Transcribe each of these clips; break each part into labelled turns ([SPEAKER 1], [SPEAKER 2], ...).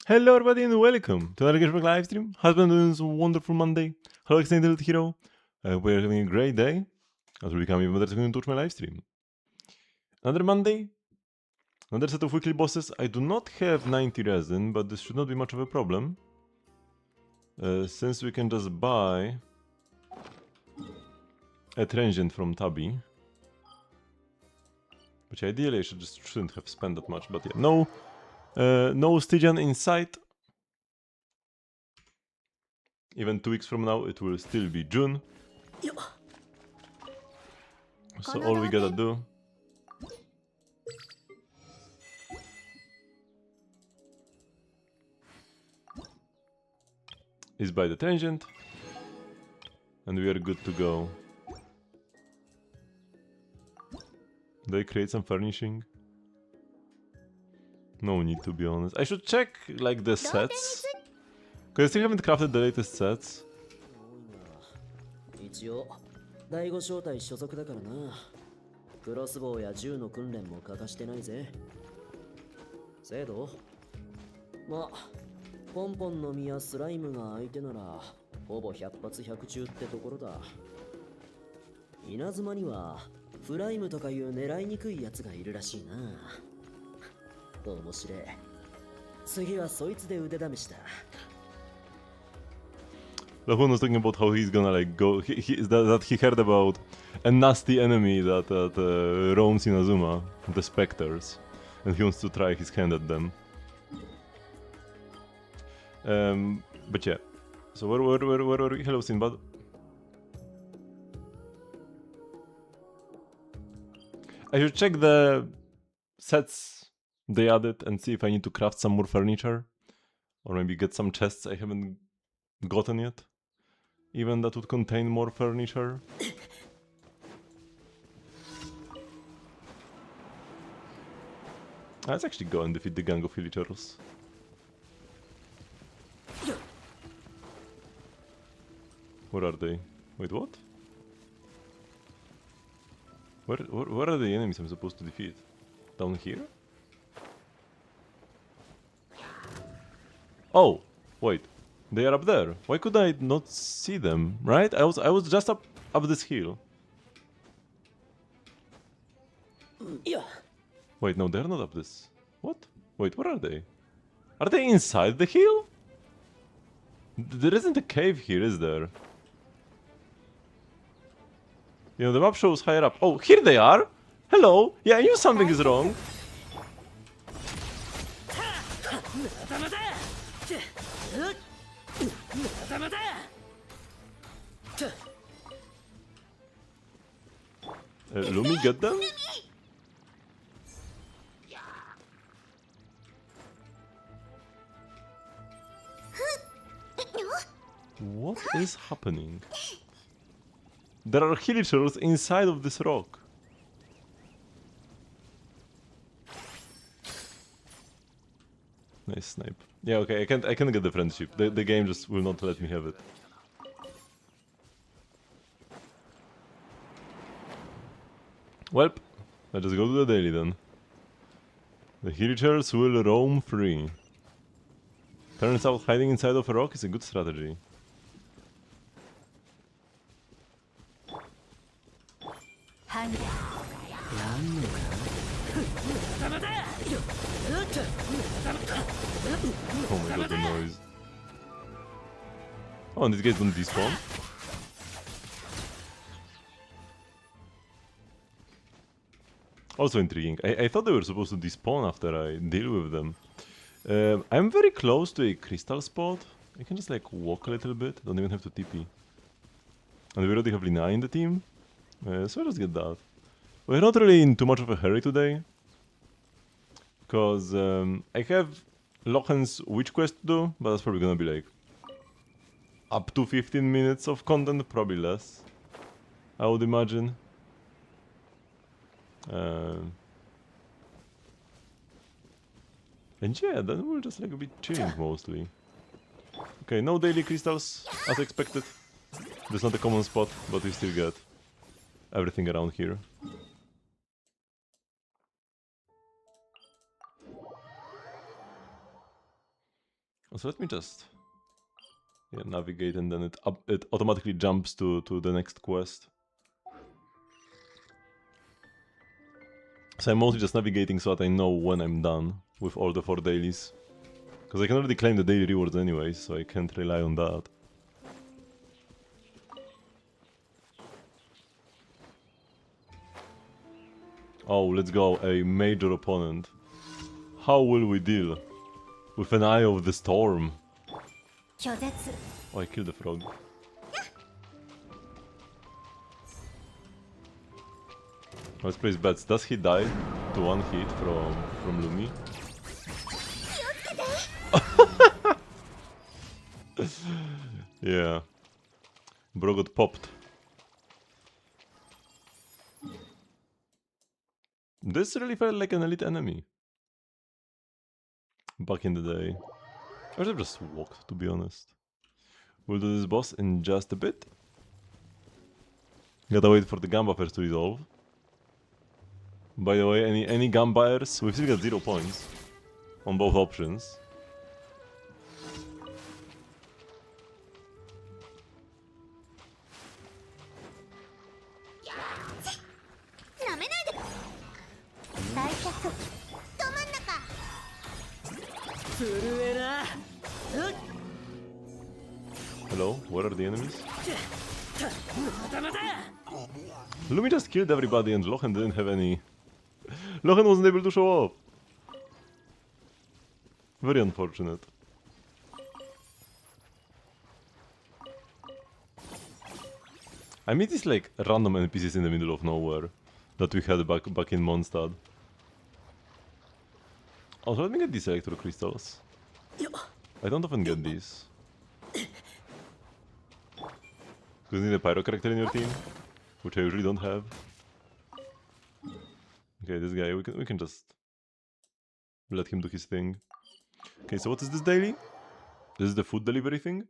[SPEAKER 1] Hello everybody and welcome to another Genshin Impact live stream. How's been doing this wonderful Monday? Hello extended little hero. I hope we're having a great day as we become even better to touch my live stream. Another Monday, another set of weekly bosses. I do not have 90 resin, but this should not be much of a problem. Since we can just buy a transient from Tabby. Which ideally I shouldn't have spent that much, but yeah. No Stygian in sight. Even 2 weeks from now it will still be June. So all we gotta do is buy the transient and we are good to go. Do I create some furnishing? No need, to be honest. I should check like the sets, because I still haven't crafted the latest sets.
[SPEAKER 2] 一応第五小隊所属だからな。クロスボウや銃の訓練も欠かしてないぜ。制度まあポンポンの実やスライムが相手ならほぼ100発100中ってところだ。稲妻にはフライムとかいう狙いにくいやつがいるらしいな。面白い。次はそいつで腕試しだ。
[SPEAKER 1] Lafon was talking about how he's gonna like go. That he heard about a nasty enemy that roams in Azuma, the specters, and he wants to try his hand at them. But yeah. So where are we? Hello, Sinbad. I should check the sets they added and see if I need to craft some more furniture, or maybe get some chests I haven't gotten yet. Even that would contain more furniture. Let's actually go and defeat the gang of villagers. Where are they? Wait, what? Where are the enemies I'm supposed to defeat? Down here? Oh, wait. They are up there. Why could I not see them? Right? I was just up this hill. Wait, no, they're not up this. What? Wait, where are they? Are they inside the hill? There isn't a cave here, is there? You know, the map shows higher up. Oh, here they are! Hello! Yeah, I knew something is wrong. Lumi, get them? What is happening? There are villagers inside of this rock. Nice snipe. Yeah, okay, I can't get the friendship. The game just will not let me have it. Well, let's just go to the daily then. The villagers will roam free. Turns out hiding inside of a rock is a good strategy. Oh my god, the noise. Oh, and these guys don't despawn? Also intriguing. I thought they were supposed to despawn after I deal with them. I'm very close to a crystal spot. I can just like walk a little bit, don't even have to TP. And we already have Lina in the team, so let's get that. We're not really in too much of a hurry today, because I have Lochen's witch quest to do, but that's probably gonna be like up to 15 minutes of content, probably less, I would imagine. And yeah, then we'll just like be chilling mostly. Okay, no daily crystals as expected. That's not a common spot, but we still get everything around here. So let me just navigate, and then it automatically jumps to the next quest. So I'm mostly just navigating so that I know when I'm done with all the 4 dailies. Because I can already claim the daily rewards anyways, so I can't rely on that. Oh, let's go, a major opponent. How will we deal with an Eye of the Storm? Oh, I killed the frog. Let's place bets. Does he die to 1 hit from Lumi? Yeah. Bro got popped. This really felt like an elite enemy. Back in the day. I should have just walked, to be honest. We'll do this boss in just a bit. Gotta wait for the gun buffers to resolve. By the way, any gun buyers? We've still got 0 points on both options. Hello, where are the enemies? Lumi just killed everybody and Lochen didn't have any... Lochen wasn't able to show up. Very unfortunate. I meet these like random NPCs in the middle of nowhere that we had back in Mondstadt. Also, let me get these electro crystals. I don't often get these. Because you need a pyro character in your team, which I usually don't have. Okay, this guy, we can just let him do his thing. Okay, so what is this daily? This is the food delivery thing?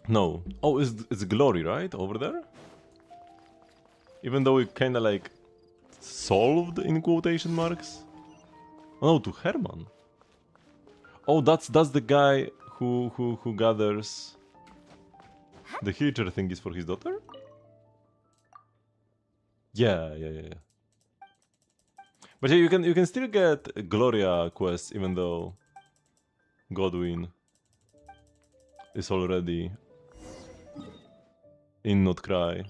[SPEAKER 1] No. Oh, it's Glory, right? Over there? Even though we kinda like solved in quotation marks? Oh no, to Herman. Oh, that's the guy who gathers the Hitcher thingies for his daughter? Yeah. But yeah, you can still get Gloria quests even though Godwin is already in Not Cry.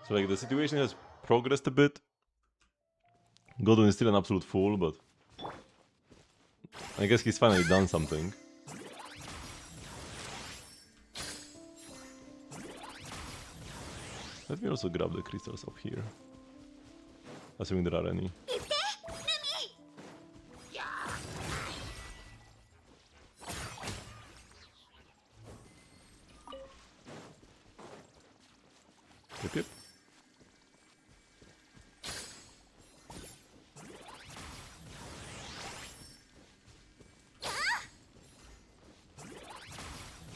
[SPEAKER 1] So like the situation has progressed a bit. Godwin is still an absolute fool, but I guess he's finally done something. Let me also grab the crystals up here. Assuming there are any. Yep.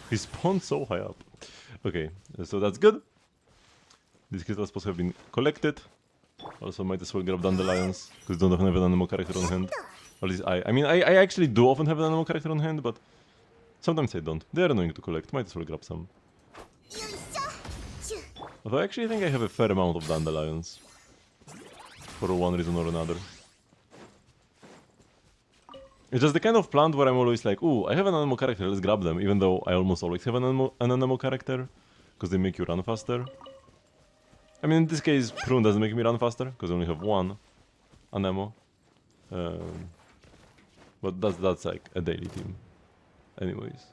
[SPEAKER 1] He spawned so high up. Okay, so that's good. These crystals supposed to have been collected. Also might as well grab Dandelions, because don't often have an animal character on hand. Or at least I mean, I actually do often have an animal character on hand, but sometimes I don't. They are annoying to collect, might as well grab some. Although I actually think I have a fair amount of Dandelions. For one reason or another. It's just the kind of plant where I'm always like, ooh, I have an animal character, let's grab them, even though I almost always have an animal character, because they make you run faster. I mean, in this case, Prune doesn't make me run faster, because I only have one Anemo. But that's like a daily team. Anyways.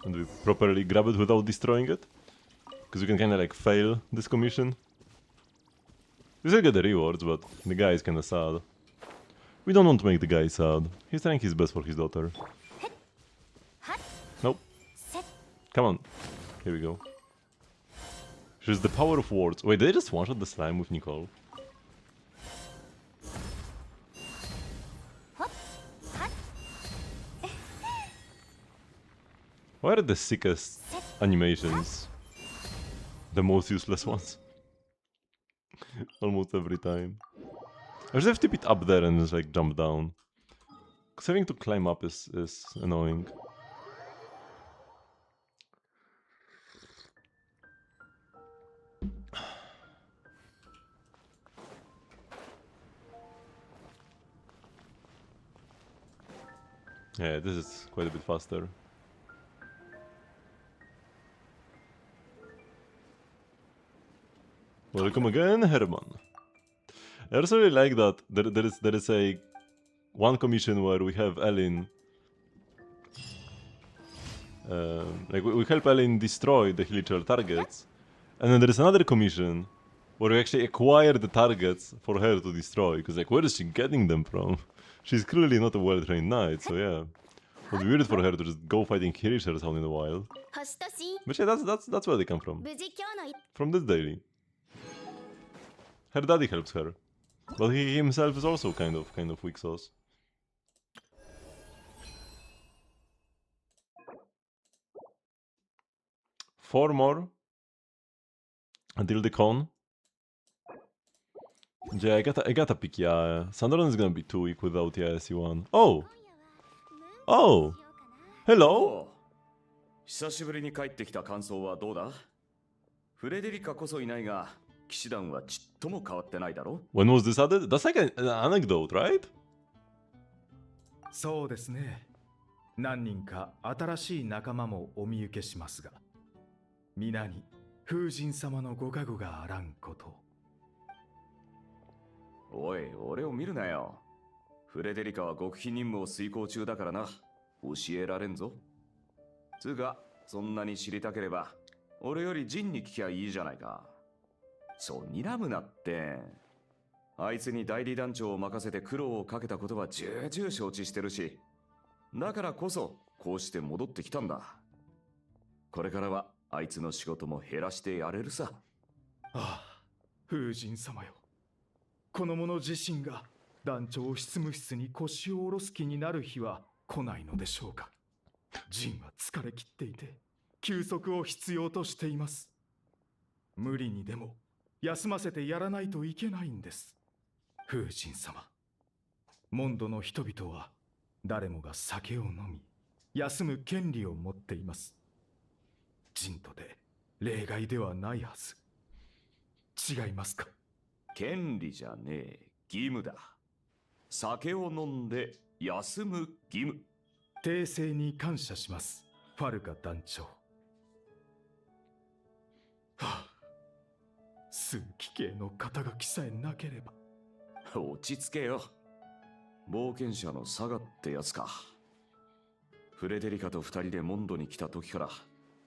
[SPEAKER 1] And we properly grab it without destroying it? Because we can kinda like fail this commission. We still get the rewards, but the guy is kinda sad. We don't want to make the guy sad. He's trying his best for his daughter. Nope. Come on. Here we go. She's the power of words. Wait, did they just one-shot the slime with Nicole? Why are the sickest animations the most useless ones? Almost every time. I just have to keep it up there and just like jump down. Because having to climb up is annoying. Yeah, this is quite a bit faster. Welcome again, Herman. I also really like that there is a one commission where we have Ellen. Like we help Ellen destroy the Hilichar targets, and then there is another commission where we actually acquire the targets for her to destroy. Because like, where is she getting them from? She's clearly not a well-trained knight, so yeah. It would be weird for her to just go fighting Hilichars out in the wild. But yeah, that's where they come from. From this daily. Her daddy helps her, but he himself is also kind of weak sauce. Four more until the con. Yeah, I gotta pick Yae. Sandoran is gonna be too weak without Yae SE1. Oh! Oh! Hello!
[SPEAKER 3] 久しぶりに帰ってきた感想はどうだ？フレデリカこそいないが、騎士団はちっとも変わってないだろ？
[SPEAKER 1] When was this added? That's like an anecdote, right?
[SPEAKER 4] そうですね。何人か新しい仲間もお見受けしますが、皆に風神様のご加護があらんこと。
[SPEAKER 3] おい、俺を見るなよ。フレデリカは極秘任務を遂行中だからな。教えられんぞ。つうか、そんなに知りたければ、俺よりジンに聞きゃいいじゃないか。そう睨むなって。あいつに代理団長を任せて苦労をかけたことは重々承知してるし、だからこそこうして戻ってきたんだ。これからはあいつの仕事も減らしてやれるさ。
[SPEAKER 4] ああ、風神様よ。この者自身が団長執務室に腰を下ろす気になる日は来ないのでしょうか。ジンは疲れ切っていて休息を必要としています。無理にでも休ませてやらないといけないんです。風神様、モンドの人々は誰もが酒を飲み休む権利を持っています。ジンとで例外ではないはず。違いますか？
[SPEAKER 3] 権利じゃねえ、義務だ。酒を飲んで休む義務。
[SPEAKER 4] 訂正に感謝します、ファルカ団長。はあ、数奇系の肩書きさえなければ。
[SPEAKER 3] 落ち着けよ。冒険者のサガってやつか。フレデリカと二人でモンドに来た時から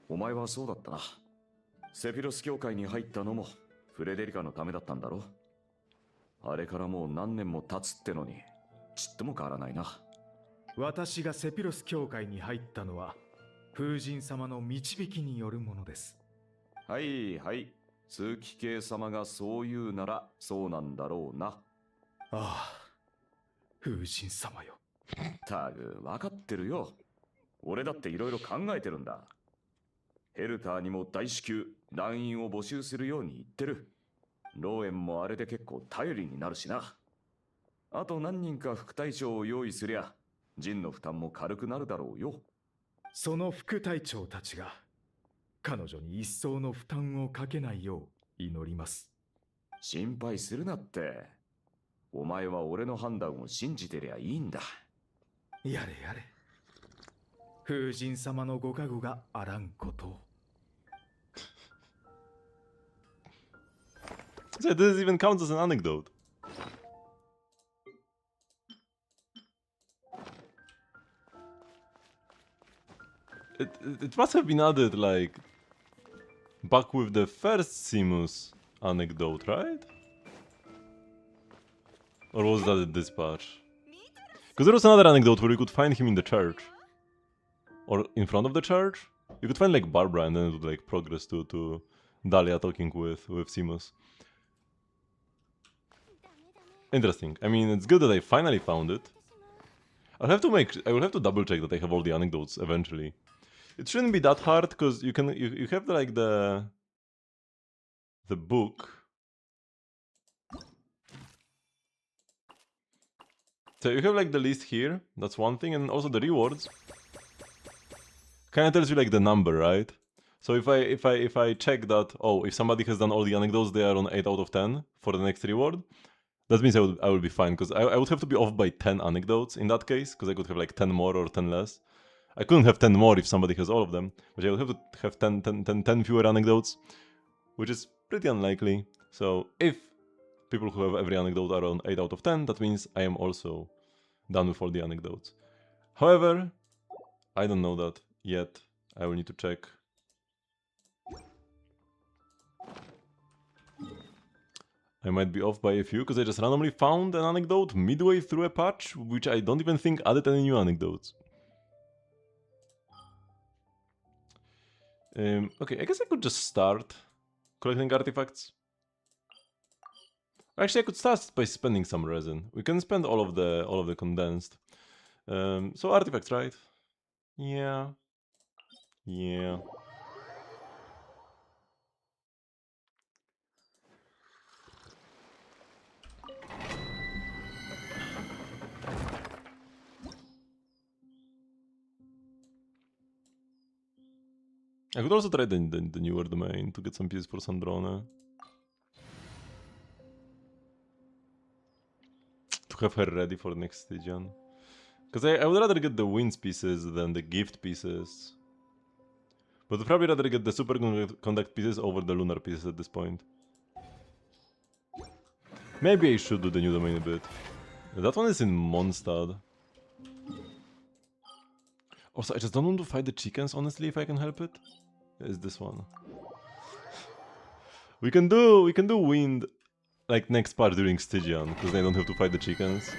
[SPEAKER 3] お前はそうだったな。セピロス教会に入ったのもフレデリカのためだったんだろ。あれからもう何年も経つってのにちっとも変わらないな。
[SPEAKER 4] 私がセピロス教会に入ったのは風神様の導きによるものです。
[SPEAKER 3] はいはい、通気系様がそう言うならそうなんだろうな。
[SPEAKER 4] ああ、風神様よ。
[SPEAKER 3] たく分かってるよ。俺だっていろいろ考えてるんだ。ヘルターにも大至急団員を募集するように言ってる。ローエンもあれで結構頼りになるしな。あと何人か副隊長を用意すりゃジンの負担も軽くなるだろうよ。
[SPEAKER 4] その副隊長たちが彼女に一層の負担をかけないよう祈ります。
[SPEAKER 3] 心配するなって。お前は俺の判断を信じてりゃいいんだ。
[SPEAKER 4] やれやれ。風神様のご加護があらんことを。
[SPEAKER 1] So this even counts as an anecdote. It must have been added like back with the first Simus anecdote, right? Or was that a dispatch? Because there was another anecdote where you could find him in the church. Or in front of the church. You could find like Barbara and then it would like progress to Dahlia talking with Simus. Interesting. I mean, it's good that I finally found it. I will have to double check that I have all the anecdotes eventually. It shouldn't be that hard because you have like the book. So you have like the list here. That's one thing, and also the rewards. Kind of tells you like the number, right? So if I check that, oh, if somebody has done all the anecdotes, they are on 8 out of 10 for the next reward. That means I will be fine, because I would have to be off by 10 anecdotes in that case, because I could have like 10 more or 10 less. I couldn't have 10 more if somebody has all of them, but I would have to have 10 fewer anecdotes, which is pretty unlikely. So if people who have every anecdote are on 8 out of 10, that means I am also done with all the anecdotes. However, I don't know that yet. I will need to check. I might be off by a few because I just randomly found an anecdote midway through a patch, which I don't even think added any new anecdotes. Okay, I guess I could just start collecting artifacts. Actually, I could start by spending some resin. We can spend all of the condensed. So artifacts, right? Yeah. Yeah. I could also try the newer domain to get some pieces for Sandrone. To have her ready for next Stygian. Because I would rather get the Winds pieces than the Gift pieces. But I'd probably rather get the Superconduct pieces over the Lunar pieces at this point. Maybe I should do the new domain a bit. That one is in Mondstadt. Also, I just don't want to fight the chickens, honestly, if I can help it. Is this one. We can do Wind like next part during Stygian, because they don't have to fight the chickens.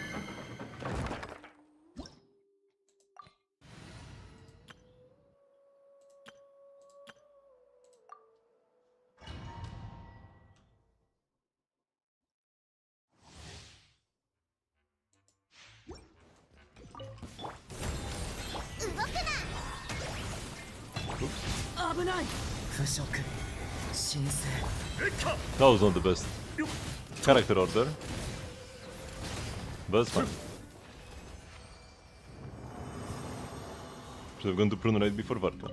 [SPEAKER 1] That was not the best character order, but it's fine. Should have gone to Prune right before Varka.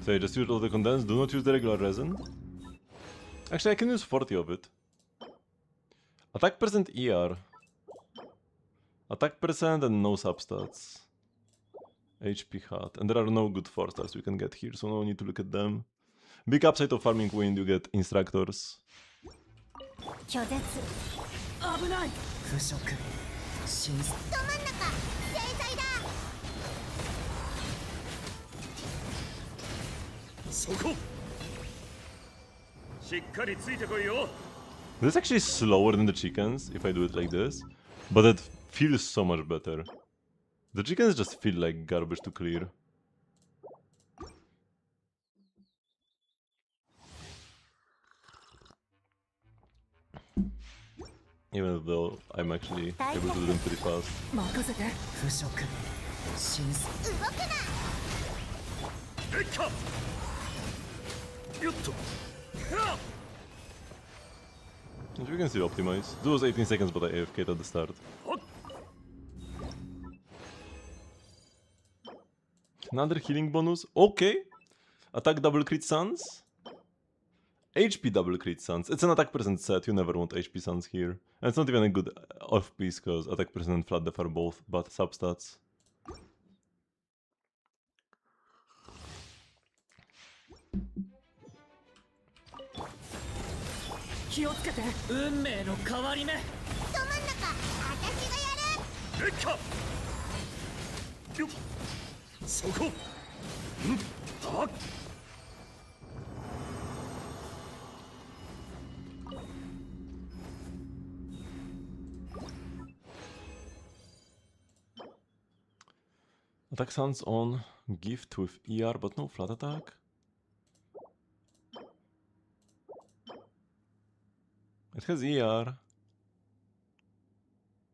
[SPEAKER 1] So I just used all the condensed, do not use the regular resin. Actually, I can use 40 of it. Attack percent ER. Attack percent and no substats. HP hat. And there are no good 4-stars we can get here, so no need to look at them. Big upside of farming wind, you get instructors. This is actually slower than the chickens if I do it like this, but it feels so much better. The chickens just feel like garbage to clear. Even though I'm actually able to do them pretty fast. As you can still optimize. It was 18 seconds, but I AFK'd at the start. Another healing bonus. Okay. Attack double crit suns. HP double crit suns. It's an attack percent set. You never want HP suns here. And it's not even a good off piece because attack percent and flat def are both bad substats. Attack suns on gift with ER, but no flat attack. It has ER.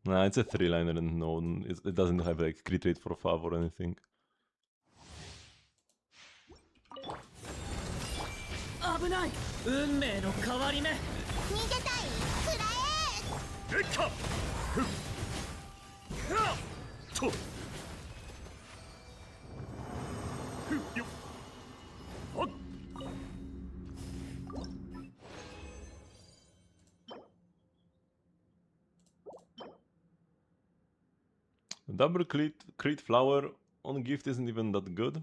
[SPEAKER 1] Nah, it's a 3-liner and no, it doesn't have like crit rate for fav or anything.
[SPEAKER 2] 危ない運命の変わり目
[SPEAKER 5] 逃げたいくらえ
[SPEAKER 3] レッカふっはっとふっよっはっ
[SPEAKER 1] Double crit flower on gift isn't even that good.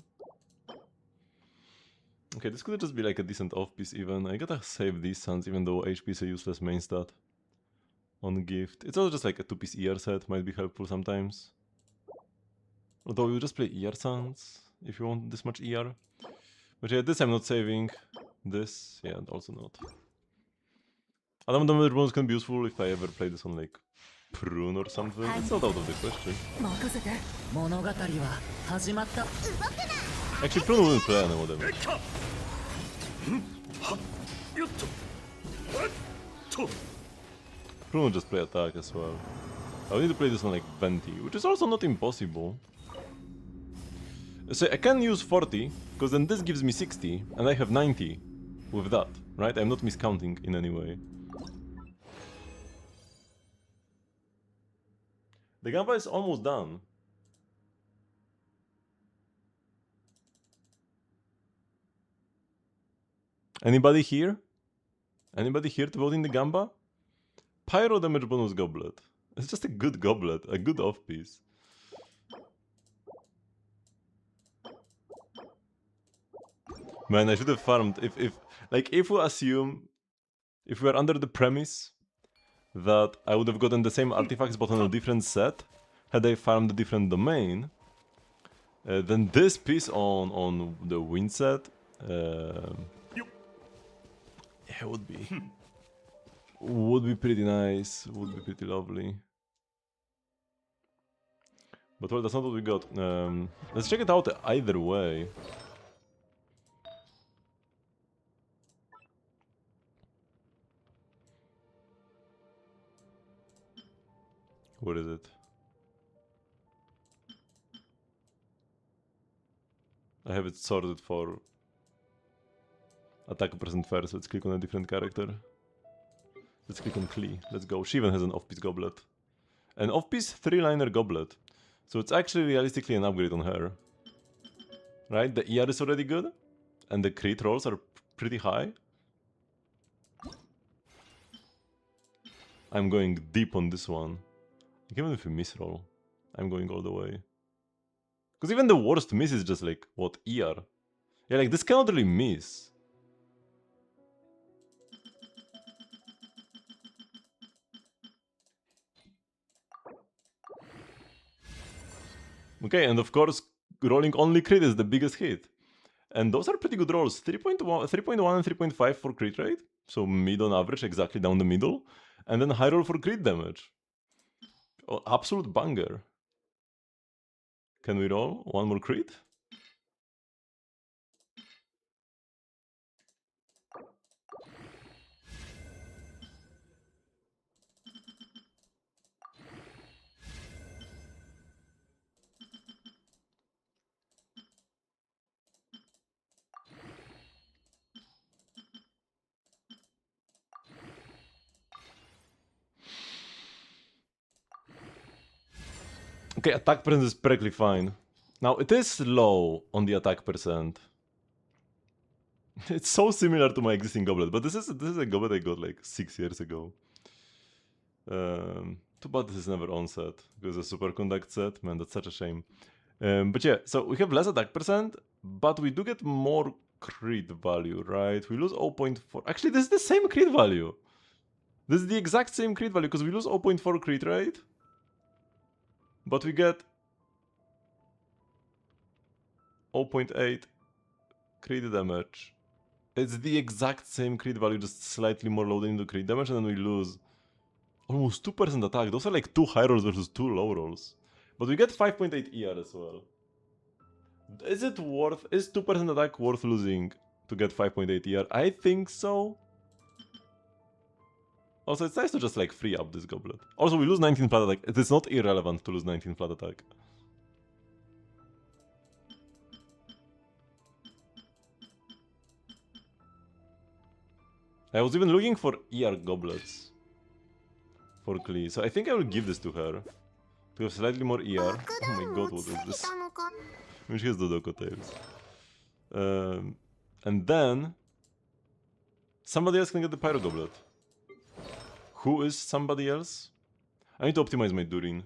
[SPEAKER 1] Okay, this could just be like a decent off-piece even. I gotta save these suns even though HP is a useless main stat. On gift. It's also just like a 2-piece ER set, might be helpful sometimes. Although you just play ER suns if you want this much ER. But yeah, this I'm not saving. This, yeah, also not. Adam Damage bonus can be useful if I ever play this on like Prune or something. It's not out of the question.
[SPEAKER 2] 任せて物語は始まった
[SPEAKER 1] Actually, Prune wouldn't play any more
[SPEAKER 3] レ
[SPEAKER 1] damage.
[SPEAKER 3] ッカふんはっよっとはっと
[SPEAKER 1] Prune would just play attack as well. I would need to play this on like Venti, which is also not impossible. So I can use 40, because then this gives me 60, and I have 90 with that, right? I'm not miscounting in any way. The Gamba is almost done. Anybody here? Anybody here to vote in the Gamba? Pyro damage bonus goblet. It's just a good goblet, a good off-piece. Man, I should have farmed if if we assume if we are under the premise that I would have gotten the same artifacts but on a different set had I farmed a different domain, then this piece on the wind set yeah, would be pretty nice, would be pretty lovely. But well, that's not what we got. Let's check it out either way. What is it? I have it sorted for attack percent first. Let's click on a different character. Let's click on Klee. Let's go. She even has an off-piece goblet. An off-piece 3-liner goblet. So it's actually realistically an upgrade on her. Right? The ER is already good. And the crit rolls are pretty high. I'm going deep on this one. Even if you miss roll, I'm going all the way. Because even the worst miss is just like, what, ER? Yeah, like this cannot really miss. Okay, and of course, rolling only crit is the biggest hit. And those are pretty good rolls. 3.1 and 3.5 for crit rate. So mid on average, exactly down the middle. And then high roll for crit damage. Oh, absolute banger. Can we roll one more crit? Okay, attack percent is perfectly fine. Now, it is low on the attack percent. It's so similar to my existing goblet, but this is a goblet I got like 6 years ago. Too bad this is never on set, because a superconduct set, man, that's such a shame. But yeah, so we have less attack percent, but we do get more crit value, right? We lose 0.4. Actually, this is the same crit value. This is the exact same crit value, because we lose 0.4 crit rate. But we get 0.8 crit damage. It's the exact same crit value, just slightly more loaded into crit damage, and then we lose almost 2% attack. Those are like 2 high rolls versus 2 low rolls. But we get 5.8 ER as well. Is 2% attack worth losing to get 5.8 ER? I think so. Also, it's nice to just like free up this goblet. Also, we lose 19 flat attack. It is not irrelevant to lose 19 flat attack. I was even looking for ER goblets for Klee, so I think I will give this to her. To have slightly more ER. Oh my god, what is this? Which has Dodoko tails. And then somebody else can get the Pyro Goblet. Who is somebody else? I need to optimize my Durin.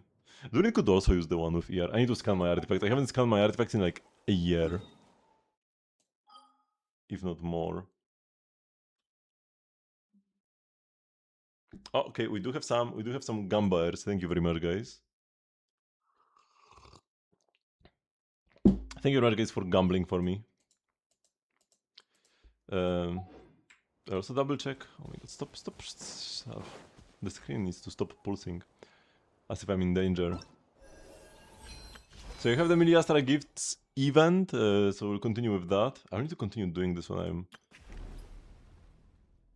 [SPEAKER 1] Durin could also use the one with ER. I need to scan my artifact. I haven't scanned my artifacts in like a year. If not more. Oh, okay, we do have some Gambairs. Thank you very much, guys. Thank you very much, guys, for gambling for me. I also double check. Oh my god, stop. The screen needs to stop pulsing. As if I'm in danger. So you have the Miliastra Gifts event, so we'll continue with that. I need to continue doing this when I'm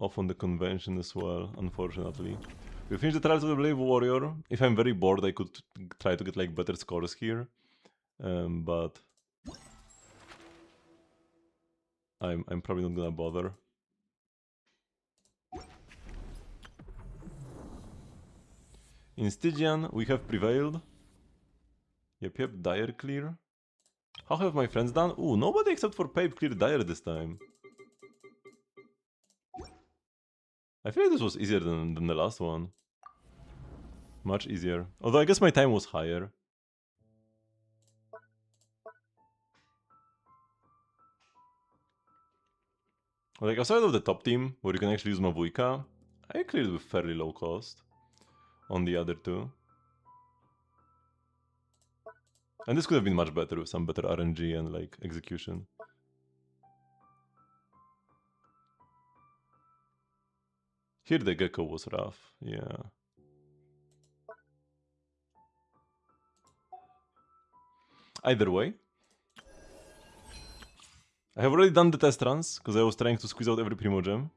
[SPEAKER 1] off on the convention as well, unfortunately. We finished the Trials of the Brave Warrior. If I'm very bored, I could try to get like better scores here. But I'm probably not gonna bother. In Stygian, we have prevailed. Yep, Dire clear. How have my friends done? Ooh, nobody except for Pape cleared Dire this time. I feel like this was easier than the last one. Much easier. Although I guess my time was higher. Like, outside of the top team, where you can actually use Mavuika, I cleared with fairly low cost on the other two. And this could have been much better with some better RNG and, like, execution. Here the Gecko was rough, yeah. Either way. I have already done the test runs, because I was trying to squeeze out every Primogem.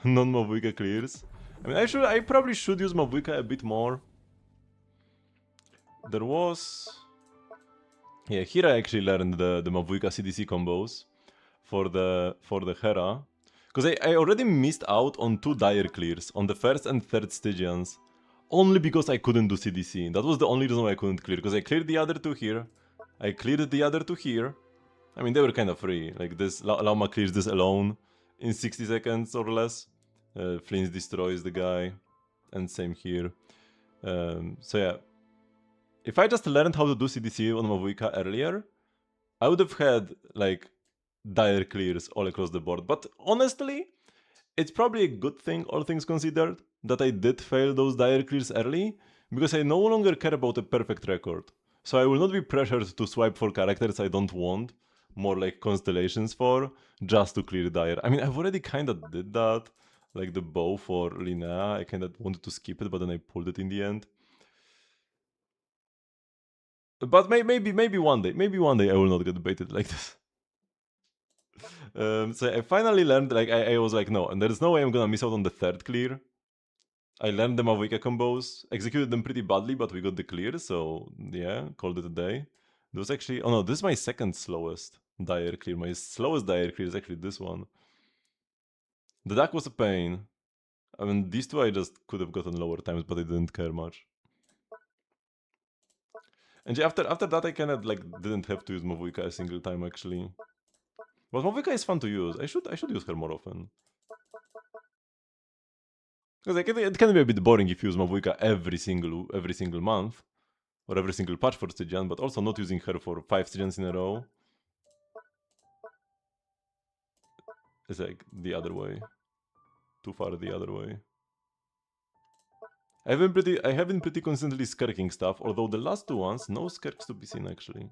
[SPEAKER 1] Non-Mavuika clears. I mean, I probably should use Mavuika a bit more. There was... Yeah, here I actually learned the Mavuika CDC combos for the Hera. Because I already missed out on 2 Dire clears on the first and third Stygians. Only because I couldn't do CDC. That was the only reason why I couldn't clear. Because I cleared the other 2 here. I cleared the other 2 here. I mean, they were kind of free. Like this, Lauma clears this alone in 60 seconds or less. Flint destroys the guy. And same here. So yeah. If I just learned how to do CDC on Mavuika earlier, I would have had, like, Dire clears all across the board. But honestly, it's probably a good thing, all things considered, that I did fail those Dire clears early, because I no longer care about a perfect record. So I will not be pressured to swipe for characters I don't want, more like constellations for, just to clear Dire. I mean, I've already kinda did that, like the bow for Linnea. I kinda wanted to skip it, but then I pulled it in the end. But maybe one day I will not get baited like this. So I finally learned, like, I was like, no, and there's no way I'm gonna miss out on the third clear. I learned the Mavuika combos, executed them pretty badly, but we got the clear, so yeah, called it a day. There was actually, oh no, this is my second slowest Dire clear. My slowest Dire clear is actually this one. The deck was a pain. I mean, these two I just could have gotten lower times, but I didn't care much. And yeah, after that I kinda, like, didn't have to use Mavuika a single time, actually. But Mavuika is fun to use. I should use her more often. Because like, it can be a bit boring if you use Mavuika every single month. Or every single patch for Stygian, but also not using her for 5 Stygians in a row. It's like the other way. Too far the other way. I have been pretty consistently skirking stuff, although the last 2 ones, no skirks to be seen actually.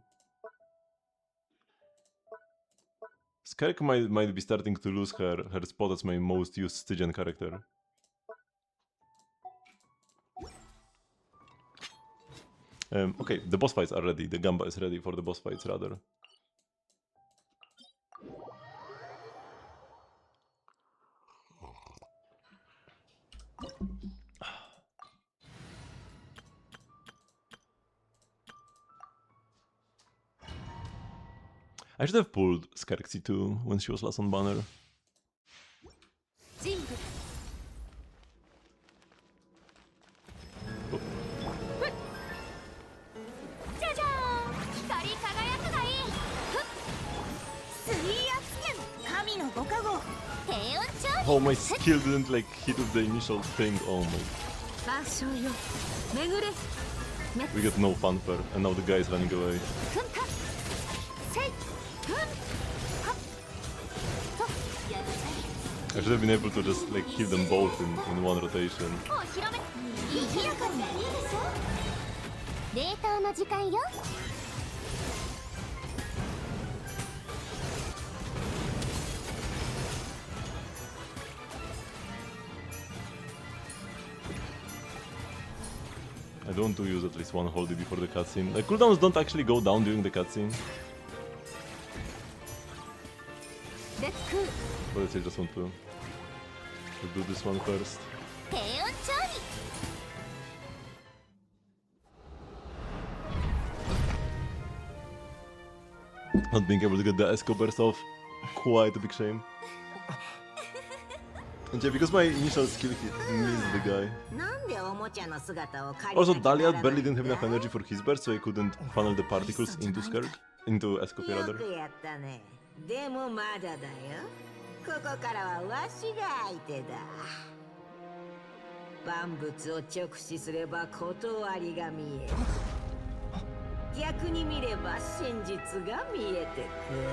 [SPEAKER 1] Skirk might be starting to lose her spot as my most used Stygian character. Okay, the boss fights are ready. The Gamba is ready for the boss fights, rather. I should have pulled Scarxy too when she was last on banner.
[SPEAKER 5] ジング じゃじゃーん光り輝くがいいふっ水圧剣神のご加護低温調
[SPEAKER 1] Oh, my skill didn't like hit with the initial thing. Oh my.
[SPEAKER 5] 万象よ巡れ
[SPEAKER 1] We get no fanfare, and now the guy is running away.
[SPEAKER 5] ふんたせいふんはっとやるぜ
[SPEAKER 1] I should have been able to just like kill them both in one rotation.
[SPEAKER 5] お披露目賑やかにいいでしょ冷凍の時間よ
[SPEAKER 1] I don't want to use at least one hold before the cutscene. Like cooldowns don't actually go down during the cutscene,
[SPEAKER 5] レック
[SPEAKER 1] but I just want to do this one first.
[SPEAKER 5] 低温調理
[SPEAKER 1] Not being able to get the Esco burst off, quite a big shame. And yeah, because my initial skill hit missed the guy.
[SPEAKER 6] なんでおもちゃの姿を借り
[SPEAKER 1] Also,
[SPEAKER 6] なきゃなら
[SPEAKER 1] Dahlia
[SPEAKER 6] ないん
[SPEAKER 1] barely
[SPEAKER 6] だ
[SPEAKER 1] didn't have enough energy for his burst, so I couldn't funnel the particles into Escopia
[SPEAKER 6] よ
[SPEAKER 1] rather.
[SPEAKER 6] くやったね。でもまだだよ。ここからはわしが相手だ。万物を直視すれば断りが見える。逆に見れば真実が見えてくる。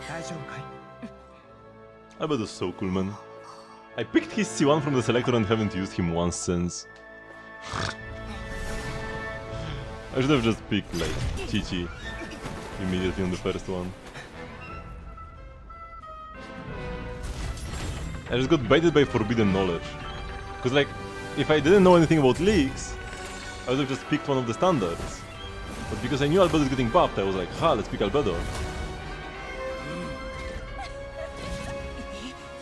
[SPEAKER 4] 大丈夫かい
[SPEAKER 1] Albedo's so cool, man. I picked his C1 from the selector and haven't used him once since. I should have just picked, like, Chi-Chi immediately on the first one. I just got baited by forbidden knowledge. Because, like, if I didn't know anything about leaks, I would have just picked one of the standards. But because I knew Albedo is getting buffed, I was like, ha, let's pick Albedo.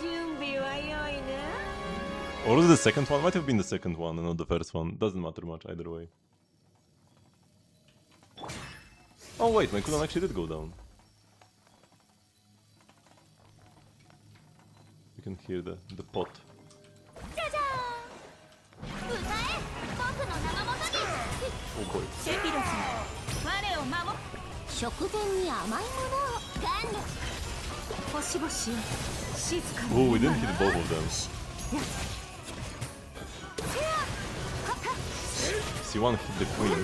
[SPEAKER 6] 準備は良いな。
[SPEAKER 1] Or was it the second one? Might have been the second one and not the first one. Doesn't matter much either way. Oh wait, my cooldown actually did go down. You can hear the pot.
[SPEAKER 5] じゃじゃーん歌え僕の名のもとに
[SPEAKER 1] Oh boy.
[SPEAKER 5] セピロス我を守食前に甘いものを眼力星々よ静かに
[SPEAKER 1] Oh, we didn't hit both of them. C1 hit the queen.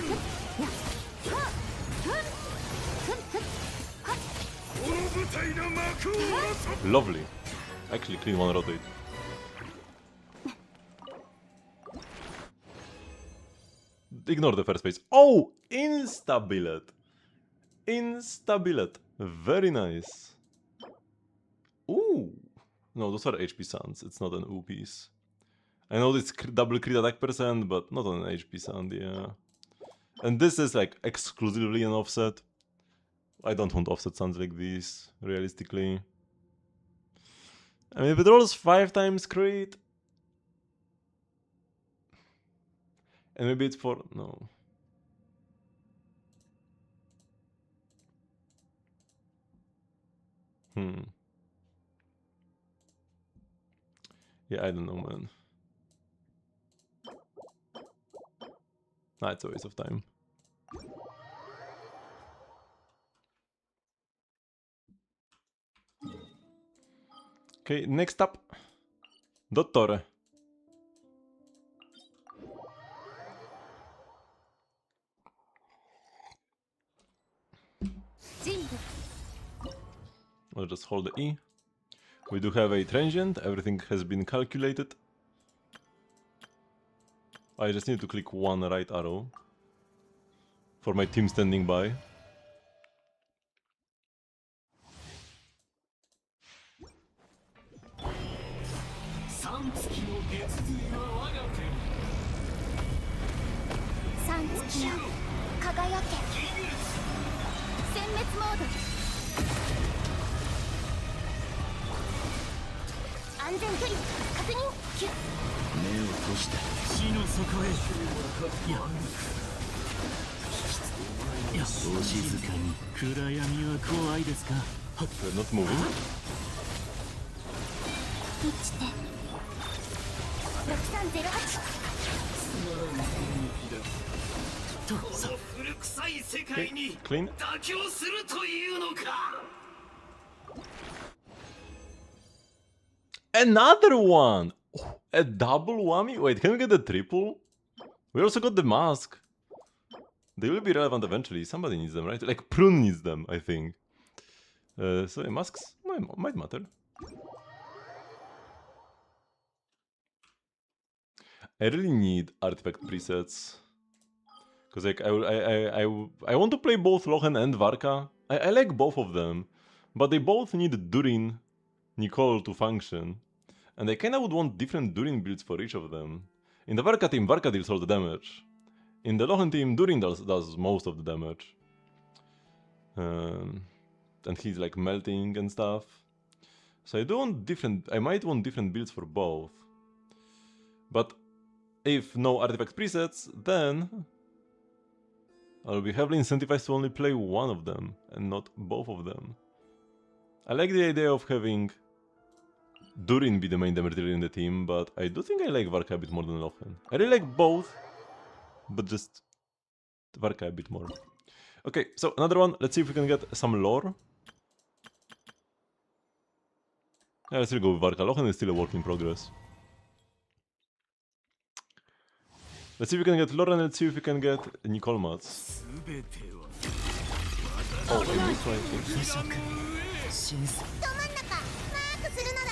[SPEAKER 1] Lovely. Actually, clean one rotate. Ignore the first phase. Oh! Instabillet! Instabillet. Very nice. Ooh! No, those are HP sounds. It's not an OO piece. I know it's double crit attack percent, but not on an HP sound, yeah. And this is like exclusively an offset. I don't want offset sounds like this, realistically. I mean, if it rolls 5 times crit... And maybe it's for... no. Yeah, I don't know, man. Nah, it's a waste of time. Okay, next up. Dottore. I'll just hold the E. We do have a transient, everything has been calculated. I just need to click one right arrow for my team standing by.
[SPEAKER 5] 全距離確認キュッ
[SPEAKER 7] 目を閉した死の底へお静かに暗闇は怖いですか
[SPEAKER 1] They're not moving.
[SPEAKER 5] 一致点6308
[SPEAKER 7] 古臭い世界に
[SPEAKER 1] Clean.
[SPEAKER 7] 妥協するというのか
[SPEAKER 1] Another one! Oh, a double whammy? Wait, can we get the triple? We also got the mask. They will be relevant eventually. Somebody needs them, right? Like, Prune needs them, I think. So yeah, masks might matter. I really need artifact presets. Because like, I want to play both Lochen and Varka. I like both of them. But they both need Durin, Nicole to function. And I kinda would want different Durin builds for each of them. In the Varka team, Varka deals all the damage. In the Lochen team, Durin does most of the damage. And he's like melting and stuff. So I might want different builds for both. But if no artifact presets, then I'll be heavily incentivized to only play one of them and not both of them. I like the idea of having Durin be the main damage dealer in the team, but I do think I like Varka a bit more than Lochen. I really like both, but just Varka a bit more. Okay, so another one. Let's see if we can get some lore. Yeah, let's still go with Varka. Lochen is still a work in progress. Let's see if we can get lore and let's see if we can get Nicole Mats. Oh, I missed one thing.
[SPEAKER 5] ど真ん中マークするのだ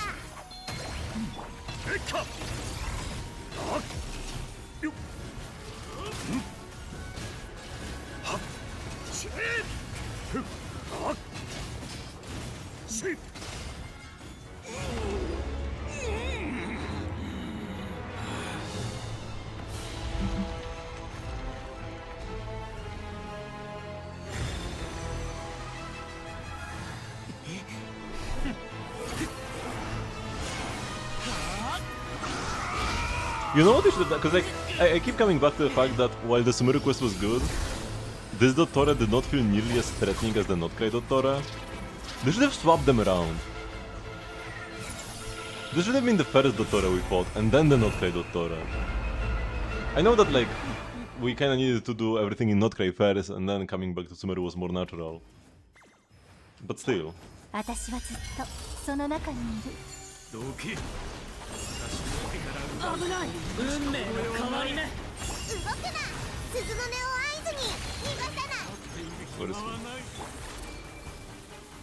[SPEAKER 1] You know what they should have done? Because like, I keep coming back to the fact that while the Sumeru quest was good, this Dottora did not feel nearly as threatening as the Notkai Dottora. They should have swapped them around. This should have been the first Dottora we fought, and then the Notkai Dottora. I know that like, we kinda needed to do everything in Notkai first, and then coming back to Sumeru was more natural. But still.
[SPEAKER 5] 私はずっとその中にいる
[SPEAKER 7] どけ危ない運命の変わり目
[SPEAKER 5] 動くな鈴の音を合図に逃がさない
[SPEAKER 1] Where is he?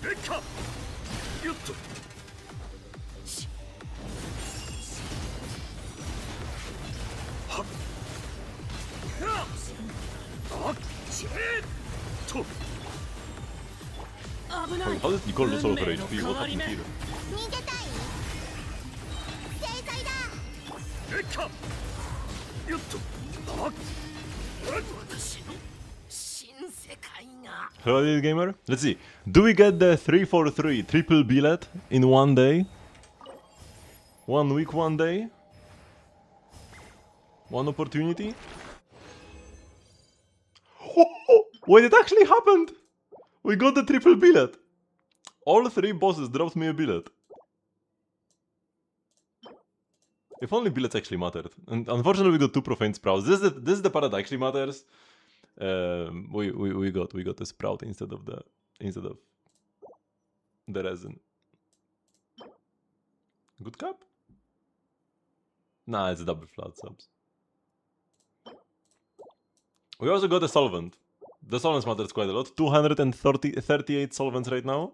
[SPEAKER 7] レッカよっとはっあっちえっと
[SPEAKER 1] Wait, how did Nicole lose all of her HP? What happened here?
[SPEAKER 5] 逃げたい制裁だ
[SPEAKER 7] レッカよっとあっ私の新世界が
[SPEAKER 1] Hello, little gamer. Let's see. Do we get the 343 triple billet in one day? 1 week, 1 day? 1 opportunity? Wait, it actually happened! We got the triple billet! All 3 bosses dropped me a billet. If only billets actually mattered. And unfortunately we got 2 profane sprouts. This is the part that actually matters. We got a sprout instead of the resin. Good cap? Nah, it's double flat subs. We also got a solvent. The solvents matters quite a lot. 238 solvents right now.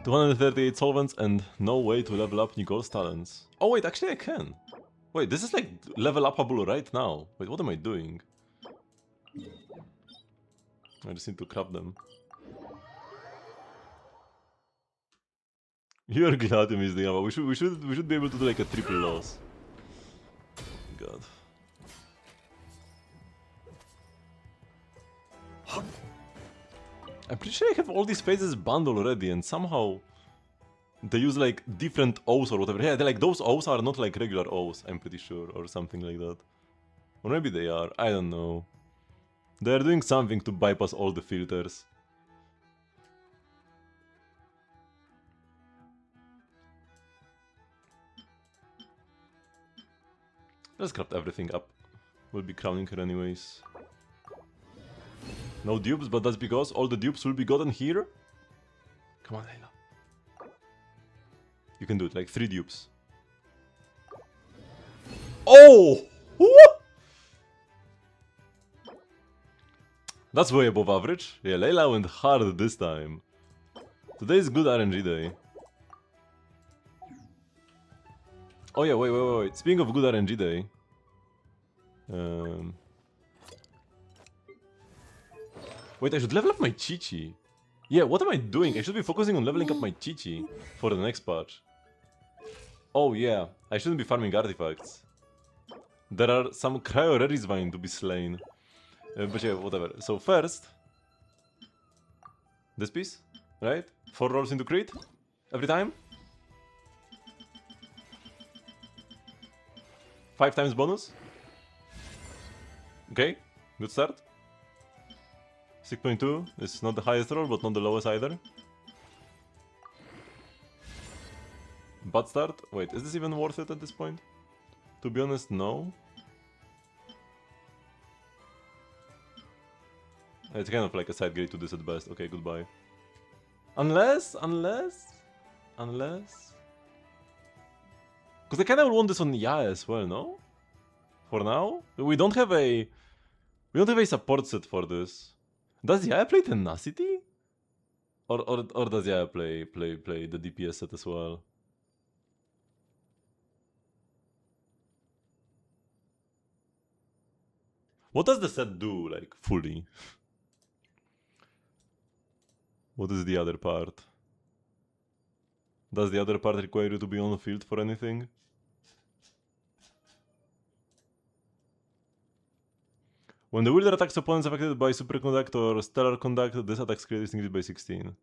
[SPEAKER 1] $238 solvents and no way to level up Nicole's talents. Oh wait, actually I can. Wait, this is like level upable right now. Wait, what am I doing? I just need to craft them. You're glad you missed the gamma. We should be able to do like a triple loss. God. I'm pretty sure I have all these phases bundled already, and somehow they use like different O's or whatever. Yeah, they're like those O's are not like regular O's, I'm pretty sure, or something like that. Or maybe they are, I don't know. They're doing something to bypass all the filters. Let's craft everything up. We'll be crowning her anyways. No dupes, but that's because all the dupes will be gotten here? Come on, Layla. You can do it, like 3 dupes. Oh! Woo! That's way above average. Yeah, Layla went hard this time. Today is good RNG day. Oh yeah, wait. Speaking of good RNG day. Wait, I should level up my Chi-Chi. Yeah, what am I doing? I should be focusing on leveling up my Chi-Chi for the next patch. Oh yeah, I shouldn't be farming artifacts. There are some cryo-rerisvine to be slain. But yeah, whatever. So first... This piece, right? 4 rolls into crit? Every time? 5 times bonus? Okay, good start. 6.2 is not the highest roll, but not the lowest either. Bad start? Wait, is this even worth it at this point? To be honest, no. It's kind of like a side gate to this at best. Okay, goodbye. Unless... Because I kinda want this on Ya as well, no? For now? We don't have a support set for this. Does Ya play Tenacity? Or does Ya play the DPS set as well? What does the set do, like, fully? What is the other part? Does the other part require you to be on the field for anything? When the wielder attacks opponents affected by superconduct or stellar conduct, this attack scale is increased by 16.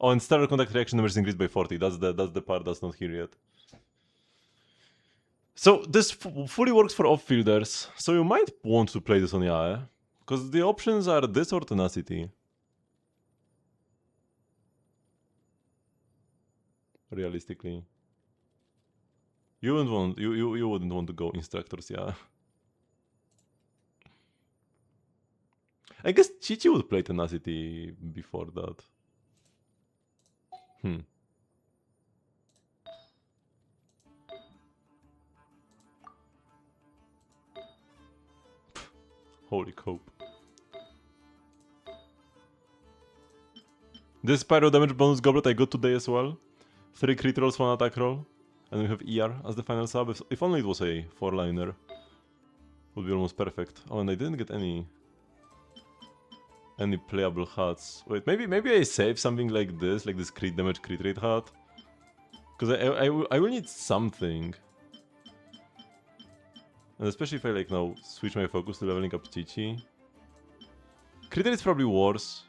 [SPEAKER 1] Oh, and stellar conduct reaction number is increased by 40. That's the part that's not here yet. So this fully works for off-fielders. So you might want to play this on Yae, because the options are this or Tenacity. Realistically, you wouldn't want to go instructors, yeah. I guess Chichi would play Tenacity before that. Holy cope. This pyro damage bonus goblet I got today as well. 3 crit rolls, 1 attack roll. And we have ER as the final sub. If only it was a 4-liner. Would be almost perfect. Oh, and I didn't get any playable hats. Wait, maybe I save something like this crit damage crit rate hat. Because I will need something. And especially if I like now switch my focus to leveling up Chi-Chi. Crit rate is probably worse.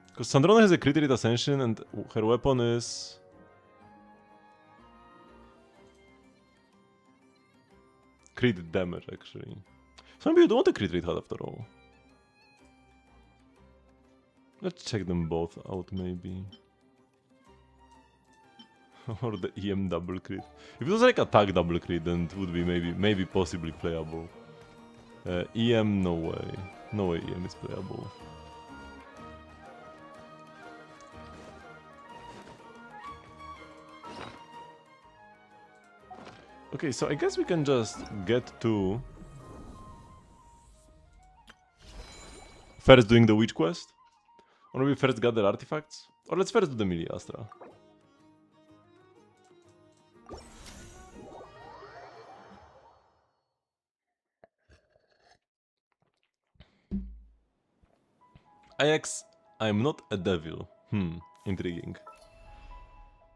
[SPEAKER 1] Because Sandrona has a crit rate ascension and her weapon is... crit damage actually. So maybe you don't want a crit rate hat after all. Let's check them both out maybe. Or the EM double crit. If it was like attack double crit, then it would be maybe possibly playable. EM, no way. No way EM is playable. Okay, so I guess we can just get to... first doing the witch quest? Or maybe first gather artifacts? Or let's first do the melee Astra. Ajax, I'm not a devil. Intriguing.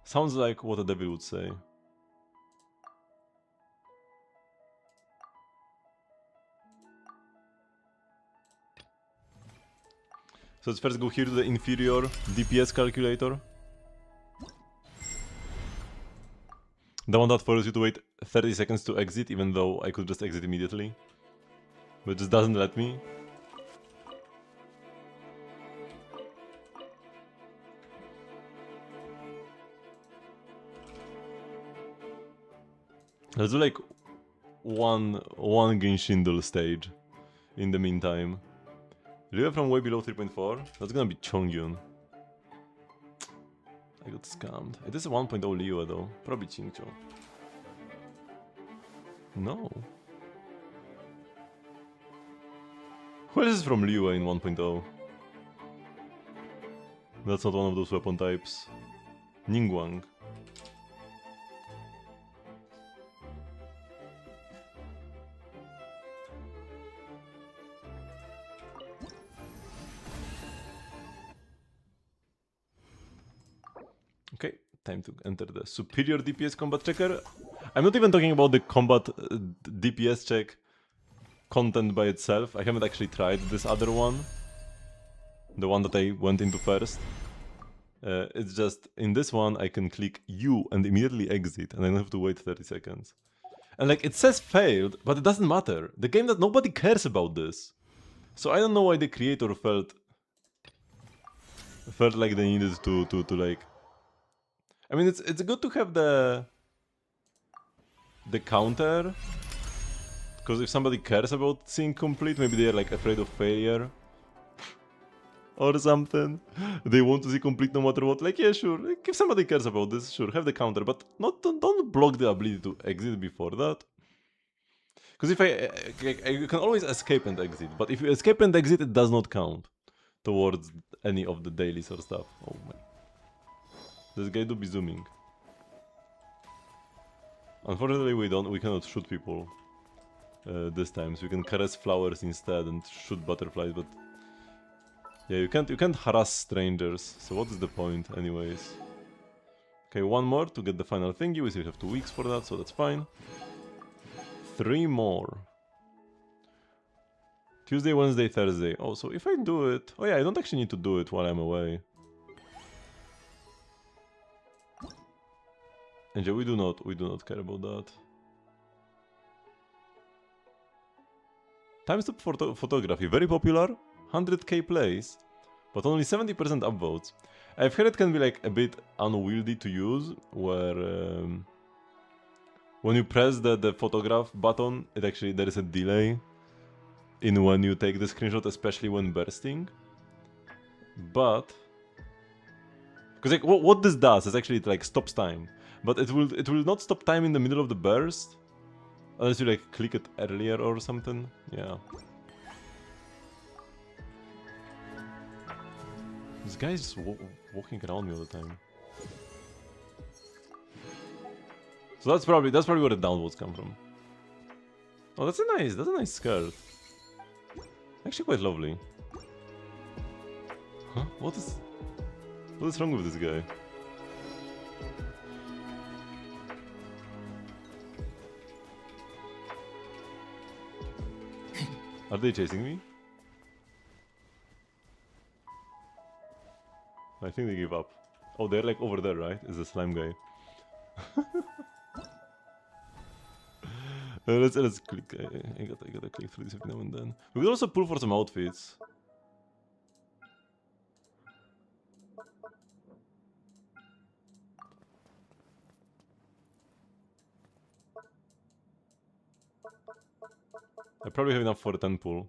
[SPEAKER 1] Sounds like what a devil would say. So let's first go here to the inferior DPS calculator. The one that forces you to wait 30 seconds to exit, even though I could just exit immediately. But it just doesn't let me. Let's do like one Genshin stage in the meantime. Liu from way below 3.4. That's gonna be Chongyun. I got scammed. It is a 1.0 Liu though. Probably Qingqiu. No. Who else is from Liu in 1.0? That's not one of those weapon types. Ningguang. Okay, time to enter the superior DPS combat checker. I'm not even talking about the combat DPS check content by itself. I haven't actually tried this other one. The one that I went into first. It's just, in this one I can click U and immediately exit and I don't have to wait 30 seconds. And like, it says failed, but it doesn't matter. The game that nobody cares about this. So I don't know why the creator felt like they needed to like... I mean, it's good to have the counter, because if somebody cares about seeing complete, maybe they're like afraid of failure or something. They want to see complete no matter what. Like, yeah, sure. Like, if somebody cares about this, sure, have the counter, but don't block the ability to exit before that. Because if you can always escape and exit, but if you escape and exit, it does not count towards any of the dailies or stuff. Oh man. This guy do be zooming. Unfortunately, we cannot shoot people this time, so we can caress flowers instead and shoot butterflies. But yeah, you can't harass strangers. So what is the point, anyways? Okay, one more to get the final thingy. We still have 2 weeks for that, so that's fine. 3 more. Tuesday, Wednesday, Thursday. Oh, so if I do it, oh yeah, I don't actually need to do it while I'm away. And yeah, we do not care about that. Time-stop photography, very popular, 100k plays, but only 70% upvotes. I've heard it can be like a bit unwieldy to use, where when you press the photograph button, there is a delay in when you take the screenshot, especially when bursting. But because like what this does is actually it like stops time. But it will not stop time in the middle of the burst, unless you like click it earlier or something. Yeah. This guy is just walking around me all the time. So that's probably where the downvotes come from. Oh, that's a nice skirt. Actually quite lovely. Huh? What is wrong with this guy? Are they chasing me? I think they give up. Oh, they're like over there, right? Is the slime guy. Let's click. I gotta click through this every now and then. We could also pull for some outfits. I probably have enough for a 10 pull.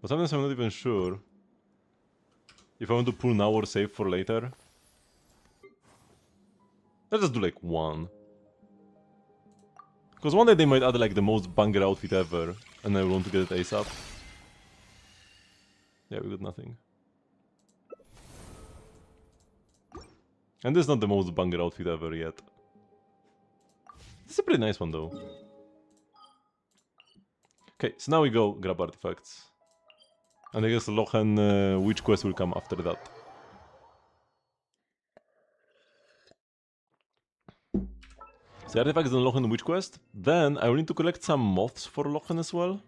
[SPEAKER 1] But sometimes I'm not even sure if I want to pull now or save for later. Let's just do like 1. Because one day they might add like the most banger outfit ever, and I want to get it ASAP. Yeah, we got nothing. And this is not the most banger outfit ever yet. It's a pretty nice one though. Okay, so now we go grab artifacts. And I guess Lochen Witch Quest will come after that. So artifacts on Lochen Witch Quest. Then I will need to collect some moths for Lochen as well.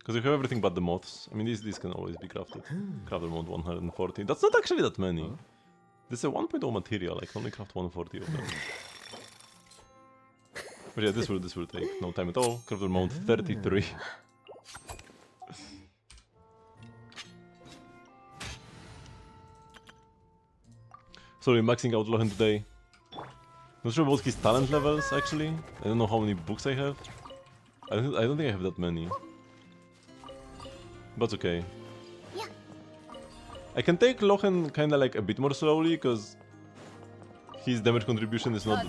[SPEAKER 1] Because you have everything but the moths. I mean, these can always be crafted. Crafted mode 140. That's not actually that many. This is a 1.0 material. I can only craft 140 of them. But yeah, this will take no time at all. Crafted mode 33. So we're maxing out Lohen today. Not sure about his talent levels actually. I don't know how many books I have. I don't think I have that many. But okay.
[SPEAKER 5] Yeah.
[SPEAKER 1] I can take Lohen kinda like a bit more slowly because his damage contribution is not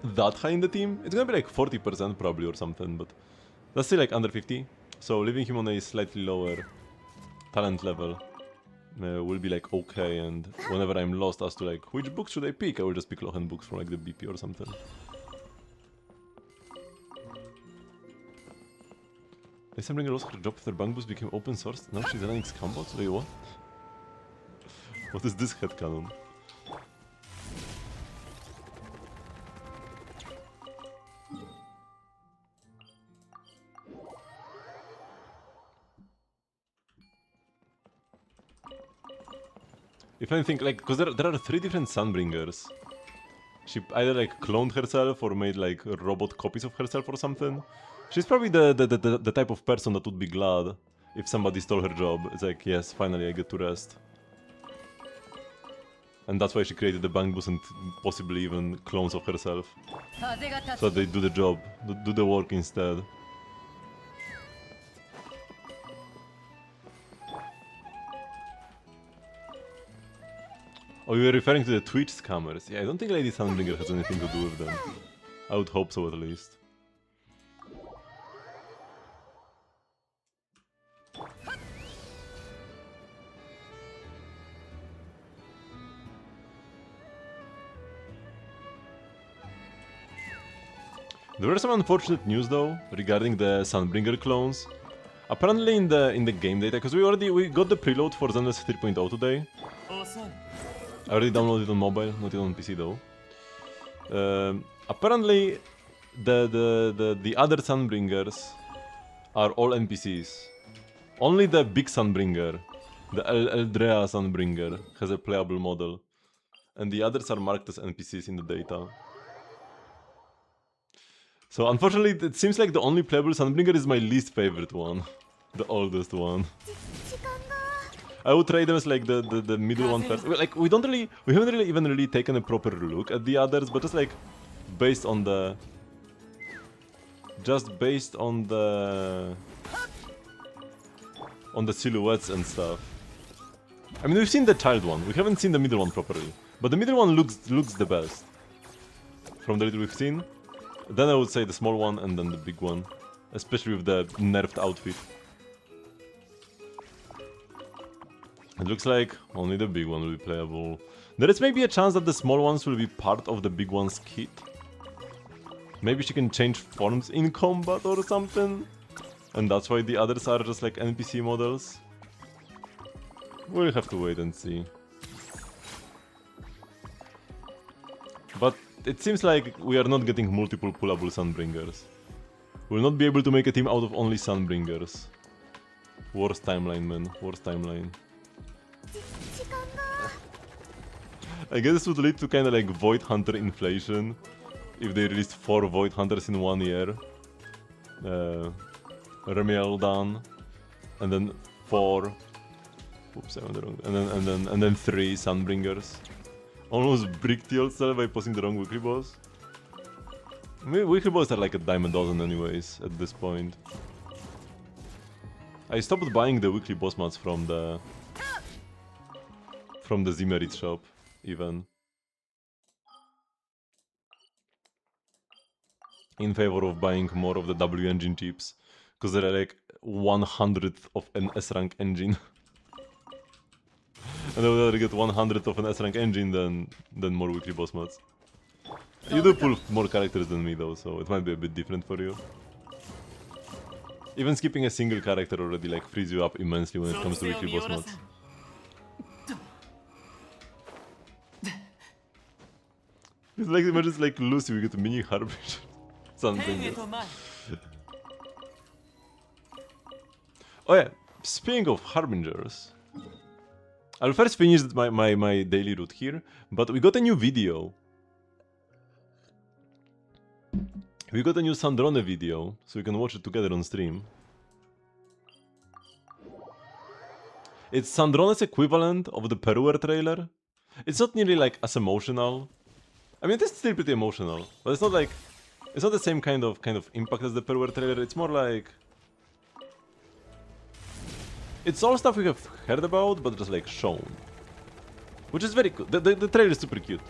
[SPEAKER 1] that high in the team. It's gonna be like 40% probably or something, but that's still like under 50. So leaving him on a slightly lower talent level will be like okay, and whenever I'm lost as to like which books should I pick, I will just pick Lohen books from like the BP or something. Sunbringer lost her job after bank boost became open source. Now she's running scambots? Wait, what? What is this headcanon? If anything, like, because there are 3 different Sunbringers. She either like cloned herself or made like robot copies of herself or something. She's probably the type of person that would be glad if somebody stole her job. It's like, yes, finally I get to rest. And that's why she created the bank boost and possibly even clones of herself. So that they do the job, do the work instead. Oh, you were referring to the Twitch scammers. Yeah, I don't think Lady Sunbringer has anything to do with them. I would hope so at least. There were some unfortunate news though regarding the Sunbringer clones. Apparently in the game data, because we got the preload for Zenless 3.0 today. I already downloaded it on mobile, not yet on PC though. Apparently the other Sunbringers are all NPCs. Only the big Sunbringer, the Eldrea Sunbringer, has a playable model. And the others are marked as NPCs in the data. So unfortunately, it seems like the only playable Sunbringer is my least favorite one. The oldest one. I would trade them as like the middle one first. Like we haven't really even taken a proper look at the others, but just like based on the silhouettes and stuff. I mean, we've seen the child one. We haven't seen the middle one properly, but the middle one looks the best from the little we've seen. Then I would say the small one and then the big one, especially with the nerfed outfit. It looks like only the big one will be playable. There is maybe a chance that the small ones will be part of the big one's kit. Maybe she can change forms in combat or something. And that's why the others are just like NPC models. We'll have to wait and see. But it seems like we are not getting multiple pullable Sunbringers. We'll not be able to make a team out of only Sunbringers. Worst timeline, man. Worst timeline. I guess this would lead to kinda like Void Hunter inflation. If they released 4 Void Hunters in 1 year. Remieldan. And then 4... Oops, I went the wrong... And then 3 Sunbringers. Almost bricked yourself by posting the wrong weekly boss. Weekly boss are like a dime a dozen anyways, at this point. I stopped buying the weekly boss mats from the Zimmerit shop, even. In favor of buying more of the W engine chips. Because they're like 100th of an S-rank engine. And I would rather get 100th of an S-rank engine than more weekly boss mods. You do pull more characters than me though, so it might be a bit different for you. Even skipping a single character already like frees you up immensely when it comes to weekly boss mods. It's like, imagine like Lucy, we get a mini Harbinger. Something. Oh yeah, speaking of Harbingers, I'll first finish my daily route here, but we got a new video. We got a new Sandrone video, so we can watch it together on stream. It's Sandrone's equivalent of the Peruer trailer. It's not nearly like as emotional. I mean, it is still pretty emotional, but it's not like it's not the same kind of impact as the Peruer trailer. It's more like it's all stuff we have heard about, but just like shown, which is very cool. The trailer is super cute.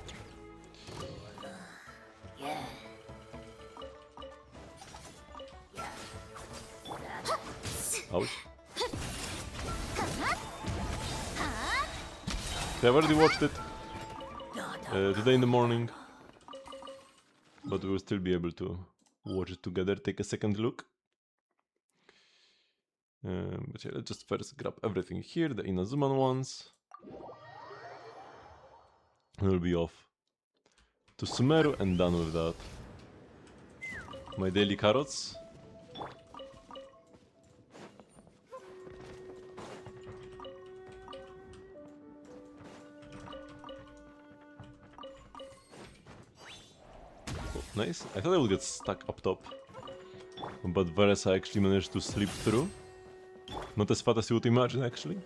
[SPEAKER 1] Ouch. Okay, I've already watched it today in the morning, but we will still be able to watch it together, take a second look. But yeah, let's just first grab everything here, the Inazuman ones. And we'll be off to Sumeru and done with that. My daily carrots. Oh, nice. I thought I would get stuck up top, but Veresa actually managed to slip through. Not as fat as you would imagine, actually.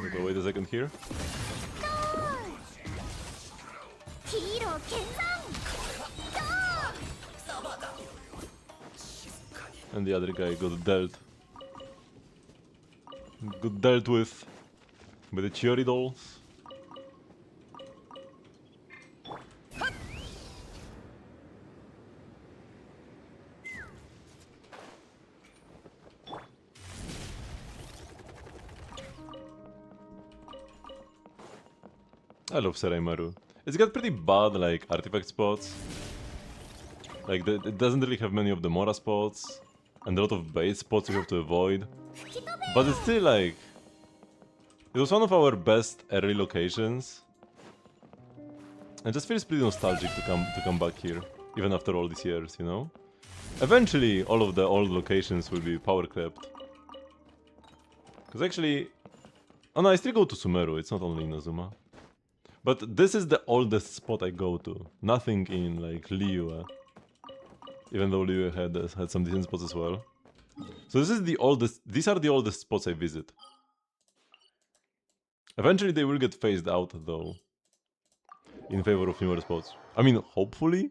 [SPEAKER 1] Okay, wait a second here. And the other guy got dealt with by the Chiori dolls. I love Seraimaru. It's got pretty bad like artifact spots. Like it doesn't really have many of the Mora spots, and a lot of bait spots you have to avoid. But it's still like it was one of our best early locations. It just feels pretty nostalgic to come back here, even after all these years, you know? Eventually all of the old locations will be power crept. Cause actually, oh no, I still go to Sumeru, it's not only Inazuma. But this is the oldest spot I go to. Nothing in like Liyue. Even though Liyue had some decent spots as well. So this is the oldest. These are the oldest spots I visit. Eventually they will get phased out though. In favor of newer spots. I mean, hopefully.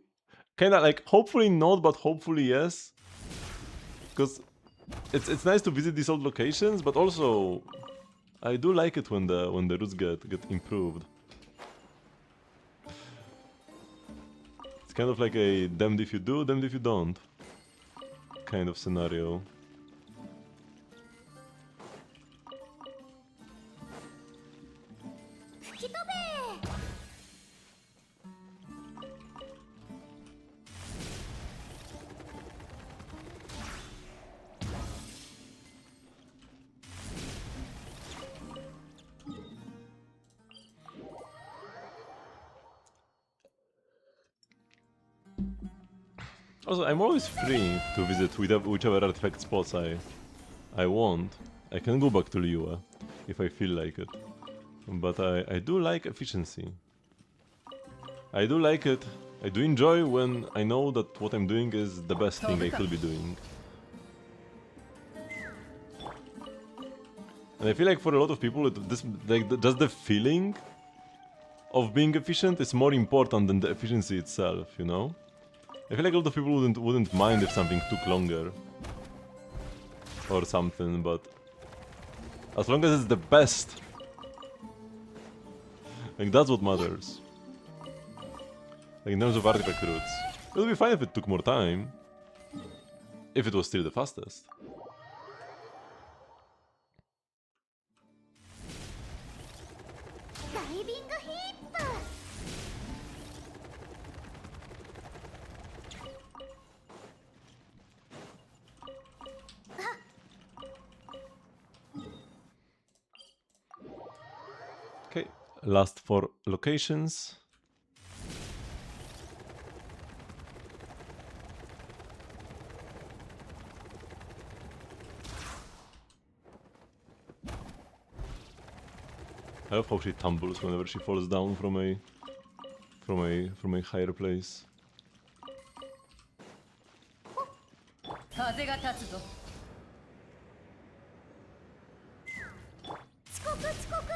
[SPEAKER 1] Kinda like hopefully not, but hopefully yes. Because it's nice to visit these old locations, but also I do like it when the routes get improved. It's kind of like a damned if you do, damned if you don't kind of scenario. Also, I'm always free to visit whichever artifact spots I want. I can go back to Liyue if I feel like it. But I do like efficiency. I do like it. I do enjoy when I know that what I'm doing is the best thing I could be doing. And I feel like for a lot of people, just the feeling of being efficient is more important than the efficiency itself, you know? I feel like a lot of people wouldn't mind if something took longer or something, but as long as it's the best, like that's what matters. Like in terms of artifact routes, it would be fine if it took more time, If it was still the fastest. Okay, last 4 locations. I love how she tumbles whenever she falls down from a higher place.
[SPEAKER 6] 風が立つぞ。
[SPEAKER 5] 遅刻遅刻。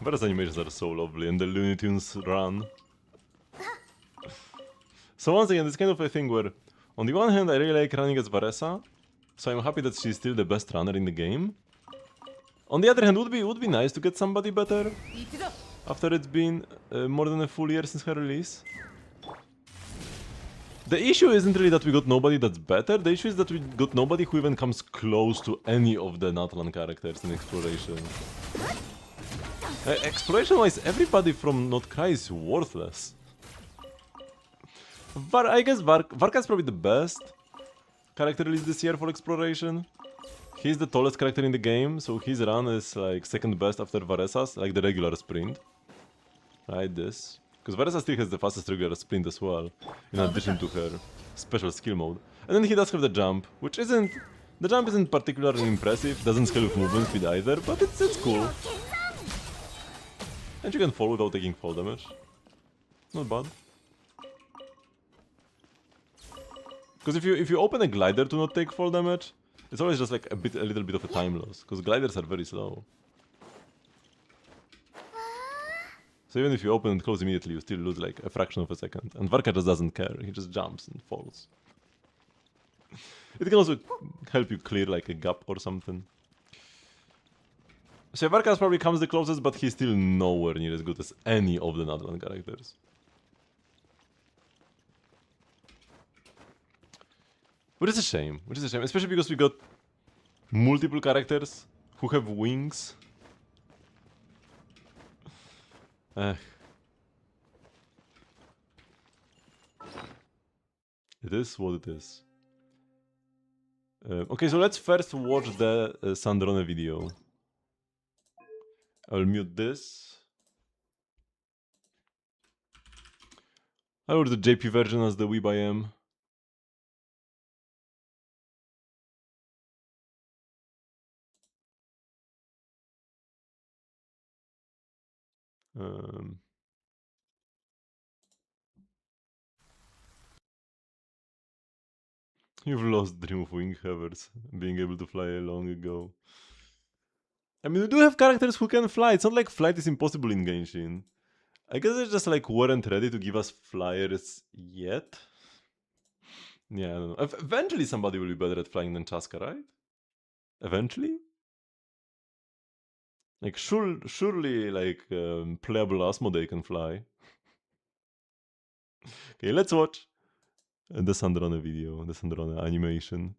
[SPEAKER 1] Vera's animations are so lovely, and the Looney Tunes run. So once again, this kind of a thing where, on the one hand, I really like running as Varesa, so I'm happy that she's still the best runner in the game. On the other hand, would be nice to get somebody better after it's been more than a full year since her release. The issue isn't really that we got nobody that's better, the issue is that we got nobody who even comes close to any of the Natlan characters in Exploration. Exploration-wise, everybody from Not Cry is worthless. I guess Varka's probably the best character released this year for Exploration. He's the tallest character in the game, so his run is like second best after Varesa's, like the regular sprint. Right, this. Because Varesa still has the fastest regular sprint as well, in addition to her special skill mode. And then he does have the jump, which isn't... The jump isn't particularly impressive, doesn't scale with movement speed either, but it's cool. And you can fall without taking fall damage. Not bad. Because if you open a glider to not take fall damage, it's always just like a little bit of a time loss, because gliders are very slow. So even if you open and close immediately, you still lose like a fraction of a second. And Varka just doesn't care, he just jumps and falls. It can also help you clear like a gap or something. So Varkas probably comes the closest, but he's still nowhere near as good as any of the Natlan characters. Which is a shame, especially because we got multiple characters who have wings. It is what it is. Okay, so let's first watch the Sandrone video. I'll mute this. I'll order the JP version as the Weeb I am. You've lost Dream of Wing Havers, being able to fly long ago. I mean, we do have characters who can fly. It's not like flight is impossible in Genshin. I guess they just like weren't ready to give us flyers yet. Yeah, I don't know. Eventually somebody will be better at flying than Chaska, right? Eventually? Like, surely, like, playable Asmodee can fly. Okay, let's watch the Sandrone video, the Sandrone animation.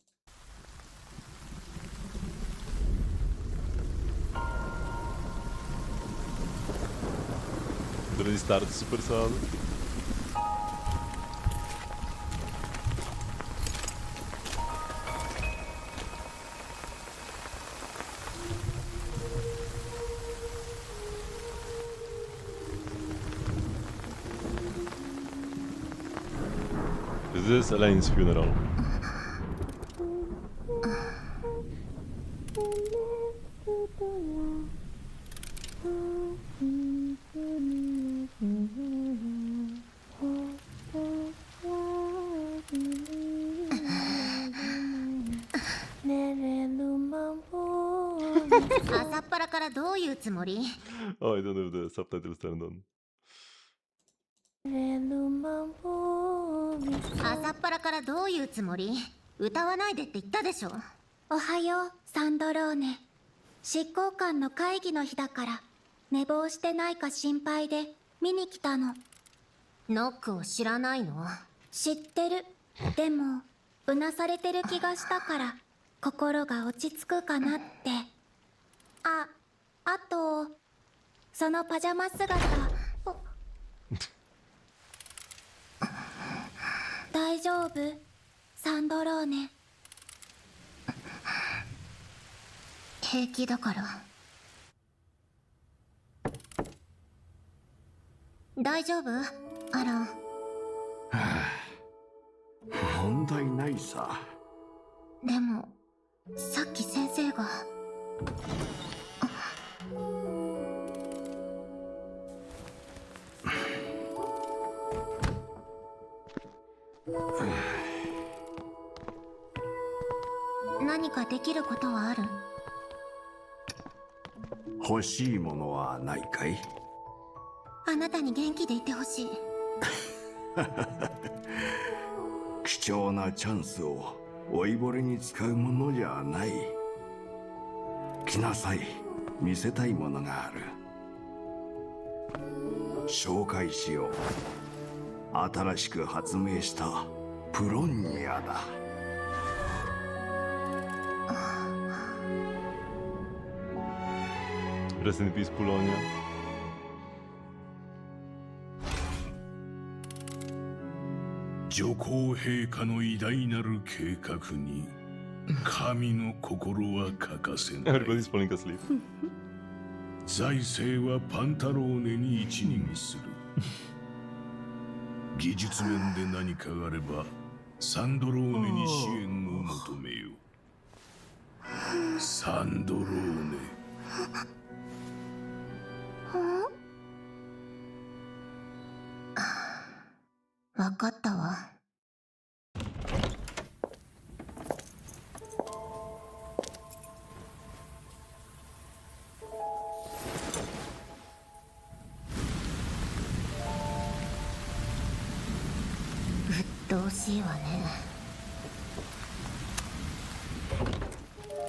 [SPEAKER 1] It already started super sad. This is Elaine's funeral. Oh, I don't have the subtitles turned on.
[SPEAKER 5] 朝っぱらからどういうつもり？歌わないでって言ったでしょ。おはよう、サンドローネ。執行官の会議の日だから寝坊してないか心配で見に来たの。
[SPEAKER 6] ノックを知らないの？
[SPEAKER 5] 知ってる。でもうなされてる気がしたから心が落ち着くかなって。あとそのパジャマ姿大丈夫サンドローネ？
[SPEAKER 6] 平気だから。大丈夫アラン？
[SPEAKER 8] 問題ないさ。
[SPEAKER 6] でもさっき先生が。何かできることはある？
[SPEAKER 8] 欲しいものはないかい？
[SPEAKER 6] あなたに元気でいてほしい。
[SPEAKER 8] 貴重なチャンスを老いぼれに使うものじゃない。来なさい、見せたいものがある。紹介しよう。新しく発明したプロンニアだ。
[SPEAKER 1] Rest in peace, Polonia.
[SPEAKER 9] 女皇陛下の偉大なる計画に神の心は欠かせない。
[SPEAKER 1] Everybody's falling asleep.
[SPEAKER 9] 財政はパンタローネに一任する。技術面で何かあればサンドローネに支援を求めよう。サンドローネ。
[SPEAKER 6] わかったわ。鬱陶しいわね。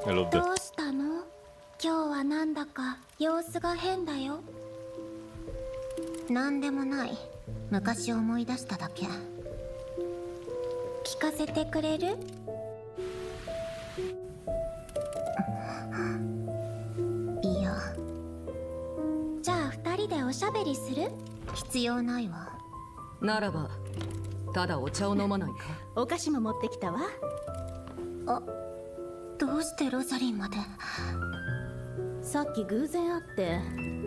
[SPEAKER 1] I love
[SPEAKER 5] ど
[SPEAKER 1] that.
[SPEAKER 5] うしたの？今日はなんだか様子が変だよ。
[SPEAKER 6] なんでもない。昔思い出しただけ。
[SPEAKER 5] 聞かせてくれる？
[SPEAKER 6] いや、
[SPEAKER 5] じゃあ二人でおしゃべりする？
[SPEAKER 6] 必要ないわ。
[SPEAKER 10] ならばただお茶を飲まないか？
[SPEAKER 11] お菓子も持ってきたわ。
[SPEAKER 6] どうしてロザリンまで？
[SPEAKER 11] さっき偶然会って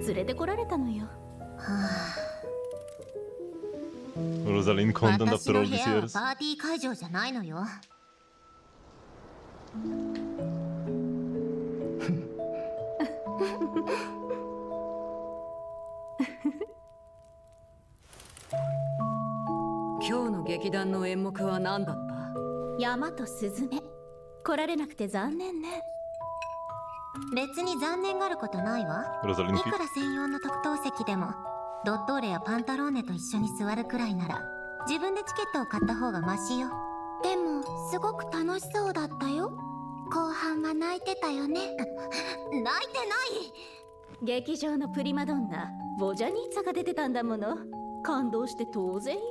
[SPEAKER 11] 連れてこられたのよ。
[SPEAKER 1] Rosalind content
[SPEAKER 6] 私
[SPEAKER 1] after
[SPEAKER 6] の
[SPEAKER 1] all
[SPEAKER 6] 部
[SPEAKER 1] these
[SPEAKER 6] 屋は
[SPEAKER 1] years.
[SPEAKER 6] パーティー会場じゃないのよ。
[SPEAKER 10] 今日の劇団の演目は何だった？
[SPEAKER 11] 山とスズメ。来られなくて残念ね。
[SPEAKER 6] 別に残念がることないわ。
[SPEAKER 1] Rosalind
[SPEAKER 6] い
[SPEAKER 1] fit.
[SPEAKER 6] くら専用の特等席でもドットーレやパンタローネと一緒に座るくらいなら自分でチケットを買った方がマシよ。
[SPEAKER 5] でもすごく楽しそうだったよ。後半は泣いてたよね。
[SPEAKER 6] 泣いてない。
[SPEAKER 11] 劇場のプリマドンナボジャニーツァが出てたんだもの。感動して当然よ。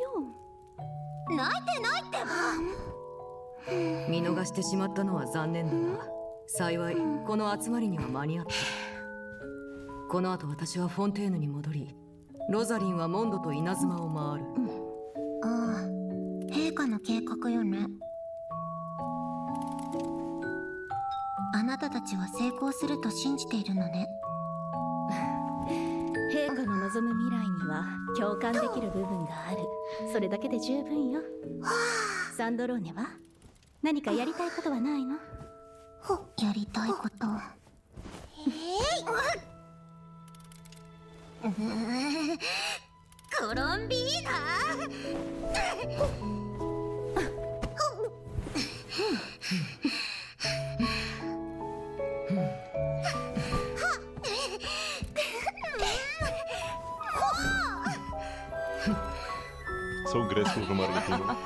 [SPEAKER 6] 泣いてないってば。
[SPEAKER 10] 見逃してしまったのは残念だが幸いこの集まりには間に合った。この後私はフォンテーヌに戻りロザリンはモンドと稲妻を回る。
[SPEAKER 6] ああ、陛下の計画よね。あなたたちは成功すると信じているのね。
[SPEAKER 11] 陛下の望む未来には共感できる部分がある。それだけで十分よ。サンドローネは何かやりたいことはないの？
[SPEAKER 6] やりたいこと。コロンビーナ。
[SPEAKER 1] So graceful from Argentina.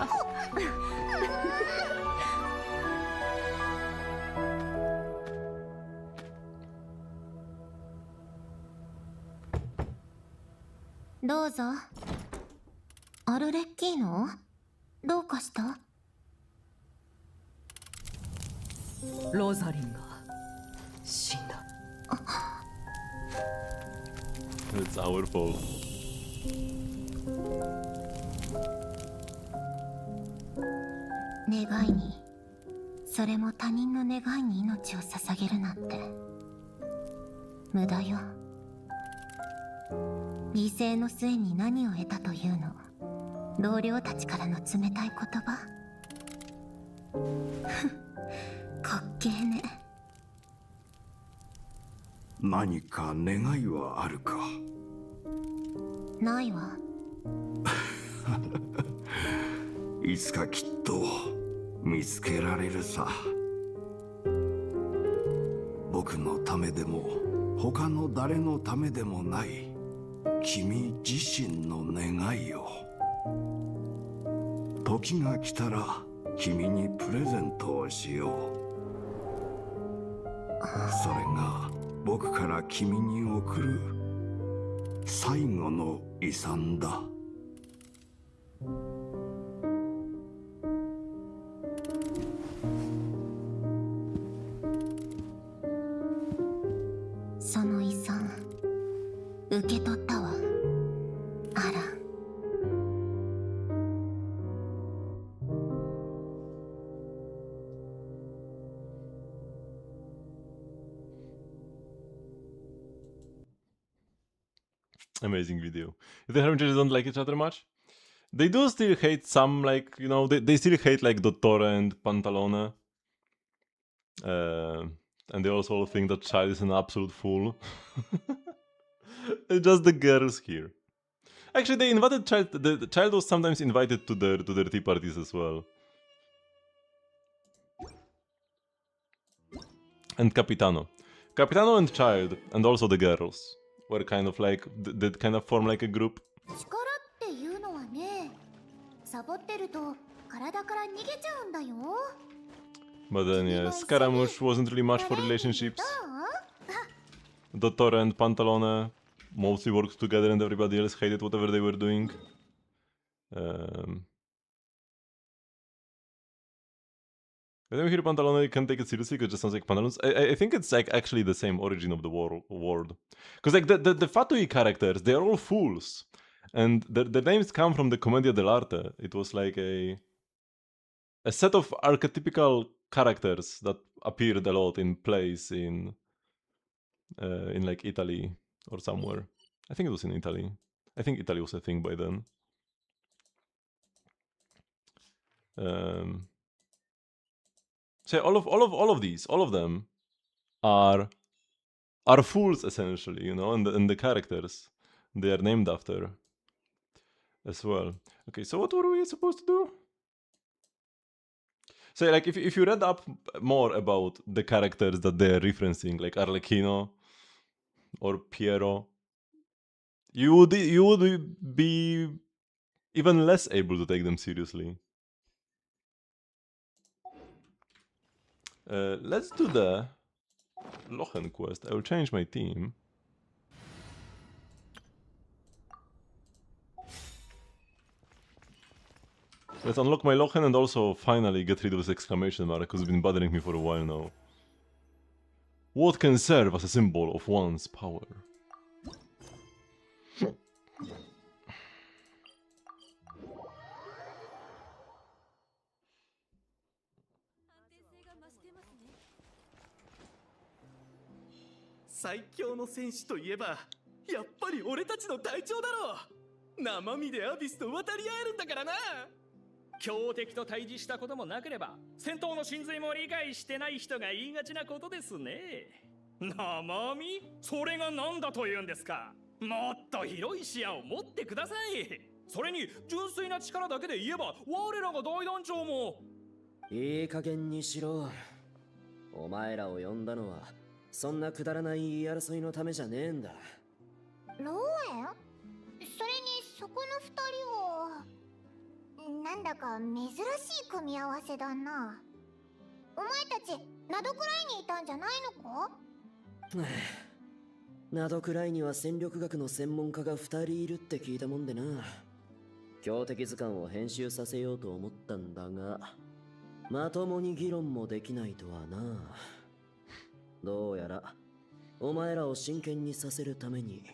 [SPEAKER 5] どうぞ。アルレッキーノ、どうかした？
[SPEAKER 10] ロザリンが死んだ。
[SPEAKER 1] It's our fault.
[SPEAKER 5] 願いに、それも他人の願いに命を捧げるなんて無駄よ。犠牲の末に何を得たというの？同僚たちからの冷たい言葉。滑稽ね。
[SPEAKER 8] 何か願いはあるか？
[SPEAKER 5] ないわ。
[SPEAKER 8] いつかきっと見つけられるさ。僕のためでも他の誰のためでもない君自身の願いを。時が来たら君にプレゼントをしよう。それが僕から君に贈る最後の遺産だ。
[SPEAKER 5] その遺産受け取ったわ。あら。
[SPEAKER 1] Amazing video. If the Hermitage don't like each other much, they do still hate some, like, you know, they still hate like Dottore and Pantalone. And they also all think that Child is an absolute fool. It's just the girls here. Actually, they invited Child. The Child was sometimes invited to their tea parties as well. And Capitano and Child, and also the girls were kind of like did kind of form like a group.
[SPEAKER 5] 力っていうのはね、サボってると体から逃げちゃうんだよ。
[SPEAKER 1] But then, yeah, Scaramouche wasn't really much for relationships. Dottore and Pantalone mostly worked together and everybody else hated whatever they were doing. I think here Pantalone can take it seriously because it just sounds like Pantalones. I think it's like actually the same origin of the world. Because like the Fatui characters, they're all fools. And the names come from the Commedia dell'arte. It was like a set of archetypical characters that appeared a lot in plays in like Italy or somewhere. I think it was in Italy. I think Italy was a thing by then. So all of these, all of them are fools essentially, you know, and the characters they are named after as well. Okay, so what were we supposed to do? So like if you read up more about the characters that they're referencing, like Arlecchino or Piero, you would be even less able to take them seriously. Let's do the Lochen quest. I will change my team. Let's unlock my Lochen and also finally get rid of this exclamation mark because it's been bothering me for a while now. What can serve as a symbol of one's power?
[SPEAKER 7] 強敵と対峙したこともなければ戦闘の真髄も理解してない人が言いがちなことですね。生身？それが何だというんですか。もっと広い視野を持ってください。それに純粋な力だけで言えば我らが大団長も。
[SPEAKER 2] いい加減にしろ。お前らを呼んだのはそんなくだらない言い争いのためじゃねえんだ。
[SPEAKER 5] ローエン？それにそこの二人をなんだか珍しい組み合わせだな。お前たちナドくらいにいたんじゃないのか？
[SPEAKER 2] などくらいには戦力学の専門家が2人いるって聞いたもんでな。強敵図鑑を編集させようと思ったんだが、まともに議論もできないとはな。どうやらお前らを真剣にさせるために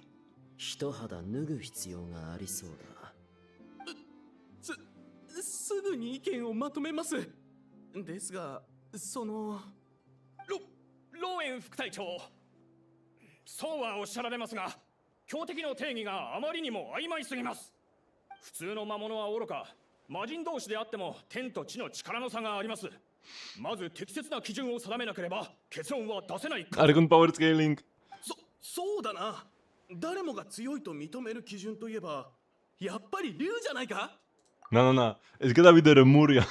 [SPEAKER 2] 一肌脱ぐ必要がありそうだ。
[SPEAKER 12] すぐに意見をまとめます。ですが、ロ
[SPEAKER 7] ーエン副隊長、そうはおっしゃられますが、強敵の定義があまりにも曖昧すぎます。普通の魔物はおろか、魔人同士であっても天と地の力の差があります。まず適切な基準を定めなければ結論は出せない。
[SPEAKER 1] アルゴンパワースケーリング。
[SPEAKER 12] そうだな。誰もが強いと認める基準といえば、やっぱり竜じゃないか。
[SPEAKER 1] No. It's gotta be the Remurian.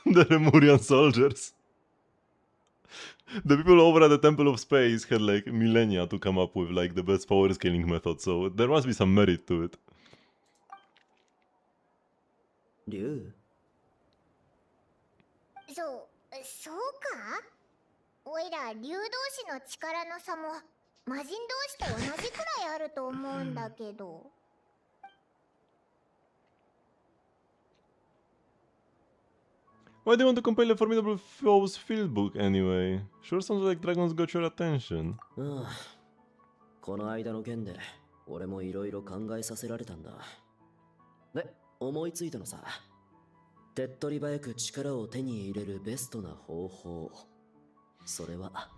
[SPEAKER 1] The Remurian soldiers. The people over at the Temple of Space had like millennia to come up with like the best power scaling method, so there must be some merit to it.
[SPEAKER 2] 竜？
[SPEAKER 5] そうか？おいら竜同士の力の差も魔人同士と同じくらいあると思うんだけど。
[SPEAKER 1] Why do you want to compile a formidable foes field book anyway? Sure sounds like dragons got your attention.
[SPEAKER 2] ああ、この間の件で俺もいろいろ考えさせられたんだ。で、思いついたのさ。手っ取り早く力を手に入れるベストな方法。それは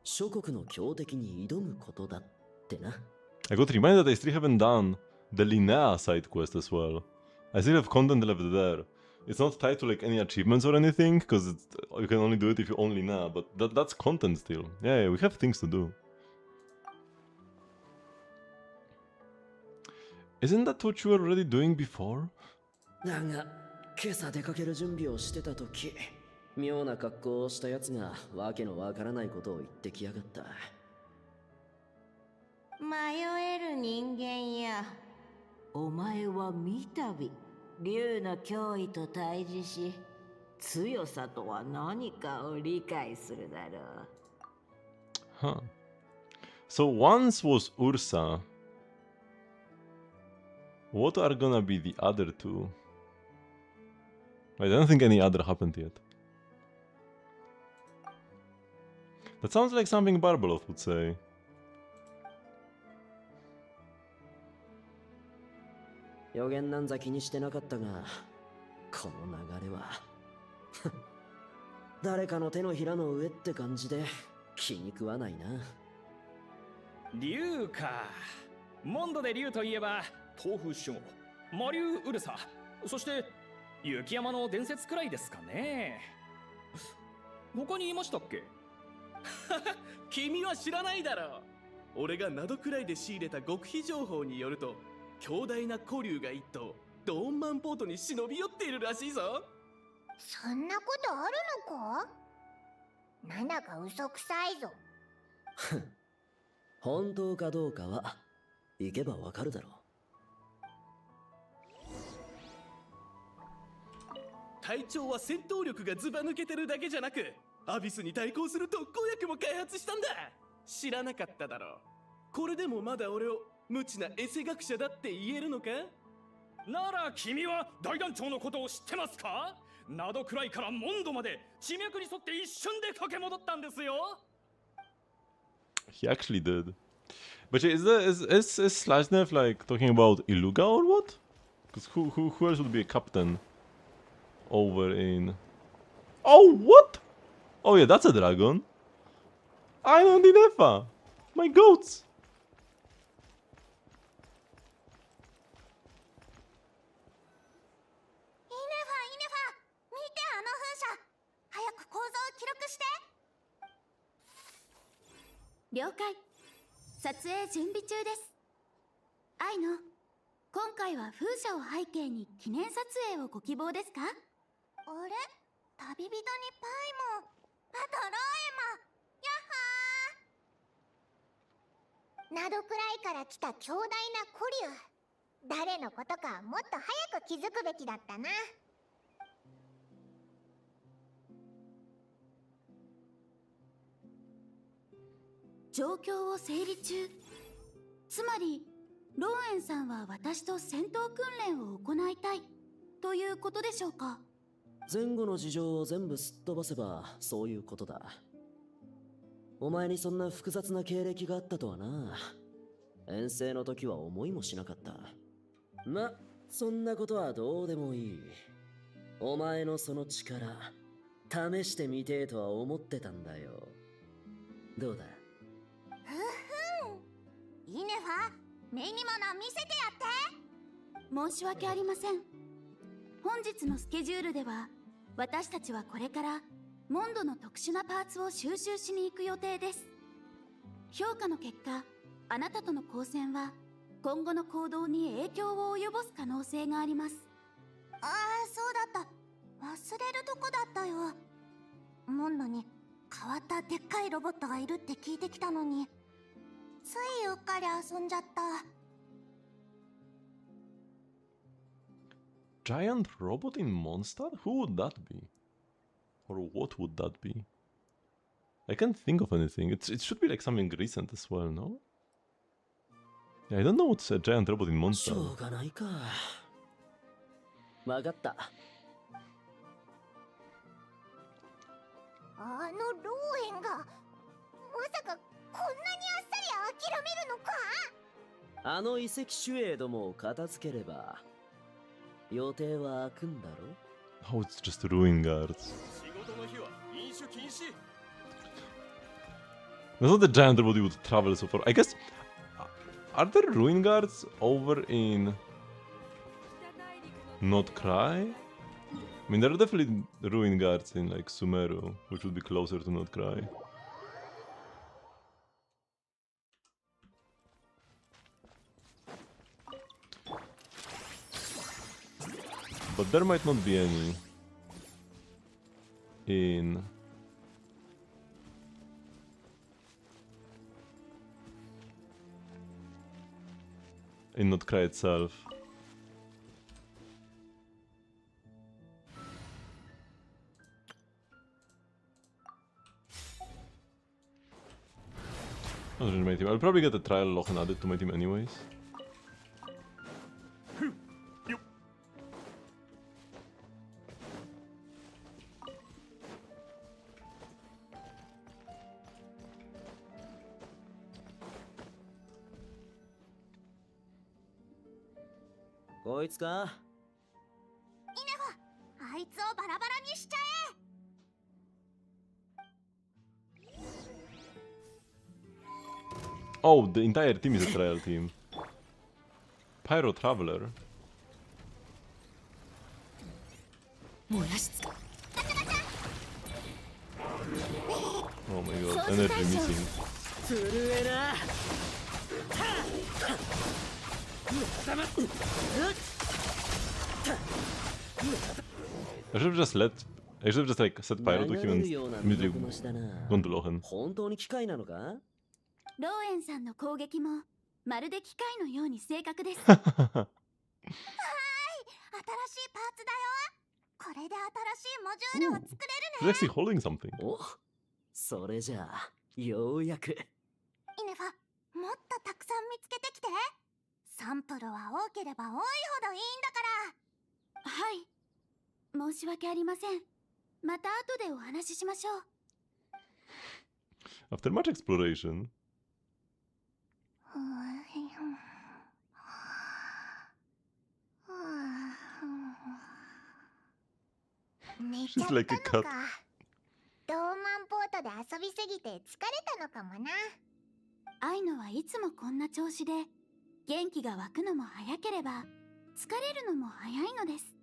[SPEAKER 2] 諸国の強敵に挑むことだってな。
[SPEAKER 1] I got reminded that I still haven't done the Linnea side quest as well. I still have content left there. It's not tied to like any achievements or anything, because you can only do it if you own Linnea, but that's content still. Yeah, we have things to do. Isn't that what you were already doing before?
[SPEAKER 2] だが、今朝出かける準備をしてた時、妙な格好をした奴がわけのわからないことを言ってきやがった。
[SPEAKER 6] 迷える人間や、お前は三度竜の脅威と対峙し、強さとは何かを理解するだろう。
[SPEAKER 1] Huh. So once was Ursa. What are gonna be the other two? I don't think any other happened yet. That sounds like something Barbalov would say.
[SPEAKER 2] 予言なんざ気にしてなかったが、この流れは誰かの手のひらの上って感じで気に食わないな。
[SPEAKER 7] 竜か。モンドで竜といえば豆腐守護、魔竜ウルサ、そして雪山の伝説くらいですかね。他にいましたっけ？
[SPEAKER 12] 君は知らないだろう。俺がナドくらいで仕入れた極秘情報によると、強大な古竜が一頭ドーンマンポートに忍び寄っているらしいぞ。
[SPEAKER 5] そんなことあるのか？なんだか嘘くさいぞ。
[SPEAKER 2] 本当かどうかは行けばわかるだろう。
[SPEAKER 12] 隊長は戦闘力がズバ抜けてるだけじゃなく、アビスに対抗する特効薬も開発したんだ。知らなかっただろう。これでもまだ俺を無知なエセ学者だって言えるのか？
[SPEAKER 7] なら君は大団長のことを知ってますか？ナドくらいからモンドまで地脈に沿って一瞬で駆け戻ったんですよ。
[SPEAKER 1] He actually did. But is Slashnev like talking about Iluga or what? Because who else would be a captain over in... Oh, what? Oh yeah, that's a dragon. I know Dinefa. My goats.
[SPEAKER 5] 了解。撮影準備中です。アイノ、今回は風車を背景に記念撮影をご希望ですか？あれ？旅人にパイも、あとローエも、ヤッホー！などくらいから来た強大な古竜。誰のことかもっと早く気づくべきだったな。状況を整理中。つまりローエンさんは私と戦闘訓練を行いたいということでしょうか。
[SPEAKER 2] 前後の事情を全部すっ飛ばせばそういうことだ。お前にそんな複雑な経歴があったとはな。遠征の時は思いもしなかった。ま、そんなことはどうでもいい。お前のその力試してみてえとは思ってたんだよ。どうだ。
[SPEAKER 5] イネファ、目にもの見せてやって。申し訳ありません。本日のスケジュールでは私たちはこれからモンドの特殊なパーツを収集しに行く予定です。評価の結果、あなたとの交戦は今後の行動に影響を及ぼす可能性があります。ああ、そうだった。忘れるとこだったよ。モンドに変わったでっかいロボットがいるって聞いてきたのに、ついうっかり遊んじゃった。
[SPEAKER 1] Giant robot in Mondstadt? Who would that be? Or what would that be? I can't think of anything. It should be like something recent as well, no? Yeah, I don't know what's a giant robot in
[SPEAKER 2] しょ
[SPEAKER 1] Mondstadt.
[SPEAKER 2] うがないか。わかった。
[SPEAKER 5] あのローエンがまさかこんなにあっさり諦めるのか。
[SPEAKER 2] あの遺跡守衛どもを片付ければ予定は開くんだろ。
[SPEAKER 1] Oh, it's just ruin guards.
[SPEAKER 7] 仕事の日は飲酒禁止。
[SPEAKER 1] That's not the giant robot you would travel so far. I guess. Are there ruin guards over in Not Cry? I mean, there are definitely ruin guards in like Sumeru, which would be closer to Not Cry. But there might not be any in Not Cry itself. Not really my team. I'll probably get a trial lock and add it to my team anyways.
[SPEAKER 2] Ko こいつか。
[SPEAKER 5] イネファ、あいつをバラバラにしちゃえ。
[SPEAKER 1] Oh, the entire team is a trial team. Pyro Traveler.
[SPEAKER 10] 燃やしつか
[SPEAKER 1] Oh my god, energy missing.
[SPEAKER 2] 震えな。
[SPEAKER 1] I should have just like set Pyro to him and immediately gone to Lochen.
[SPEAKER 2] 本当に機械なのか。
[SPEAKER 5] ローエンさんの攻撃もまるで機械のように正確です。はーい、新しいパーツだよ。これで新しいモジュールを作
[SPEAKER 1] She's actually holding something.
[SPEAKER 2] お、それじゃあようやく。
[SPEAKER 5] れるね。イネファ、もっとたくさん見つけてきて。サンプルは多ければ多いほどいいんだから。はい、申し訳ありません。また後でお話ししましょう。
[SPEAKER 1] After much exploration, she's like a cat.
[SPEAKER 5] ドーマンポートで遊びすぎて疲れたのかもな。アイノはいつもこんな調子で、元気が湧くのも早ければ疲れるのも早いのです。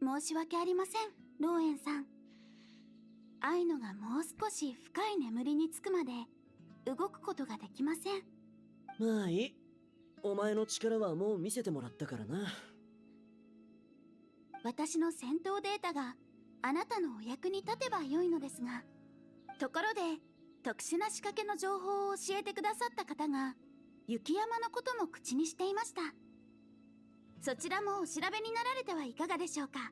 [SPEAKER 5] 申し訳ありません、ローエンさん。アイノがもう少し深い眠りにつくまで動くことができません。
[SPEAKER 2] まあいい。お前の力はもう見せてもらったからな。
[SPEAKER 5] 私の戦闘データがあなたのお役に立てば良いのですが、ところで特殊な仕掛けの情報を教えてくださった方が雪山のことも口にしていました。そちらもお調べになられてはいかがでしょうか。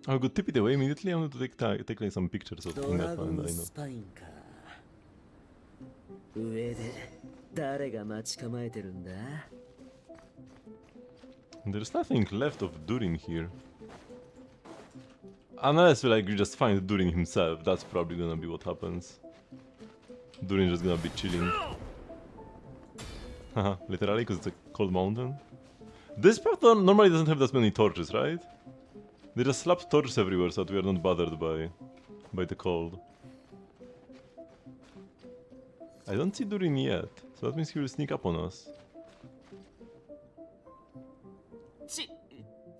[SPEAKER 1] I could tip it away immediately. I wanted to take like some pictures of
[SPEAKER 2] ド
[SPEAKER 1] in
[SPEAKER 2] ラ
[SPEAKER 1] that
[SPEAKER 2] ゴ
[SPEAKER 1] one.
[SPEAKER 2] ン
[SPEAKER 1] I
[SPEAKER 2] スパインか。上で誰が待ち構えてるんだ？
[SPEAKER 1] know. There's nothing left of Durin here. Unless like you just find Durin himself, that's probably gonna be what happens. Durin just gonna be chilling. Haha, literally, because it's a cold mountain. This path normally doesn't have that many torches, right? They just slapped torches everywhere so that we are not bothered by the cold. I don't see Durin yet, so that means he will sneak up on us.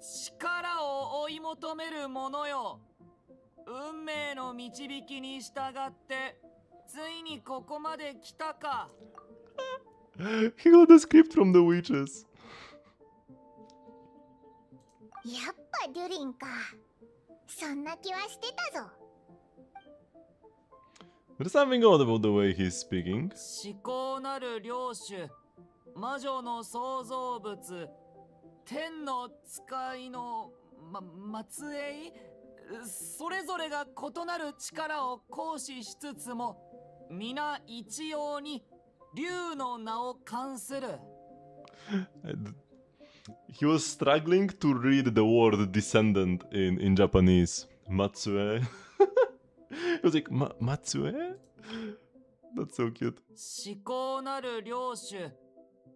[SPEAKER 13] 力を追い求める者よ。運命の導きに従ってついにここまで来たか。
[SPEAKER 1] He got the script from the witches.
[SPEAKER 5] やっぱデュリンか。そんな気はしてたぞ。
[SPEAKER 1] There's something odd about the way he's speaking.
[SPEAKER 13] 至高なる領主、魔女の創造物、天の使いの、末裔、それぞれが異なる力を行使しつつも、皆一様に竜の名を冠する。
[SPEAKER 1] He was struggling to read the word descendant in Japanese. Matsue. He was like, Matsue? That's so cute.
[SPEAKER 13] 至高なる領主、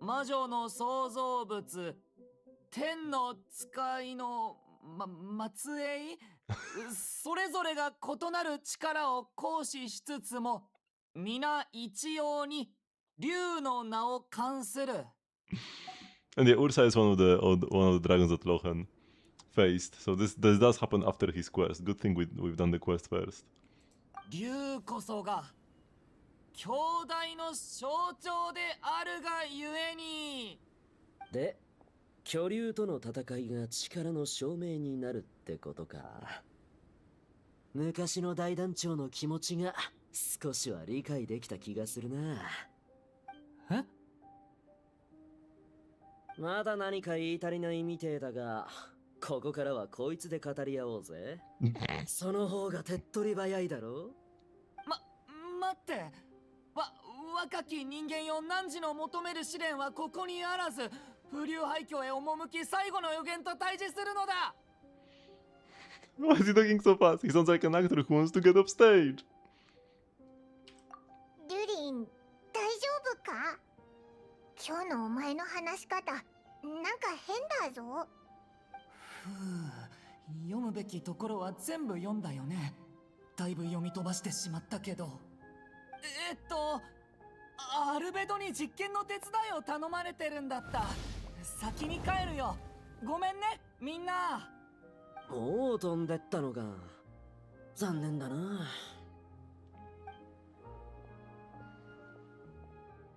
[SPEAKER 13] 魔女の創造物、天の使いの、末裔それぞれが異なる力を行使しつつも、皆一様に竜の名を冠する。
[SPEAKER 1] And yeah, Ursa is one of the dragons that Lohan faced. So this does happen after his quest. Good thing we've done the quest first.
[SPEAKER 13] 竜こそが兄弟の象徴であるがゆえに。
[SPEAKER 2] で、巨竜との戦いが力の証明になるってことか。昔の大団長の気持ちが少しは理解できた気がするな。
[SPEAKER 13] え？
[SPEAKER 2] まだ何か言い足りないみてえだが、ここからはこいつで語り合おうぜ。その方が手っ取り早いだろ。
[SPEAKER 13] 待って。若き人間よ、汝の求める試練はここにあらず、風流廃墟へ赴き最後の予言と対峙するのだ。
[SPEAKER 1] Why is he talking so fast? He sounds like an actor who wants to get upstage.
[SPEAKER 5] デュリン、大丈夫か？今日のお前の話し方、なんか変だぞ。
[SPEAKER 13] 読むべきところは全部読んだよね。だいぶ読み飛ばしてしまったけど。アルベドに実験の手伝いを頼まれてるんだった。先に帰るよ。ごめんね、みんな。
[SPEAKER 2] もう飛んでったのか。残念だな。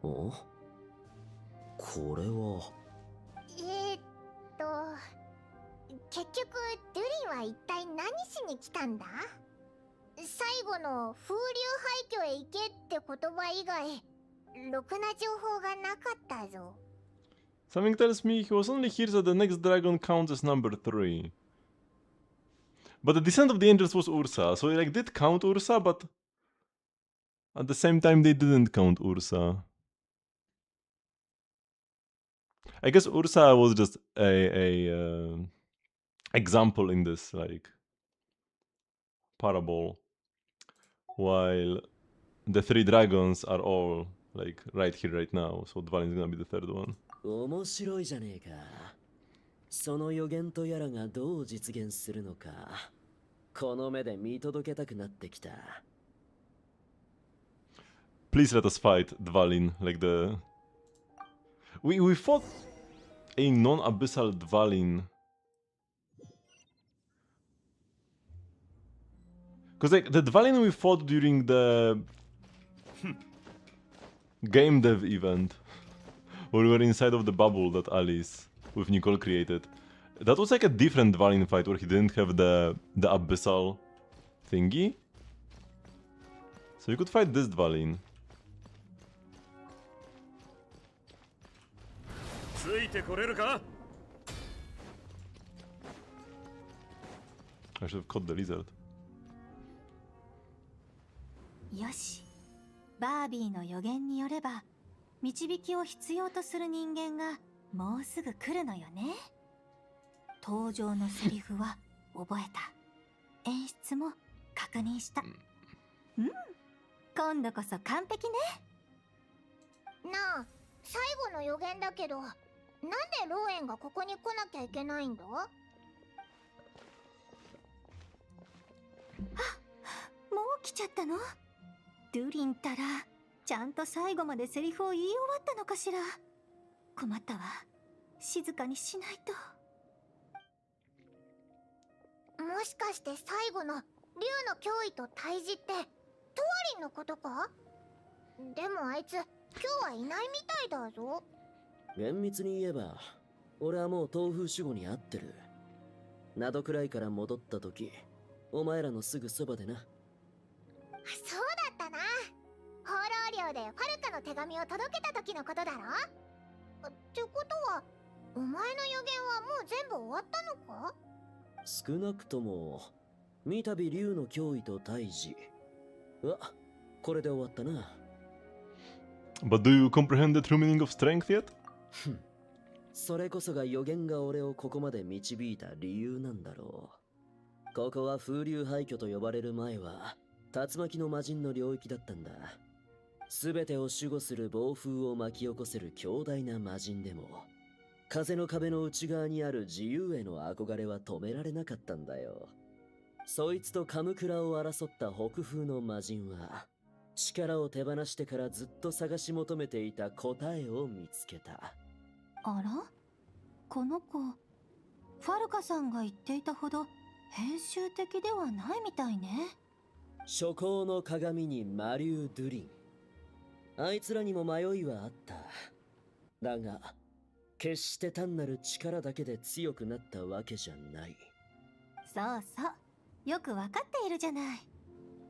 [SPEAKER 2] お？これは。
[SPEAKER 5] 結局デュリンは一体何しに来たんだ？最後の風流廃墟へ行けって言葉以外、ろくな情報がなかったぞ。
[SPEAKER 1] Something tells me he was only here so the next dragon counts as number 3. But the descent of the angels was Ursa, so he did count Ursa, but at the same time they didn't count Ursa. I guess Ursa was just a example in this parable, while the 3 dragons are all right here right now, so Dvalin is gonna be the 3rd one.
[SPEAKER 2] 面白いじゃねえか。その予言とやらがどう実現するのか、この目で見届けたくなってきた。
[SPEAKER 1] Please let us fight Dvalin, We fought a non-abyssal Dvalin. Because the Dvalin we fought during the game dev event, where we were inside of the bubble that Alice with Nicole created, that was a different Dvalin fight where he didn't have the abyssal thingy. So you could fight this Dvalin.
[SPEAKER 7] ついてこれるか？
[SPEAKER 1] I should have caught the lizard.
[SPEAKER 5] よし、バービーの予言によれば導きを必要とする人間がもうすぐ来るのよね。登場のセリフは覚えた。演出も確認した。うん、今度こそ完璧ね。
[SPEAKER 14] なあ、最後の予言だけど、なんでローエンがここに来なきゃいけないんだ？
[SPEAKER 5] あ、もう来ちゃったの？ドゥリンたらちゃんと最後までセリフを言い終わったのかしら。困ったわ。静かにしないと。
[SPEAKER 14] もしかして最後の竜の脅威と対峙ってトワリンのことか？でもあいつ今日はいないみたいだぞ。
[SPEAKER 2] 厳密に言えば俺はもう東風守護に会ってる。ナドくらいから戻った時、お前らのすぐそばでな。
[SPEAKER 14] そうだったな。放浪寮でファルカの手紙を届けた時のことだろ。ってことはお前の予言はもう全部終わったのか？
[SPEAKER 2] 少なくとも三度竜の脅威と対峙はこれで終わったな。
[SPEAKER 1] But do you comprehend the true meaning of strength yet?
[SPEAKER 2] それこそが予言が俺をここまで導いた理由なんだろう。ここは風流廃墟と呼ばれる前は竜巻の魔人の領域だったんだ。全てを守護する暴風を巻き起こせる強大な魔人でも風の壁の内側にある自由への憧れは止められなかったんだよ。そいつとカムクラを争った北風の魔人は力を手放してからずっと探し求めていた答えを見つけた。
[SPEAKER 5] あら、この子ファルカさんが言っていたほど編集的ではないみたいね。
[SPEAKER 2] 初行の鏡に魔竜ドゥリン、あいつらにも迷いはあった。だが決して単なる力だけで強くなったわけじゃない。
[SPEAKER 5] そうそう、よくわかっているじゃない。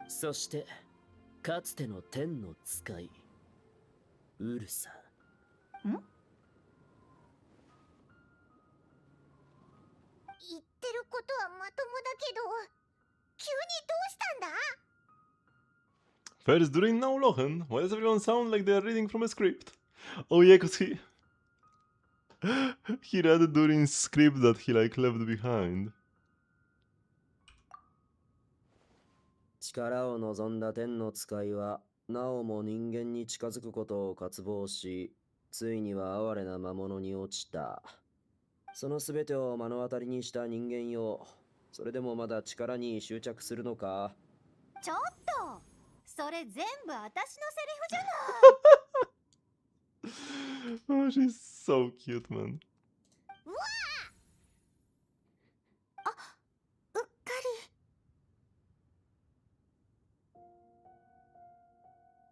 [SPEAKER 2] そしてかつての天の使いウルサ。
[SPEAKER 14] 言ってることはまともだけど、急にどうしたんだ？
[SPEAKER 1] First Durin, now Lochen. Why does everyone sound like they are reading from a script? Oh yeah, cause he read Durin's script that he like left behind.
[SPEAKER 2] 力を望んだ天の使いはなおも人間に近づくことを渇望し、ついには哀れな魔物に落ちた。その全てを目の当たりにした人間よ。それでもまだ力に執着するのか？
[SPEAKER 5] ちょっと、それ全部私のセリフじゃない。
[SPEAKER 1] Oh, she's so cute, man.
[SPEAKER 5] うわあ、うっか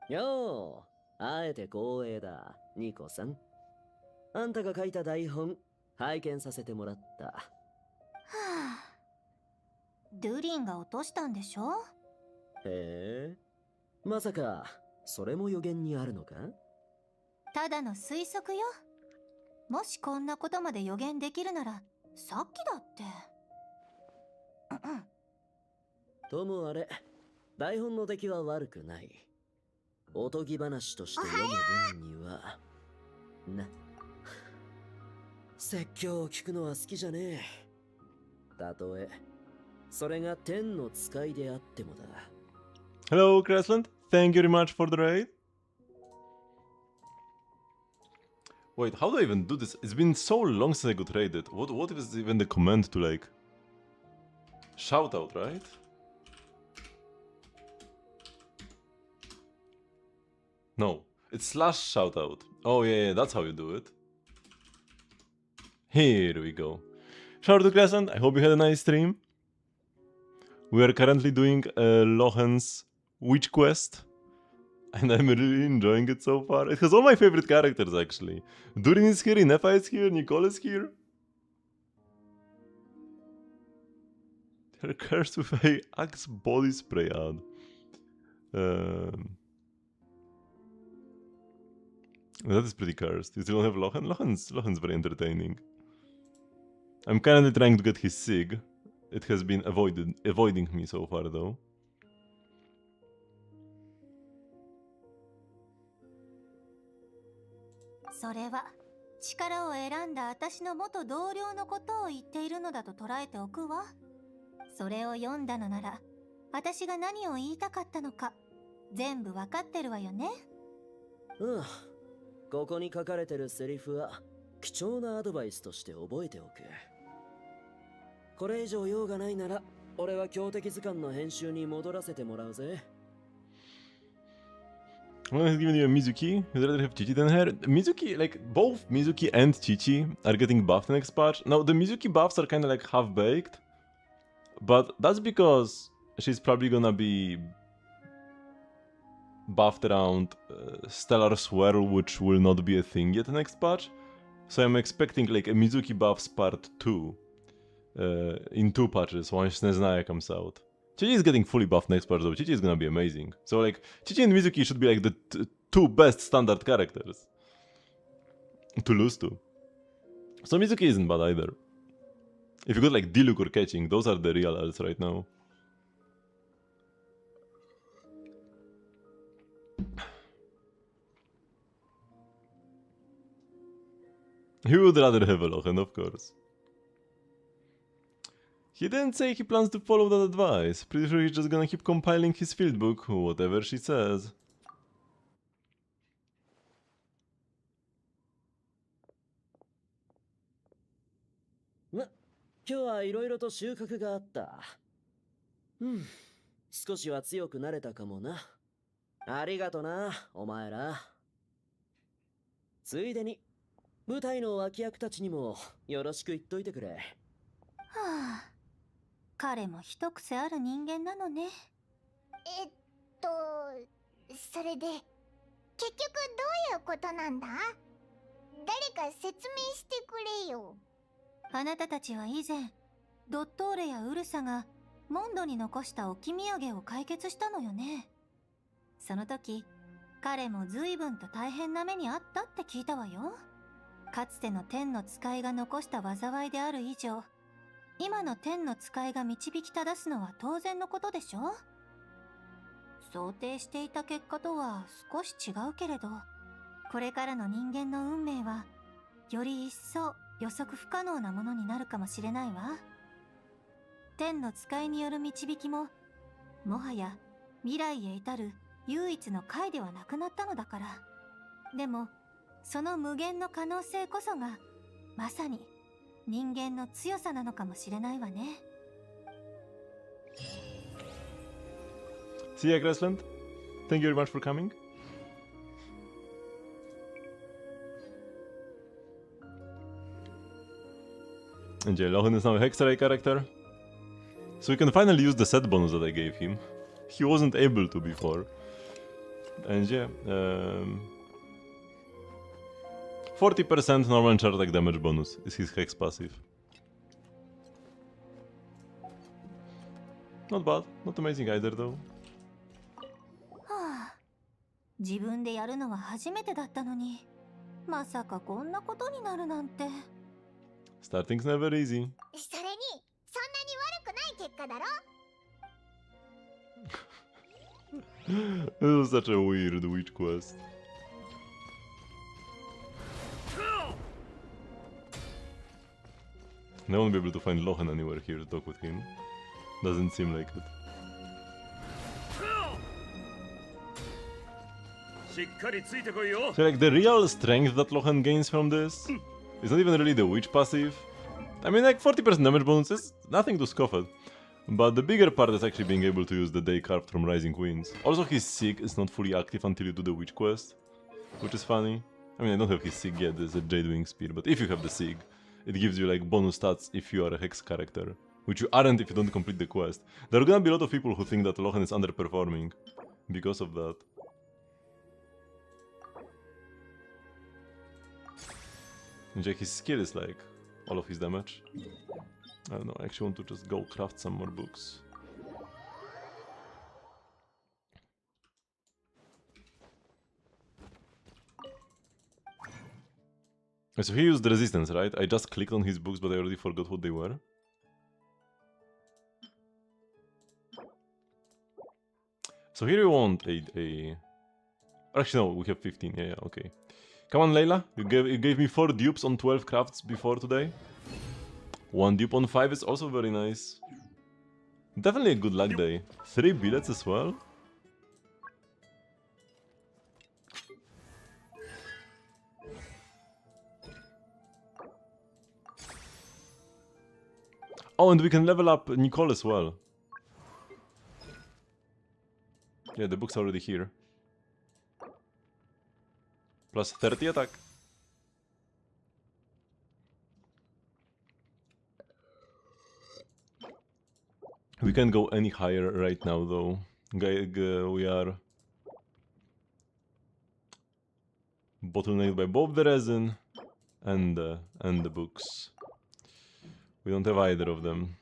[SPEAKER 2] り。よう、あえて光栄だ、ニコさん。あんたが書いた台本、拝見させてもらった。は
[SPEAKER 5] あ、ドゥリンが落としたんでしょ？
[SPEAKER 2] へえ、まさかそれも予言にあるのか？
[SPEAKER 5] ただの推測よ。もしこんなことまで予言できるならさっきだって。
[SPEAKER 2] ともあれ、台本の出来は悪くない。おとぎ話として読む分にはな。説教を聞くのは好きじゃねえ。たとえそれが天の使いであってもだ。
[SPEAKER 1] Hello, Cressland. Thank you very much for the raid. Wait, how do I even do this? It's been so long since I got raided. What is even the command to like shout out, right? No, it's slash shout out. Oh yeah, that's how you do it. Here we go. Shout out to Crescent. I hope you had a nice stream. We are currently doing Lohen's Witch Quest, and I'm really enjoying it so far. It has all my favorite characters actually. Durin is here, Nefa is here, Nicole is here. They're cursed with a Axe body spray ad. That is pretty cursed. You still don't have Lohen? Lohen's very entertaining. I'm currently trying to get his Sig. It has been avoiding me so far though.
[SPEAKER 5] それは力を選んだ私の元同僚のことを言っているのだと捉えておくわ。それを読んだのなら私が何を言いたかったのか全部わかってるわよね。
[SPEAKER 2] うん。ここに書かれてるセリフは貴重なアドバイスとして覚えておく。これ以上用がないなら俺は強敵図鑑の編集に戻らせてもらうぜ。
[SPEAKER 1] Well, he's giving you a Mizuki. You'd rather have Chichi than her. Mizuki, like, both Mizuki and Chichi are getting buffed next patch. Now, the Mizuki buffs are kind of like half-baked. But that's because she's probably gonna be buffed around Stellar Swirl, which will not be a thing yet next patch. So I'm expecting like a Mizuki buffs part 2 in 2 patches once Neznaya comes out. Chichi is getting fully buffed next patch though. Chichi is gonna be amazing. So like Chichi and Mizuki should be like the 2 best standard characters to lose to. So Mizuki isn't bad either. If you got like Diluc or Catching, those are the real L's right now. He would rather have a Lochen, of course. He didn't say he plans to follow that advice. Pretty sure he's just gonna keep compiling his field book, whatever she says.
[SPEAKER 2] Well, 今日はいろいろと収穫があった。少しは強くなれたかもな。ありがとな、お前ら。ついでに、舞台の脇役たちにもよろしく言っといてくれ。は
[SPEAKER 5] あ、彼も一癖ある人間なのね。
[SPEAKER 14] それで、結局どういうことなんだ？誰か説明してくれよ。
[SPEAKER 5] あなたたちは以前、ドットーレやウルサがモンドに残した置き土産を解決したのよね。その時、彼も随分と大変な目にあったって聞いたわよ。かつての天の使いが残した災いである以上、今の天の使いが導き正すのは当然のことでしょ？想定していた結果とは少し違うけれど、これからの人間の運命は、より一層予測不可能なものになるかもしれないわ。天の使いによる導きも、もはや未来へ至る唯一の解ではなくなったのだから。でも、その無限の可能性こそが、まさに人間の強さなのかもしれないわね。
[SPEAKER 1] See ya, Grassland. Thank you very much for coming. And yeah, Lochen is now a Hexarray character. So we can finally use the set bonus that I gave him. He wasn't able to before. And yeah, 40% normal charge attack damage bonus is his Hex passive. Not bad, not amazing either though.
[SPEAKER 5] はあ、自分でやるのは初めてだったのに、まさかこんなことになるなんて。
[SPEAKER 1] Starting's never easy.
[SPEAKER 14] それに、そんなに悪くない結果だろ？
[SPEAKER 1] This was such a weird witch quest. I won't be able to find Lochen anywhere here to talk with him. Doesn't seem like it. So like the real strength that Lochen gains from this is not even really the witch passive. I mean like 40% damage bonus is nothing to scoff at. But the bigger part is actually being able to use the day carved from Rising Winds. Also his Sig is not fully active until you do the witch quest, which is funny. I mean I don't have his Sig yet, there's a Jadewing Spear, but if you have the Sig, it gives you like bonus stats if you are a Hex character, which you aren't if you don't complete the quest. There are gonna be a lot of people who think that Lochen is underperforming because of that. And yeah, his skill is like all of his damage. I don't know, I actually want to just go craft some more books. So he used resistance, right? I just clicked on his books but I already forgot what they were. So here we want a... Actually, no, we have 15. Yeah, okay. Come on, Layla. You gave me 4 dupes on 12 crafts before today. 1 dupe on 5 is also very nice. Definitely a good luck day. 3 billets as well. Oh, and we can level up Nicole as well. Yeah, the book's already here. Plus 30 attack. We can't go any higher right now, though. We are bottlenecked by both the resin and the books. We don't have either of them.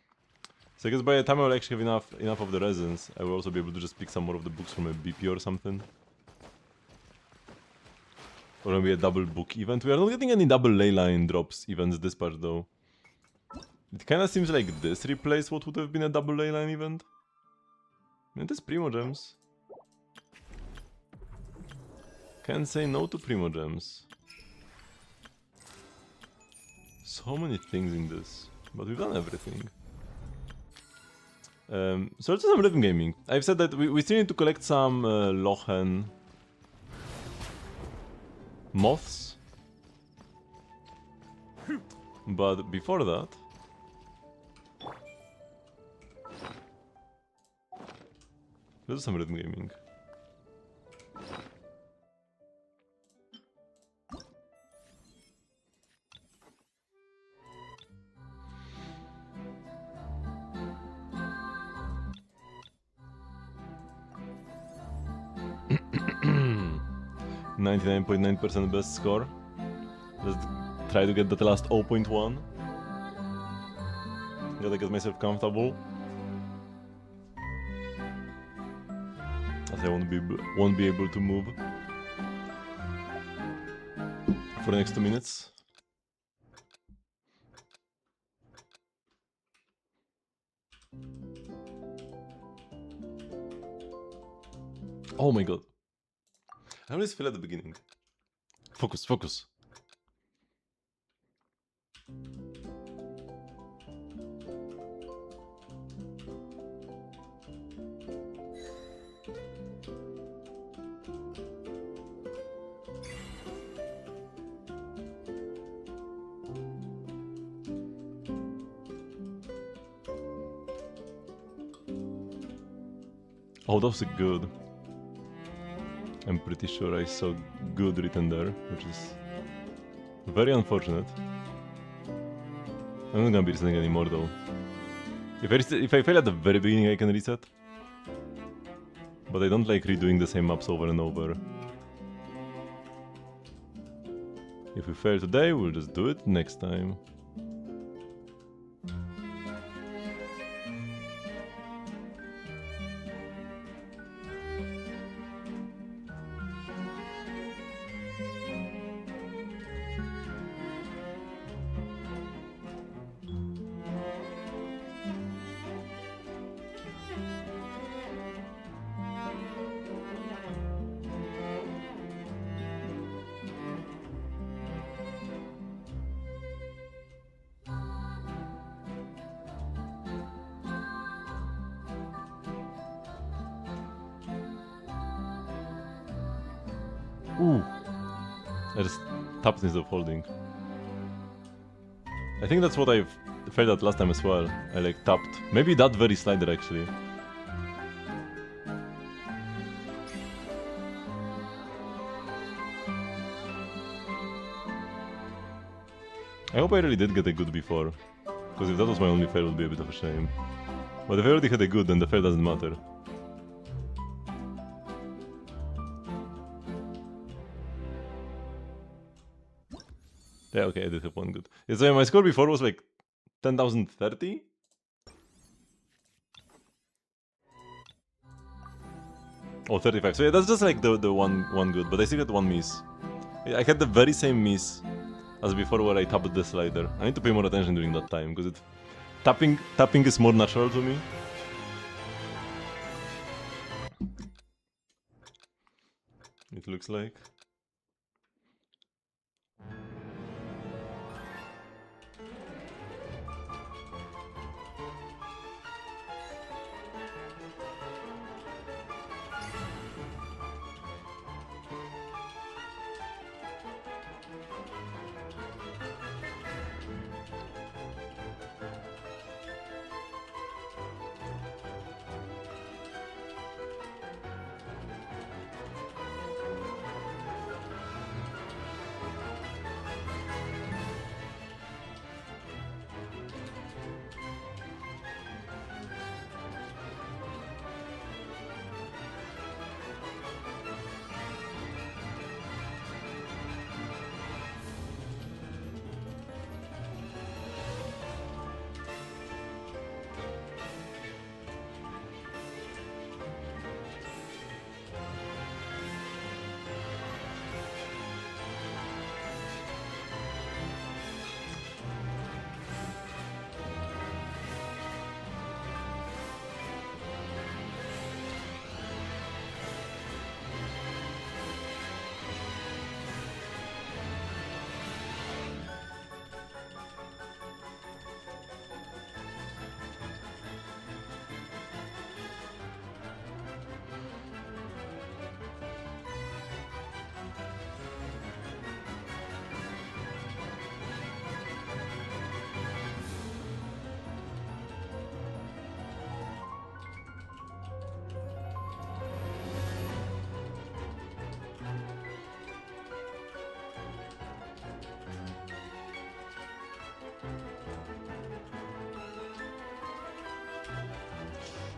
[SPEAKER 1] So I guess by the time I will actually have enough of the resins, I will also be able to just pick some more of the books from a BP or something. Or maybe a double book event. We are not getting any double ley line drops events this part though. It kinda seems like this replaced what would have been a double ley line event. And this Primo Gems. Can't say no to Primo Gems. So many things in this. But we've done everything. So let's do some rhythm gaming. I've said that we still need to collect some Lochen moths. But before that... let's do some rhythm gaming. .9% best score. Let's try to get that last 0.1. Gotta get myself comfortable. As I won't be able to move for the next 2 minutes. Oh my god. I always feel at the beginning. Focus, focus. Oh, that was good. I'm pretty sure I saw good written there, which is very unfortunate. I'm not gonna be resetting anymore though. If I fail at the very beginning, I can reset. But I don't like redoing the same maps over and over. If we fail today, we'll just do it next time. Ooh. I just tapped instead of holding. I think that's what I felt at last time as well. I like tapped. Maybe that very slider actually. I hope I really did get a good before. Because if that was my only fail, it would be a bit of a shame. But if I already had a good, then the fail doesn't matter. Yeah, okay, I did have one good. Yeah, so my score before was like 10,030? Oh, 35. So yeah, that's just like the one good, but I still had one miss. I had the very same miss as before where I tapped the slider. I need to pay more attention during that time, because tapping is more natural to me. it looks like.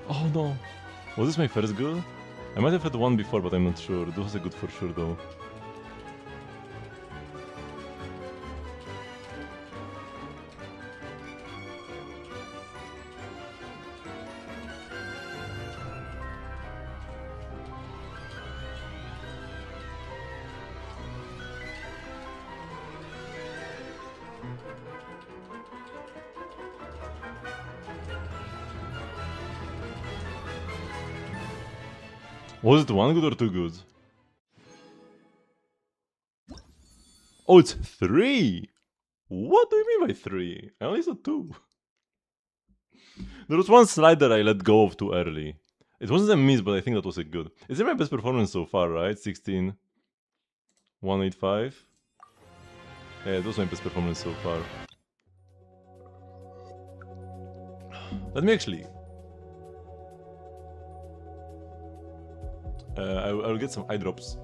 [SPEAKER 1] Oh no! Was this my first good? I might have had one before, but I'm not sure. This was a good for sure though. Was it one good or two good? Oh, it's 3! What do you mean by 3? I only saw 2. There was one slide that I let go of too early. It wasn't a miss, but I think that was a good. Is it my best performance so far, right? 16, 185. Yeah, it was my best performance so far. Let me actually... I will get some eye drops.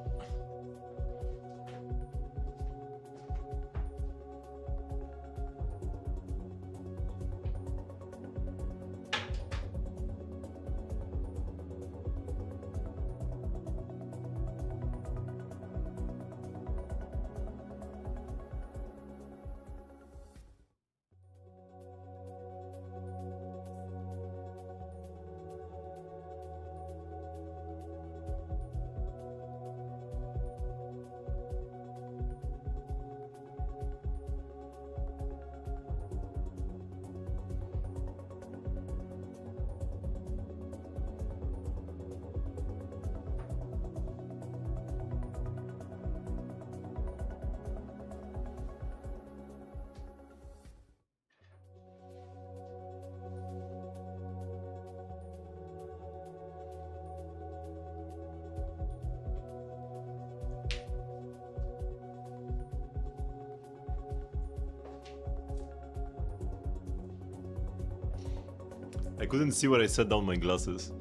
[SPEAKER 1] I couldn't see where I set down my glasses.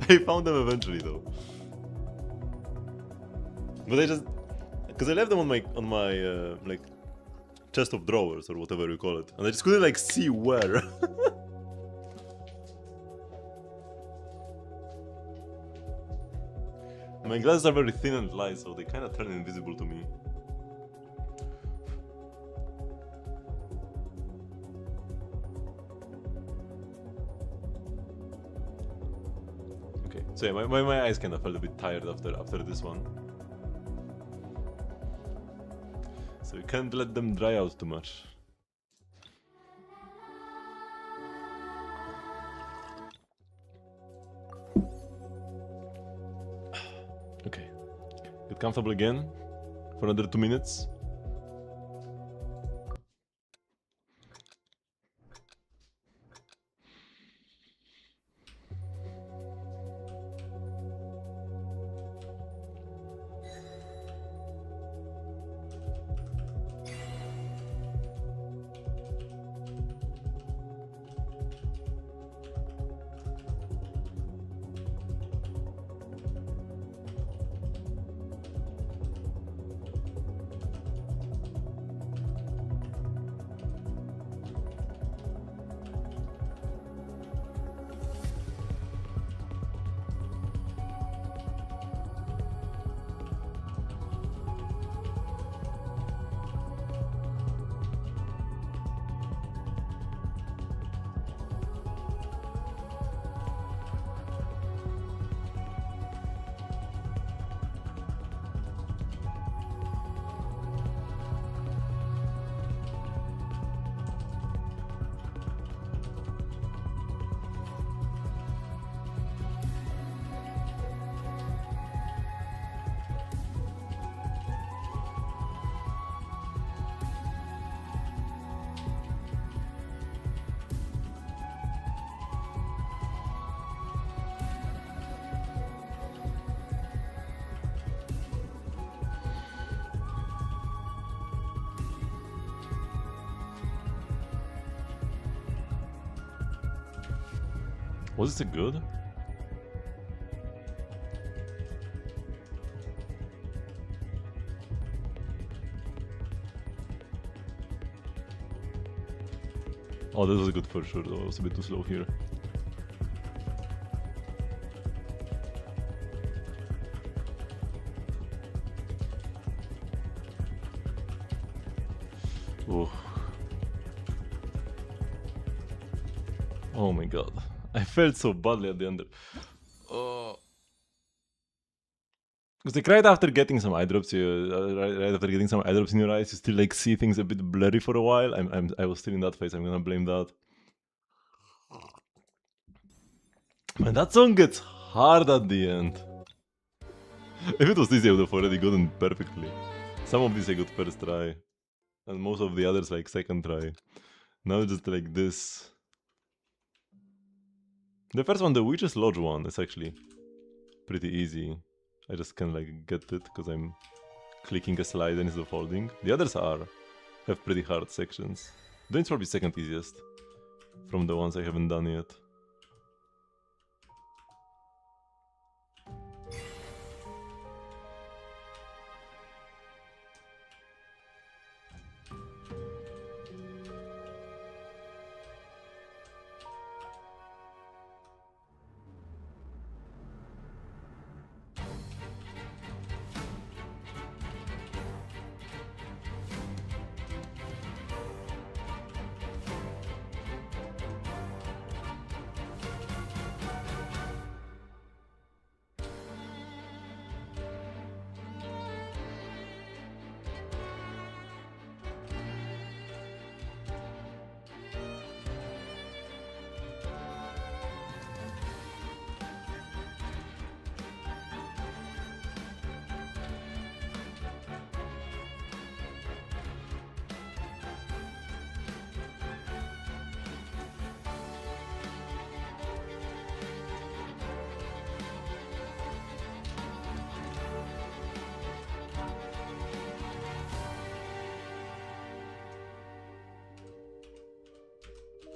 [SPEAKER 1] I found them eventually though. But I just... Because I left them on my like chest of drawers or whatever you call it. And I just couldn't like see where. My glasses are very thin and light, so they kind of turn invisible to me. Okay, so yeah, my eyes kind of felt a bit tired after this one. So you can't let them dry out too much. comfortable again for another 2 minutes. Was it good? Oh, this was good for sure, though. I was a bit too slow here. Oh. Oh my god. I felt so badly at the end. Oh. Because like right after getting some eye drops, right after getting some eye drops in your eyes, you still like see things a bit blurry for a while. I was still in that phase. I'm gonna blame that. Man, that song gets hard at the end. If it was easy, I would have already gotten perfectly. Some of these I got first try, and most of the others like second try. Now just like this. The first one, the Witch's Lodge one, is actually pretty easy. I just can like get it because I'm clicking a slide instead of holding. The others have pretty hard sections. Then it's probably second easiest from the ones I haven't done yet.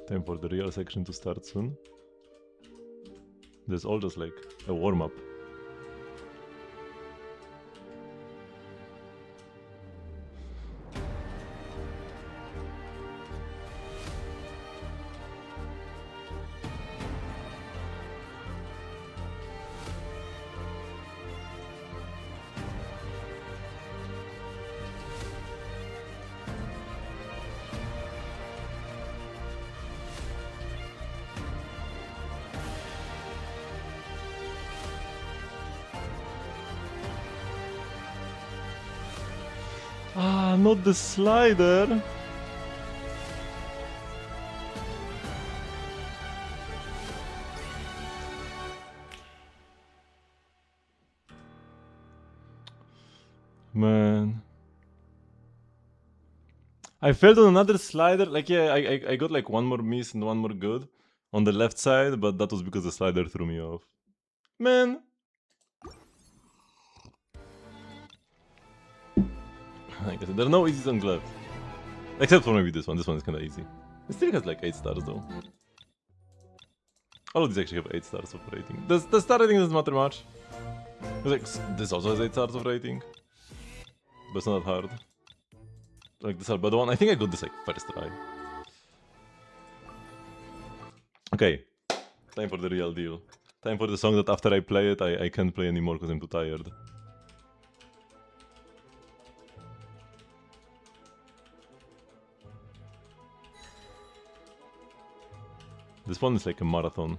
[SPEAKER 1] Time for the real section to start soon. There's all just like a warm-up. Ah, not the slider. Man. I failed on another slider. Like, yeah, I got like one more miss and one more good on the left side, but that was because the slider threw me off. Man. Like I said, there are no easy songs left. Except for maybe this one. This one is kinda easy. It still has like 8 stars though. All of these actually have 8 stars of rating. The star rating doesn't matter much. Like, this also has 8 stars of rating. But it's not that hard. Like this Albado one, I think I got this like first try. Okay, time for the real deal. Time for the song that after I play it, I can't play anymore because I'm too tired. This one is like a marathon.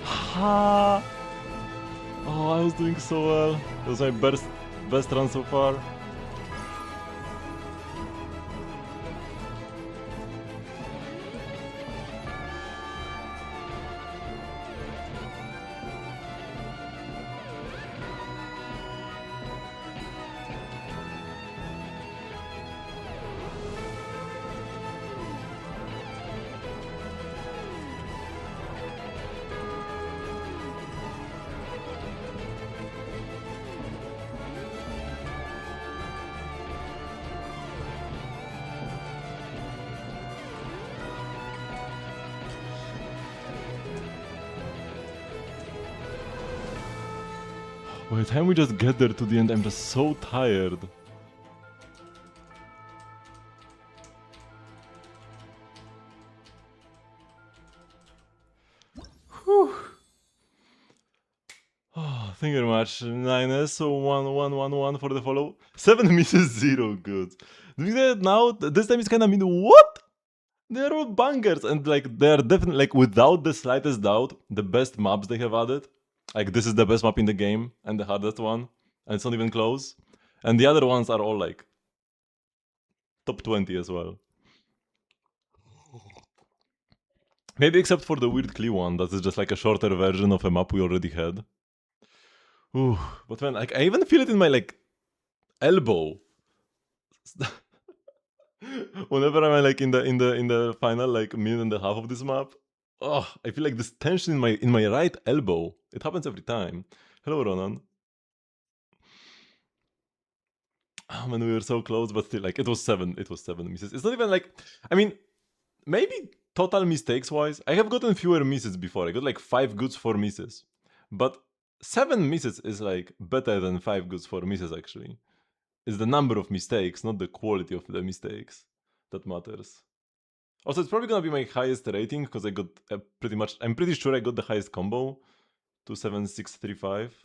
[SPEAKER 1] Ha! Oh, I was doing so well. That was my best run so far. By the time we just get there to the end, I'm just so tired. Whew. Oh, thank you very much. 9S, 1 for the follow. 7 misses, 0 good. Doing that now, this time it's kinda mean, what? They're all bangers, and like they're definitely, like, without the slightest doubt, the best maps they have added. Like, this is the best map in the game, and the hardest one, and it's not even close. And the other ones are all like top 20 as well. Maybe except for the weird Klee one, that is just like a shorter version of a map we already had. Ooh, but man, like I even feel it in my like elbow. Whenever I'm like in the final like minute and a half of this map, oh, I feel like this tension in my right elbow. It happens every time. Hello, Ronan. Oh man, we were so close, but still, like it was 7. It was 7 misses. It's not even like, I mean, maybe total mistakes wise, I have gotten fewer misses before. I got like 5 goods, 4 misses, but 7 misses is like better than 5 goods, 4 misses. Actually, it's the number of mistakes, not the quality of the mistakes, that matters. Also, it's probably gonna be my highest rating because I got pretty much. I'm pretty sure I got the highest combo, 27635.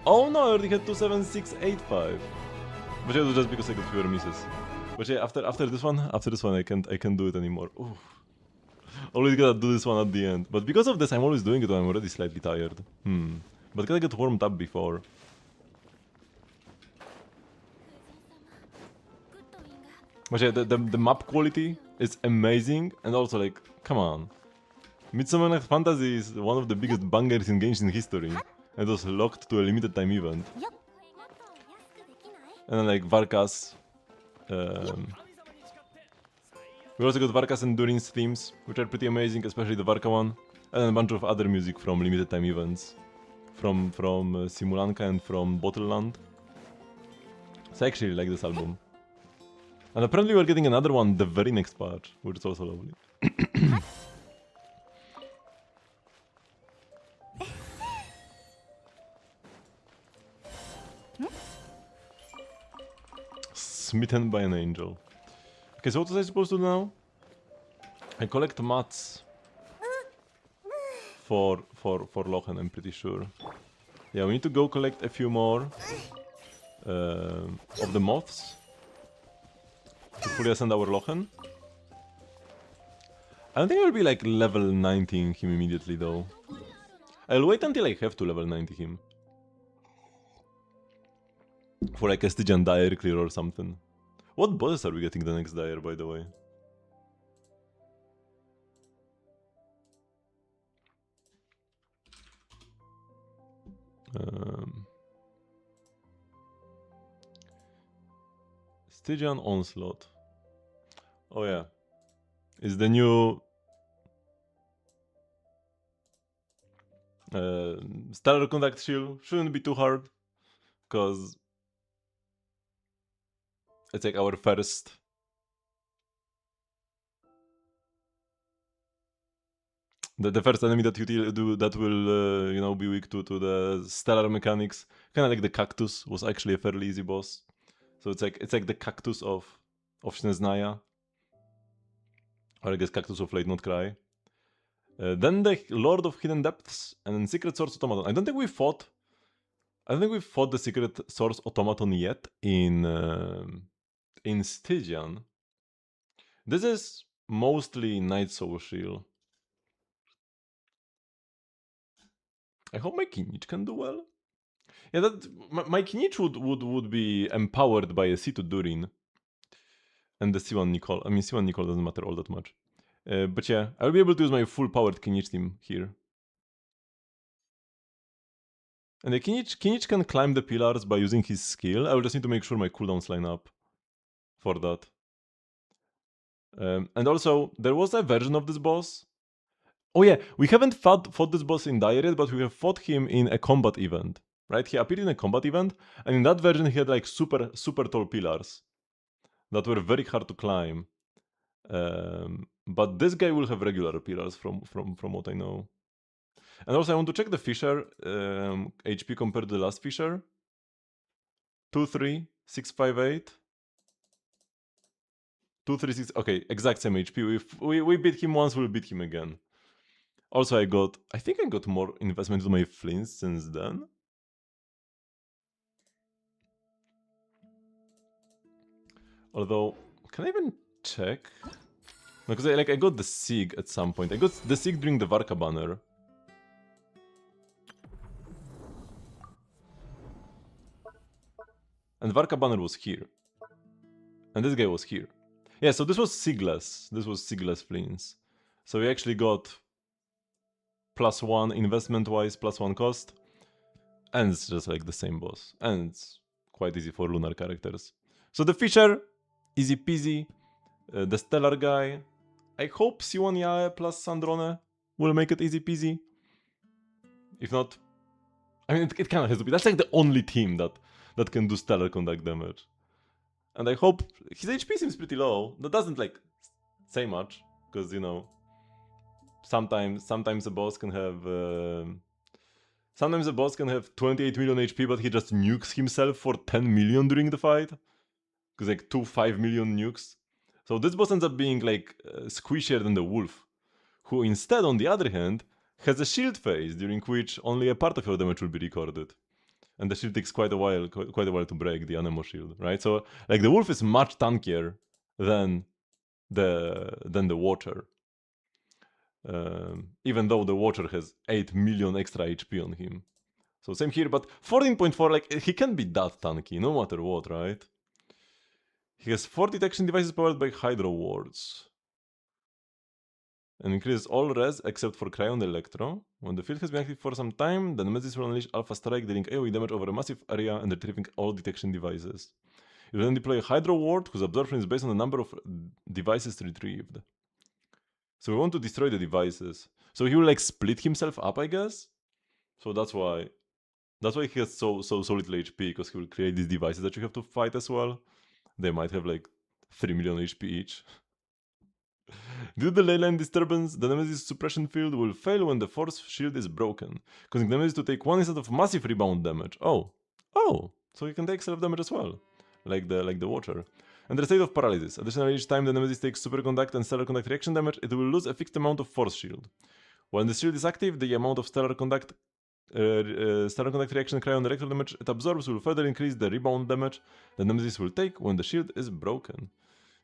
[SPEAKER 1] Oh no, I already had 27685. But it was just because I got fewer misses. But yeah, after this one, I can't do it anymore. Ooh. Always gotta do this one at the end. But because of this, I'm always doing it when I'm already slightly tired. But gotta get warmed up before. But yeah, the map quality is amazing, and also like, come on. Midsummer Night Fantasy is one of the biggest bangers in Genshin history. And it was locked to a limited time event. And then like Varkas. We also got Varkas Endurance themes, which are pretty amazing, especially the Varka one. And then a bunch of other music from limited time events. From Simulanka and from Bottleland. So I actually like this album. And apparently we're getting another one the very next patch, which is also lovely. Smitten by an angel. Okay, so what was I supposed to do now? I collect mats for Lochen, I'm pretty sure. Yeah, we need to go collect a few more of the moths to fully ascend our Lochen. I don't think I'll be like level 90 him immediately though. I'll wait until I have to level 90 him. For like a Stygian Dire clear or something. What bosses are we getting the next Dire, by the way? Stygian Onslaught. Oh yeah. It's the new Stellar Contact Shield. Shouldn't be too hard. Because it's like our first the first enemy that will you know, be weak to the stellar mechanics. Kinda like the cactus was actually a fairly easy boss. So it's like the cactus of Sneznaya. Or I guess cactus of Late Not Cry. Then the Lord of Hidden Depths and then Secret Source Automaton. I don't think we fought the Secret Source Automaton yet in Stygian. This is mostly Night Soul Shield. I hope my Kinich can do well. Yeah, that my Kinich would be empowered by a C2 Durin. And the C1 Nicole. I mean, C1 Nicole doesn't matter all that much. But yeah, I'll be able to use my full powered Kinich team here. And the Kinich can climb the pillars by using his skill. I will just need to make sure my cooldowns line up for that. And also, there was a version of this boss. Oh yeah, we haven't fought this boss in Dire yet, but we have fought him in a combat event. Right? He appeared in a combat event, and in that version he had like super tall pillars that were very hard to climb. But this guy will have regular pillars from what I know. And also I want to check the Fisher HP compared to the last Fisher. 23658. 236. Okay, exact same HP. We beat him once, we'll beat him again. Also, I think I got more investment into my flints since then. Although, can I even check? No, because I got the Sig at some point. I got the Sig during the Varka banner. And Varka banner was here. And this guy was here. Yeah, so this was Siglas. This was Siglas Fleens. So we actually got +1 investment-wise, +1 cost. And it's just like the same boss. And it's quite easy for lunar characters. So the Fisher, easy peasy. The Stellar guy, I hope C1 Yae plus Sandrone will make it easy peasy. If not, I mean, it kind of has to be. That's like the only team that can do stellar conduct damage. And I hope his HP seems pretty low. That doesn't like say much, because you know, sometimes a boss can have sometimes a boss can have 28 million HP, but he just nukes himself for 10 million during the fight, because like 5 million nukes. So this boss ends up being like squishier than the wolf, who instead, on the other hand, has a shield phase during which only a part of your damage will be recorded. And the shield takes quite a while to break, the Anemo shield, right? So like the wolf is much tankier than the Watcher. Even though the Watcher has 8 million extra HP on him. So same here, but 14.4, like he can be that tanky no matter what, right? He has 4 detection devices powered by Hydro Wards. And increases all res except for Cryo and Electro. When the field has been active for some time, the Nemesis will unleash Alpha Strike, dealing AoE damage over a massive area and retrieving all detection devices. You will then deploy a Hydro Ward, whose absorption is based on the number of devices retrieved. So we want to destroy the devices. So he will like split himself up, I guess? So that's why he has so little HP, because he will create these devices that you have to fight as well. They might have like 3 million HP each. Due to the leyline disturbance, the Nemesis suppression field will fail when the force shield is broken, causing Nemesis to take 1 instead of massive rebound damage. Oh, so he can take self damage as well, like the Watcher. And the state of paralysis. Additionally, each time the Nemesis takes superconduct and stellar conduct reaction damage, it will lose a fixed amount of force shield. When the shield is active, the amount of stellar conduct reaction cryo and electro damage it absorbs will further increase the rebound damage the Nemesis will take when the shield is broken.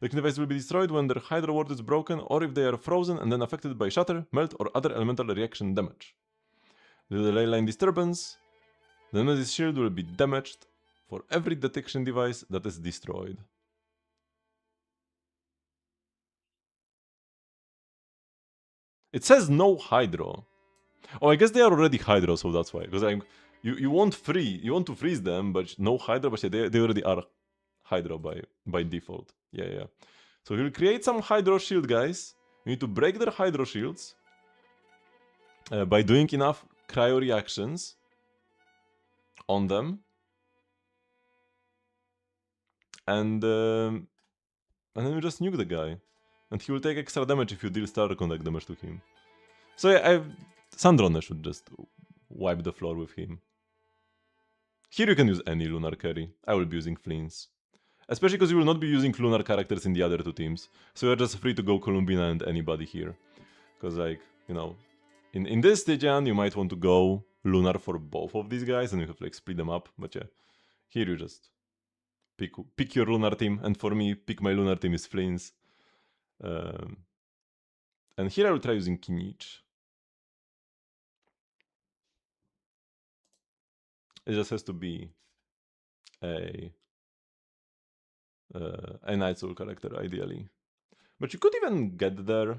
[SPEAKER 1] The device will be destroyed when their Hydro Ward is broken, or if they are frozen and then affected by shatter, melt, or other elemental reaction damage. Due to the leyline disturbance, the Nemesis shield will be damaged for every detection device that is destroyed. It says no Hydro. Oh, I guess they are already Hydro, so that's why. Because you want to freeze them, but no Hydro, but yeah, they already are Hydro by default. Yeah. So we'll create some Hydro shield guys. We need to break their Hydro shields by doing enough cryo reactions on them. And then we just nuke the guy. And he will take extra damage if you deal stellar conduct damage to him. So yeah, Sandrone should just wipe the floor with him. Here you can use any lunar carry. I will be using Fleens. Especially because you will not be using lunar characters in the other two teams. So you're just free to go Columbina and anybody here. Because like, you know, in this stage, you might want to go lunar for both of these guys and you have to like split them up. But yeah, here you just pick your lunar team. And for me, pick my lunar team is Fleens. And here I will try using Kinich. It just has to be a Night Soul character, ideally. But you could even get there.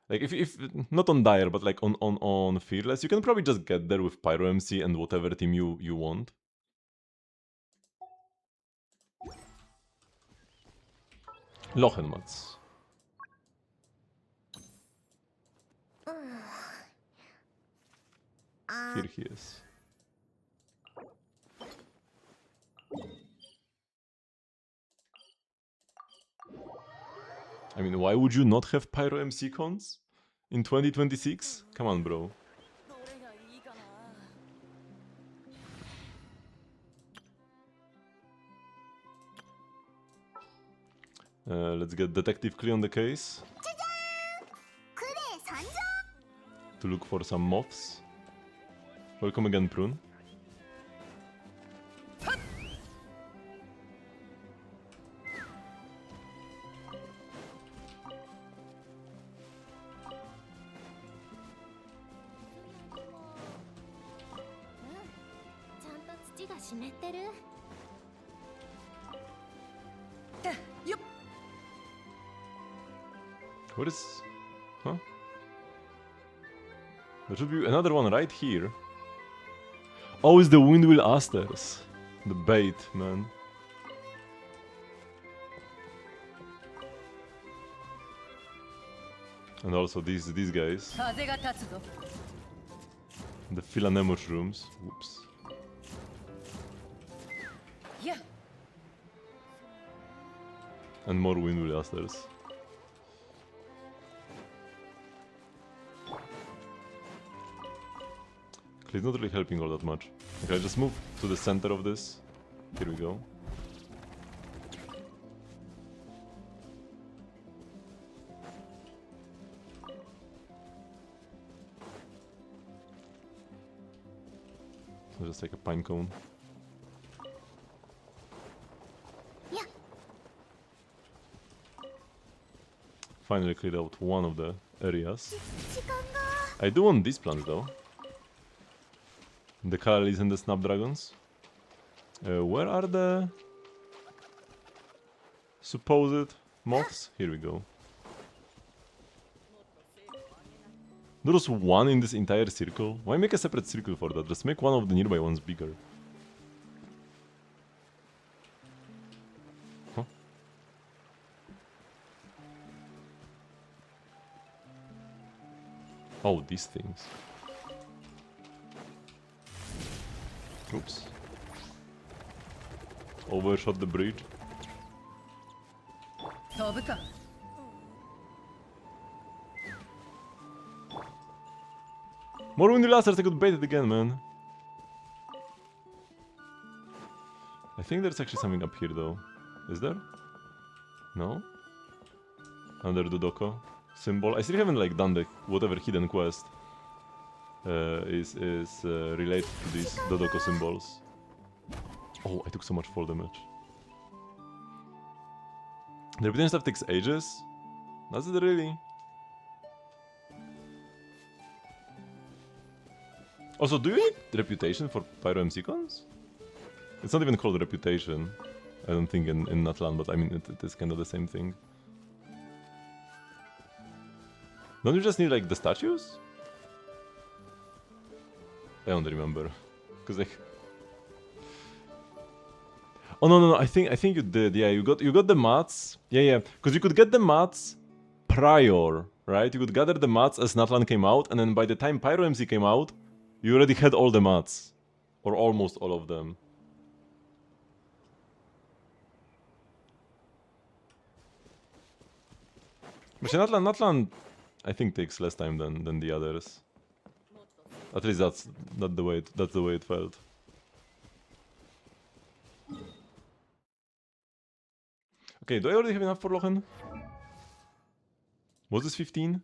[SPEAKER 1] Like, if not on Dire, but like on Fearless, you can probably just get there with Pyro MC and whatever team you want. Lochenmats. Here he is. I mean, why would you not have Pyro MC cons in 2026? Come on, bro. Let's get Detective Klee on the case. To look for some moths. Welcome again, Prune. What is... Huh? There should be another one right here. Oh, it's the Windwheel Asters. The bait, man. And also these guys. The Philanem mushrooms. Whoops.
[SPEAKER 10] Yeah.
[SPEAKER 1] And more Windwheel Asters. It's not really helping all that much. Okay, I just move to the center of this. Here we go. I'll just take a pine cone.
[SPEAKER 14] Yeah.
[SPEAKER 1] Finally cleared out one of the areas. I do want these plants though. The Kalalis and the Snapdragons. Where are the supposed moths? Here we go. There was one in this entire circle. Why make a separate circle for that? Just make one of the nearby ones bigger. Huh? Oh, these things. Oops. Overshot the bridge. More windy lasters, I could bait it again, man. I think there's actually something up here though. Is there? No? Under the Doko symbol. I still haven't like done the whatever hidden quest is related to these Dodoko symbols. Oh, I took so much fall damage. The reputation stuff takes ages? Does it really? Also, do you need reputation for Pyro MC cons? It's not even called reputation, I don't think in Natlan, but I mean it is kind of the same thing. Don't you just need like the statues? I don't remember, cause like. Oh no, I think you did. Yeah, you got the mats. Yeah, cause you could get the mats prior, right? You could gather the mats as Natlan came out, and then by the time Pyro MC came out, you already had all the mats, or almost all of them. But Natlan, I think takes less time than the others. At least that's the way it felt. Okay, do I already have enough for Lochen? Was this 15?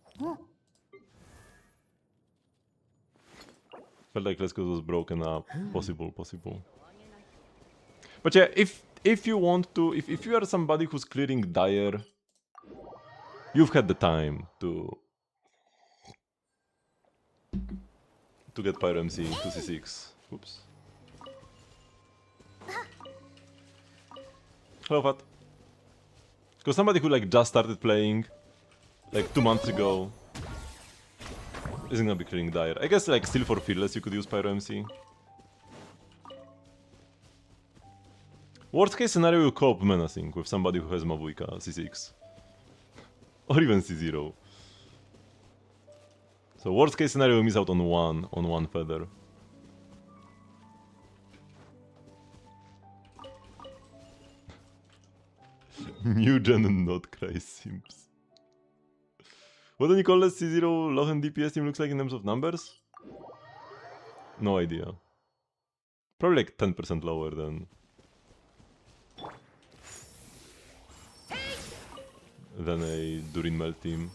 [SPEAKER 1] Felt like Let's Go was broken up. Possible. But yeah, if you want to, if you are somebody who's clearing Dire, you've had the time to get Pyro MC to C6. Oops. Hello, Fat. Because somebody who like just started playing like 2 months ago isn't gonna be clearing Dire. I guess like still for Fearless you could use Pyro MC. Worst case scenario you co-op Menacing with somebody who has Mavuika C6. Or even C0. So worst case scenario you miss out on one feather. New gen and not cry simps. What do Nicolas C0 Lochen DPS team looks like in terms of numbers? No idea. Probably like 10% lower than a Durin Mel team.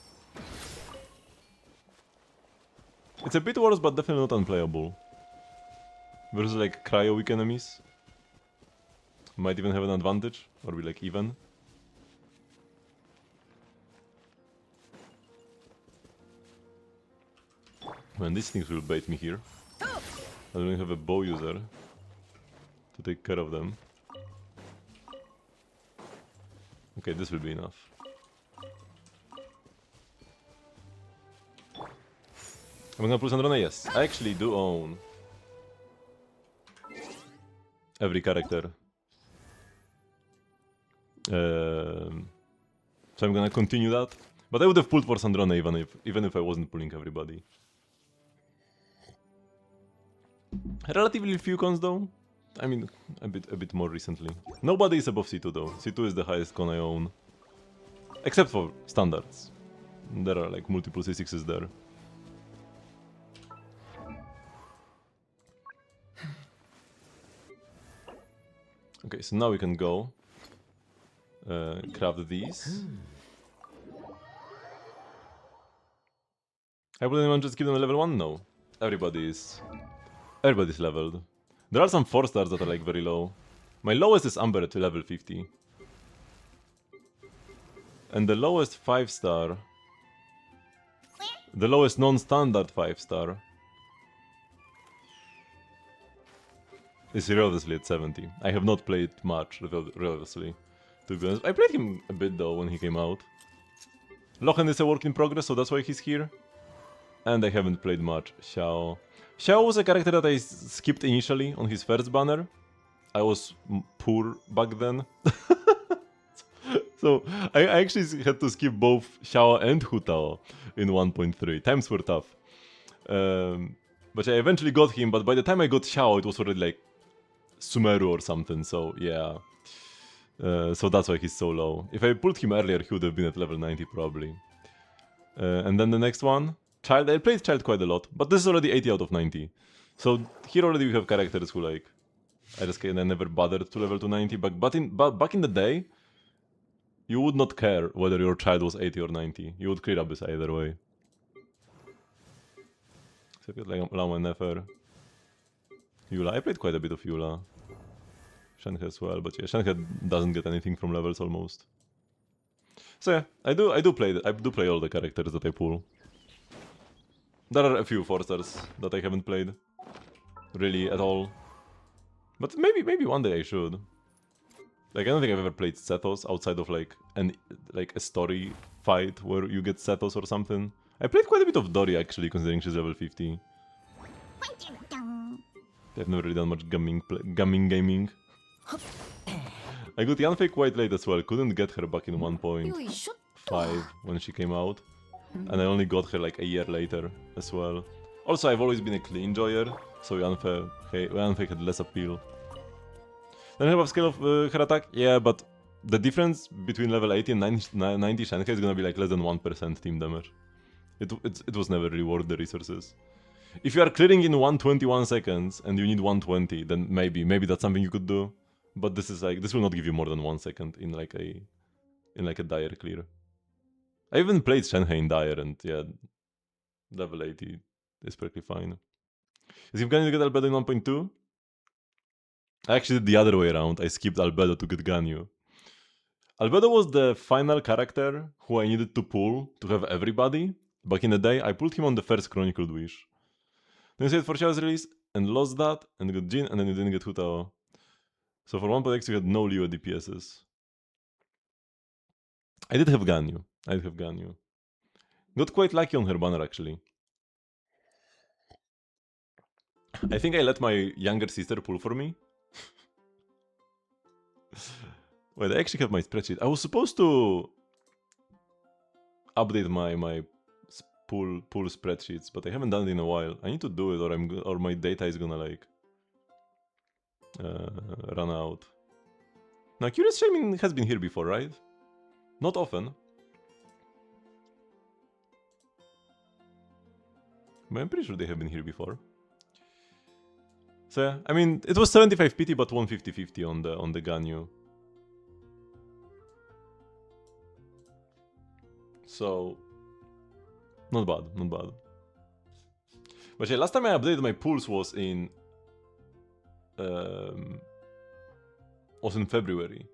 [SPEAKER 1] It's a bit worse, but definitely not unplayable. Versus like cryo weak enemies. Might even have an advantage, or be like even. Man, these things will bait me here. I don't even have a bow user to take care of them. Okay, this will be enough. I'm gonna pull Sandrone, yes. I actually do own every character. So I'm gonna continue that. But I would have pulled for Sandrone even if I wasn't pulling everybody. Relatively few cons though. I mean, a bit more recently. Nobody is above C2 though. C2 is the highest con I own. Except for standards. There are like multiple C6s there. Okay, so now we can go craft these. I would anyone just give them a level 1? No. Everybody's leveled. There are some 4 stars that are like very low. My lowest is Amber at level 50. And the lowest 5 star, the lowest non-standard 5 star, is religiously at 70. I have not played much religiously, to be honest. I played him a bit though when he came out. Lochen is a work in progress, so that's why he's here. And I haven't played much Xiao. Xiao was a character that I skipped initially on his first banner. I was poor back then. So I actually had to skip both Xiao and Hu Tao in 1.3. Times were tough. But I eventually got him, but by the time I got Xiao, it was already like Sumeru or something, so yeah. So that's why he's so low. If I pulled him earlier, he would have been at level 90 probably. And then the next one, Child. I played Child quite a lot, but this is already 80 out of 90. So here already we have characters who like, I just never bothered to level to 90, but back in the day, you would not care whether your Child was 80 or 90. You would clear Abyss either way. So like Lama and Nefer. Eula. I played quite a bit of Eula. Shenhe as well, but yeah, Shenhe doesn't get anything from levels almost. So yeah, I do play all the characters that I pull. There are a few 4 stars that I haven't played really at all. But maybe one day I should. Like I don't think I've ever played Sethos outside of like a story fight where you get Sethos or something. I played quite a bit of Dori actually, considering she's level 50. I've never really done much gaming. I got Yanfei quite late as well, couldn't get her back in 1.5 when she came out. And I only got her like a year later as well. Also, I've always been a clean enjoyer, so Yanfei had less appeal. Then I have a scale of her attack, yeah, but the difference between level 80 and 90 Shenhe is gonna be like less than 1% team damage. It was never really worth the resources. If you are clearing in 121 seconds and you need 120, then maybe that's something you could do. But this will not give you more than 1 second in like a dire clear. I even played Shenhe in dire and yeah, level 80 is perfectly fine. Is he going to get Albedo in 1.2? I actually did the other way around. I skipped Albedo to get Ganyu. Albedo was the final character who I needed to pull to have everybody. Back in the day, I pulled him on the first Chronicled Wish. Then you said for Xiao's release and lost that, and got Jin, and then you didn't get Hu Tao. So for 1.x you had no Liyue DPSs. I did have Ganyu. Got quite lucky on her banner actually. I think I let my younger sister pull for me. Wait, I actually have my spreadsheet. I was supposed to update my pull spreadsheets, but I haven't done it in a while. I need to do it, or my data is gonna like run out. Now, Curious Shaming has been here before, right? Not often. But I'm pretty sure they have been here before. So yeah, I mean, it was 75 PT, but 150-50 on the Ganyu. So not bad. But yeah, last time I updated my pools was in February.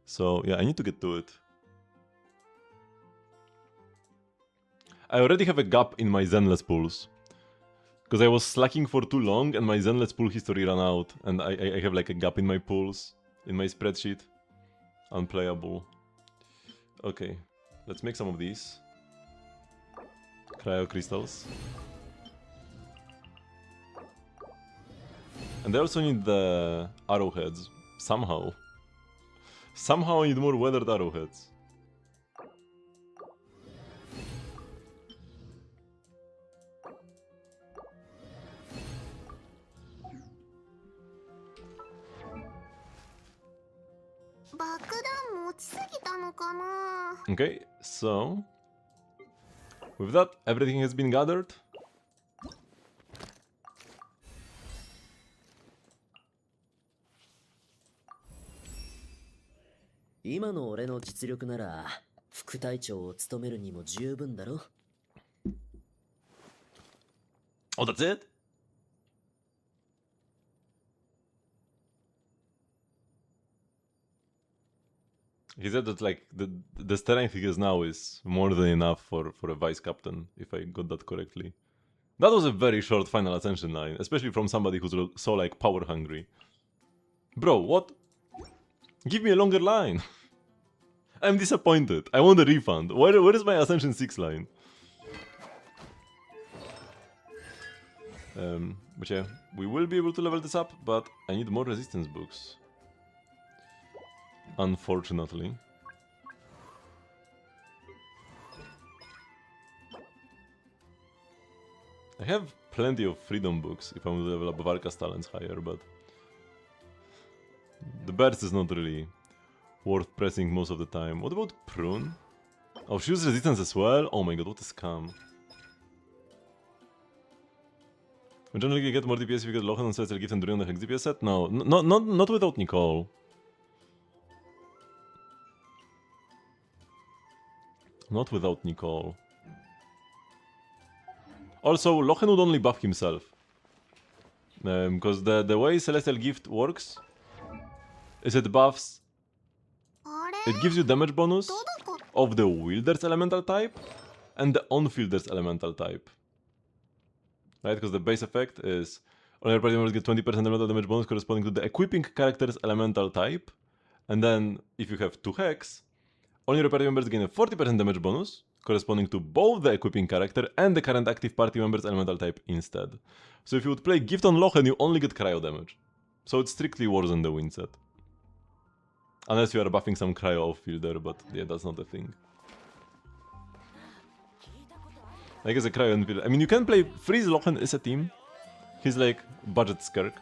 [SPEAKER 1] So yeah, I need to get to it. I already have a gap in my Zenless pools. Because I was slacking for too long and my Zenless pool history ran out. And I have like a gap in my pools, in my spreadsheet. Unplayable. Okay, let's make some of these. Cryo crystals. And they also need the arrowheads. Somehow. Somehow I need more weathered arrowheads. Okay, so with that, everything has been gathered.
[SPEAKER 2] 今の俺の実力なら副隊長を務めるにも十分だろ。
[SPEAKER 1] Oh, that's it? He said that like the strength he has now is more than enough for a vice captain, if I got that correctly. That was a very short final ascension line, especially from somebody who's so like power hungry. Bro, what? Give me a longer line. I'm disappointed. I want a refund. Where is my Ascension 6 line? But yeah, we will be able to level this up, but I need more resistance books. Unfortunately. I have plenty of freedom books if I want to level up Varka's talents higher, but the burst is not really worth pressing most of the time. What about Prune? Oh, she uses resistance as well? Oh my god, what a scam. We generally get more DPS if you get Lochen on Celestial Gift and During the Hex DPS set? No, not without Nicole. Not without Nicole. Also, Lochen would only buff himself. Because the way Celestial Gift works is it buffs... It gives you damage bonus of the Wielder's elemental type and the on-fielder's elemental type. Right, because the base effect is all your party members get 20% elemental damage bonus corresponding to the equipping character's elemental type. And then, if you have 2 Hex, all your party members gain a 40% damage bonus corresponding to both the equipping character and the current active party member's elemental type instead. So if you would play Gift on Lochen, you only get cryo damage. So it's strictly worse than the Wind set. Unless you are buffing some cryo off-fielder, but yeah, that's not a thing. I guess a cryo on-fielder. I mean, you can play Freeze Lochen as a team. He's like budget Skirk.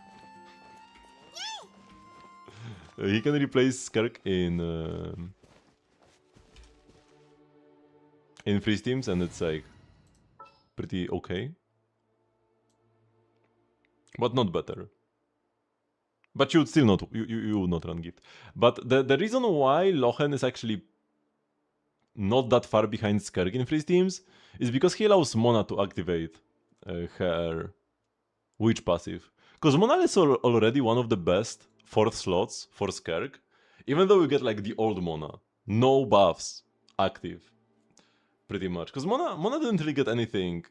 [SPEAKER 1] He can replace Skirk in freeze teams, and it's like pretty okay, but not better. But you would still not you would not run Gift. But the reason why Lochen is actually not that far behind Skirk in freeze teams is because he allows Mona to activate her Witch passive. Because Mona is already one of the best 4th slots for Skirk, even though you get like the old Mona, no buffs active, pretty much. Because Mona didn't really get anything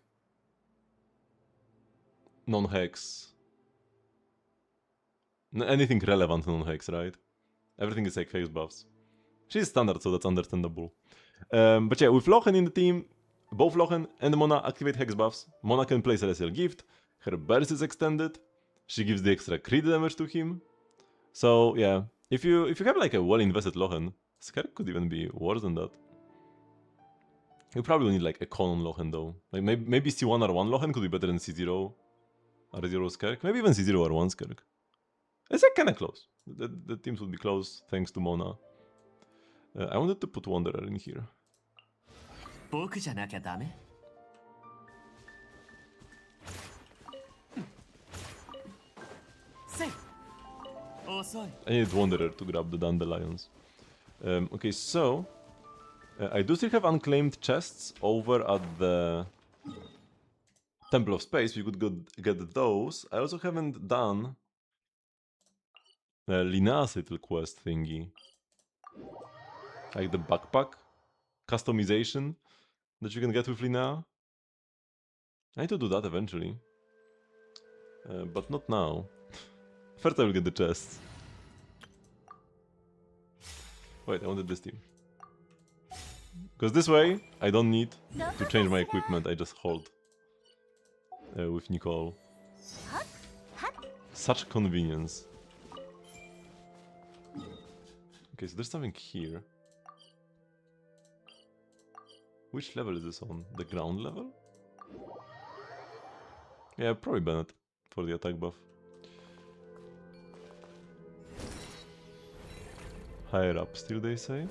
[SPEAKER 1] non-hex. Anything relevant non-hex, right? Everything is like hex buffs. She's standard, so that's understandable. But yeah, with Lochen in the team, both Lochen and Mona activate hex buffs. Mona can play Celestial Gift, her burst is extended, she gives the extra crit damage to him. So yeah, if you have like a well-invested Lochen, Skirk could even be worse than that. You probably need like a con on Lochen though. Like maybe C1 R1 Lochen could be better than C0 R0 Skirk. Maybe even C0 R1 Skirk. It's like kinda close. The teams would be close thanks to Mona. I wanted to put Wanderer in here. I need Wanderer to grab the Dandelions. Okay, so I do still have unclaimed chests over at the Temple of Space. We could get those. I also haven't done Linea's little quest thingy. Like the backpack customization that you can get with Linnea. I need to do that eventually. But not now. First I will get the chests. Wait, I wanted this team. Because this way, I don't need to change my equipment, I just hold with Nicole. Such convenience. Okay, so there's something here. Which level is this on? The ground level? Yeah, probably Bennett for the attack buff. Higher up still, they say.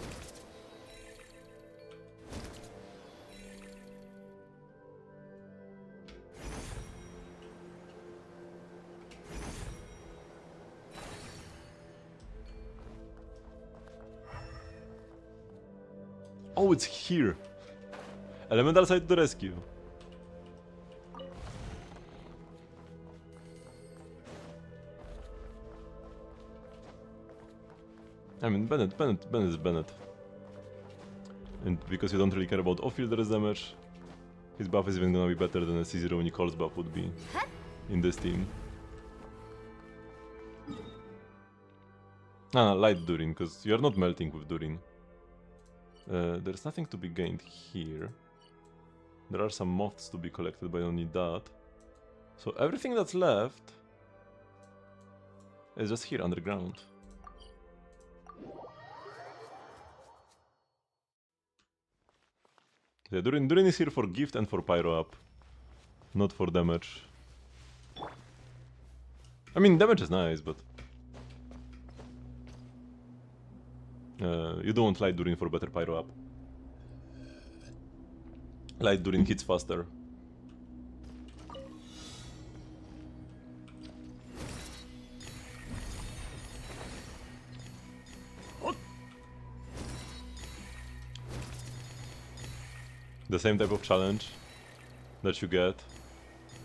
[SPEAKER 1] Oh, it's here! Elemental side to the rescue! I mean, Bennett is Bennett. And because you don't really care about off-field damage, his buff is even gonna be better than a C0 Nicole's buff would be in this team. Light Durin, because you're not melting with Durin. There's nothing to be gained here. There are some moths to be collected, but I don't need that. So everything that's left is just here underground. Yeah, Durin is here for gift and for pyro up, not for damage. I mean, damage is nice, but you don't want Light Durin for better pyro up. Light Durin hits faster. The same type of challenge that you get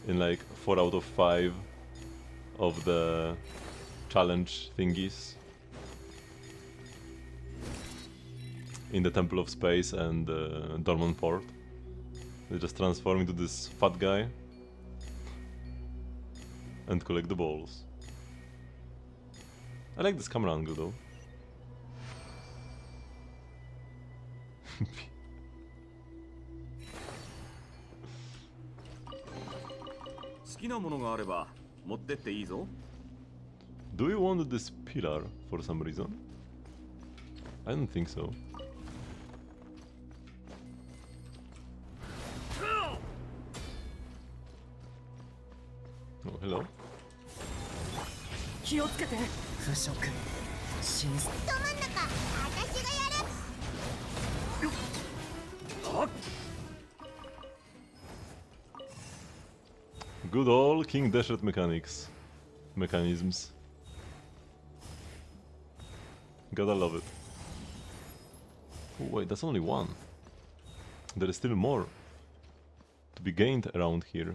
[SPEAKER 1] in like 4 out of 5 of the challenge thingies in the Temple of Space and Dormant Port. They just transform into this fat guy and collect the balls. I like this camera angle though.
[SPEAKER 3] 好きなものがあれば持ってっていいぞ。
[SPEAKER 1] Do you want this pillar for some reason? I don't think so. Oh, hello.
[SPEAKER 13] 気をつけて。腐食。新。
[SPEAKER 14] ど真ん中、私がやる。
[SPEAKER 13] はっ。
[SPEAKER 1] Good old King Desert mechanisms. Gotta love it. Oh, wait, that's only one. There is still more to be gained around here.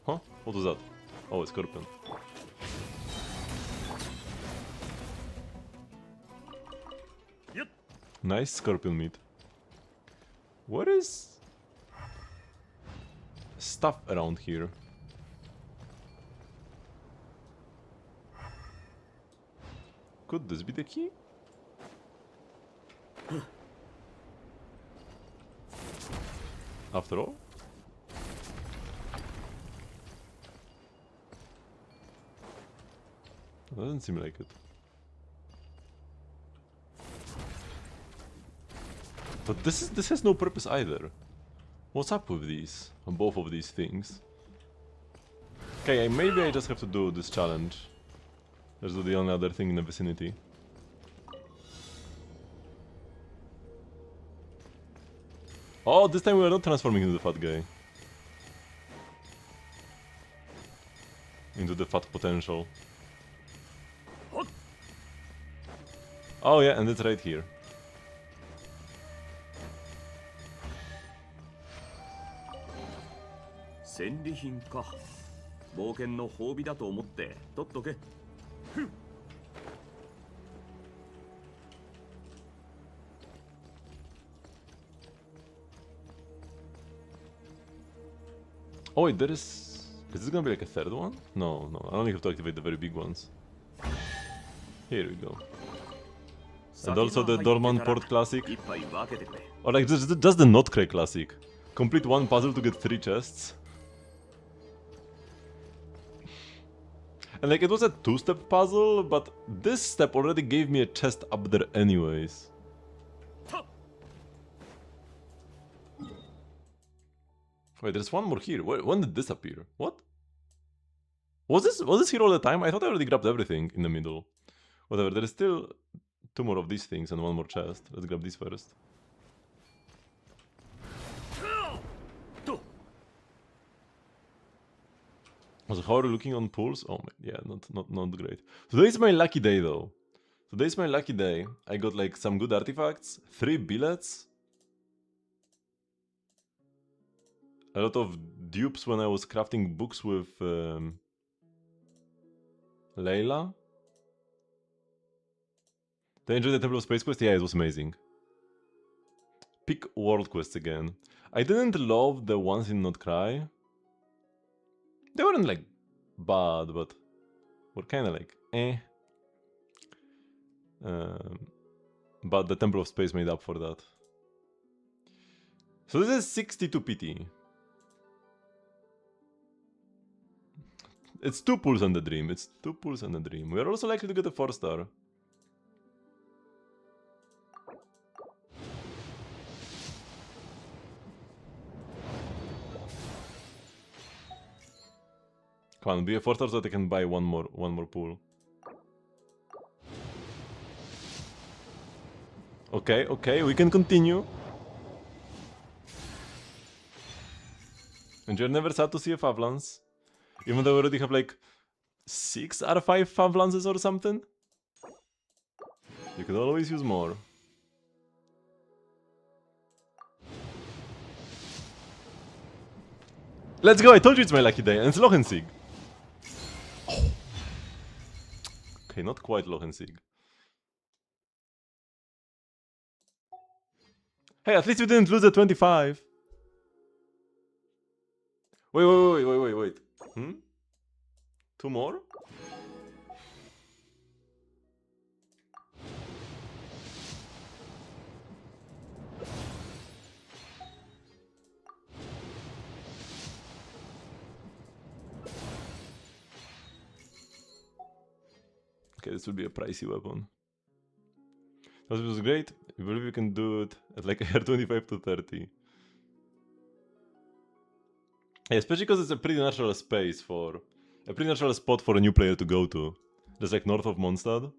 [SPEAKER 1] Huh? What was that? Oh, a scorpion. Nice scorpion meat. What is stuff around here? Could this be the key? After all? Doesn't seem like it. But this has no purpose either. What's up with these? Both of these things. Okay, maybe I just have to do this challenge. There's the only other thing in the vicinity. Oh, this time we are not transforming into the fat guy. Into the fat potential. Oh yeah, and it's right here. Oh wait, there is... Is this gonna be like a third one? No, no, I only have to activate the very big ones. Here we go. And also the Dormant Port Classic. Or like just the Notcray Classic. Complete one puzzle to get 3 chests. And like, it was a two-step puzzle, but this step already gave me a chest up there anyways. Wait, there's one more here. When did this appear? What? Was this here all the time? I thought I already grabbed everything in the middle. Whatever, there is still two more of these things and one more chest. Let's grab these first. Also, how are you looking on pools? Oh, yeah, not great. Today is my lucky day, though. Today is my lucky day. I got like some good artifacts, 3 billets, a lot of dupes when I was crafting books with Layla. Did I enjoy the Temple of Space quest? Yeah, it was amazing. Pick world quests again. I didn't love the ones in Not Cry. They weren't like bad, but were kind of like eh. But the Temple of Space made up for that. So this is 62 PT. It's 2 pulls and a dream. It's 2 pulls and a dream. We are also likely to get a 4-star. Come on, be a 4-star so that I can buy one more pool. Okay, we can continue. And you're never sad to see a Favlance. Even though we already have like 6 out of 5 Favlances or something. You could always use more. Let's go, I told you it's my lucky day, and it's Lochensig. Oh. Okay, not quite Lochensig. Hey, at least we didn't lose at 25. Wait. Hmm? 2 more? Okay, this will be a pricey weapon. That was great. I believe we can do it at like air 25 to 30. Yeah, especially because it's a pretty natural space for... a pretty natural spot for a new player to go to. Just like north of Mondstadt.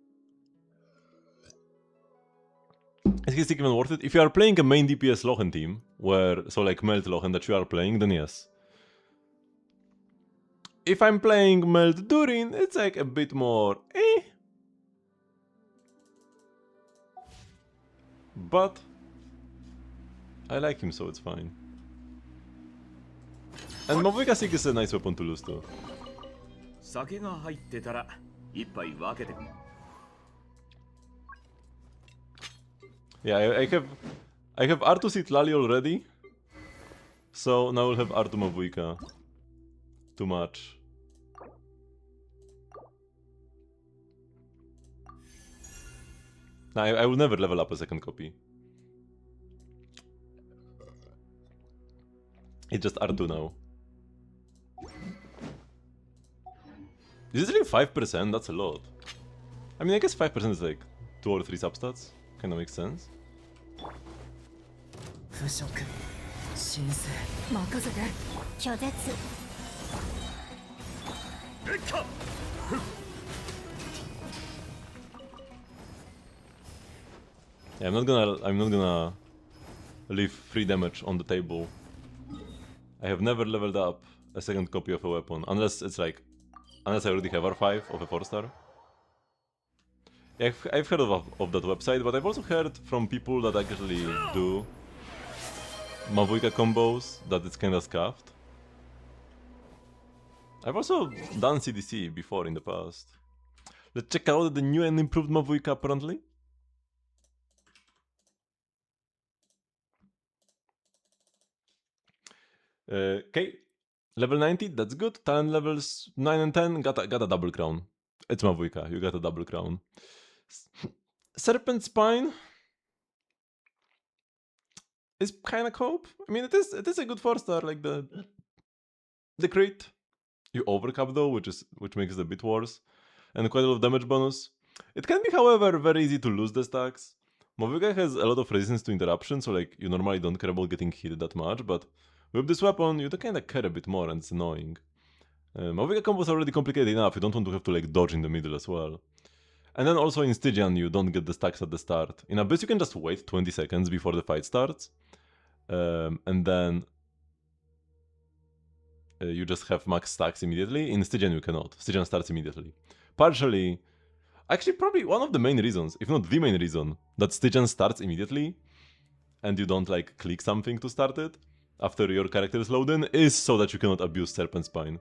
[SPEAKER 1] Is this even worth it? If you are playing a main DPS Lochen team, where... so like Melt Lochen that you are playing, then yes. If I'm playing Melt Durin, it's like a bit more eh. But I like him, so it's fine. And Mavuika Sig is a nice weapon to lose too. Yeah, I have Artu Sitlali already. So now we'll have Artu Mavuika. Too much. I will never level up a second copy. It's just Artu now. Is this really 5%? That's a lot. I mean, I guess 5% is like 2 or 3 substats. Kinda makes sense. Yeah, I'm not gonna leave free damage on the table. I have never leveled up a second copy of a weapon, unless it's like, unless I already have R5 of a 4-star. Yeah, I've heard of that website, but I've also heard from people that actually do Mavuika combos that it's kinda scuffed. I've also done CDC before in the past. Let's check out the new and improved Mavuika apparently. Okay, level 90, that's good. Talent levels 9 and 10, got a double crown. It's Mavuika, you got a double crown. Serpent Spine is kinda cope. I mean, it is a good 4-star, like the crit You overcap though, which makes it a bit worse. And quite a lot of damage bonus. It can be, however, very easy to lose the stacks. Moviga has a lot of resistance to interruption, so like you normally don't care about getting hit that much, but with this weapon you kinda care a bit more and it's annoying. Moviga combos are already complicated enough, you don't want to have to like dodge in the middle as well. And then also in Stygian you don't get the stacks at the start. In Abyss you can just wait 20 seconds before the fight starts. And then you just have max stacks immediately. In Stygian you cannot. Stygian starts immediately. Partially, actually probably one of the main reasons, if not the main reason, that Stygian starts immediately and you don't like click something to start it after your character is loaded in is so that you cannot abuse Serpent Spine.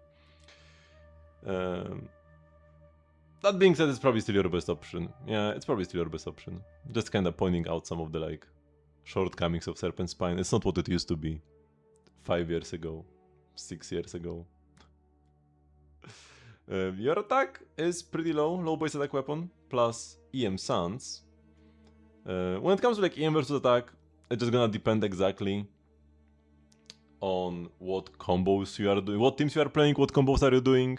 [SPEAKER 1] That being said, it's probably still your best option. Yeah, it's probably still your best option. Just kinda pointing out some of the like shortcomings of Serpent Spine. It's not what it used to be 5 years ago, 6 years ago. Your attack is pretty low base attack weapon, plus EM Sans. When it comes to like EM versus attack, it's just gonna depend exactly on what combos you are doing, what teams you are playing, what combos are you doing,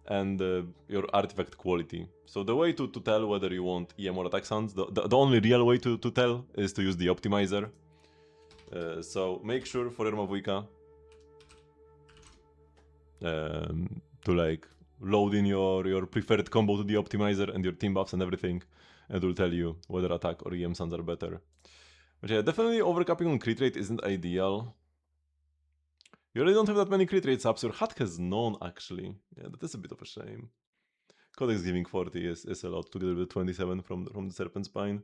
[SPEAKER 1] and your artifact quality. So the way to tell whether you want EM or attack Sans, the only real way to tell is to use the optimizer. So make sure for your Mavuika to like load in your preferred combo to the optimizer and your team buffs and everything, and it will tell you whether attack or EM Sans are better. But yeah, definitely overcapping on crit rate isn't ideal. You really don't have that many crit rate subs. Your hat has none actually. Yeah, that is a bit of a shame. Codex giving 40 is a lot together with 27 from the Serpent Spine.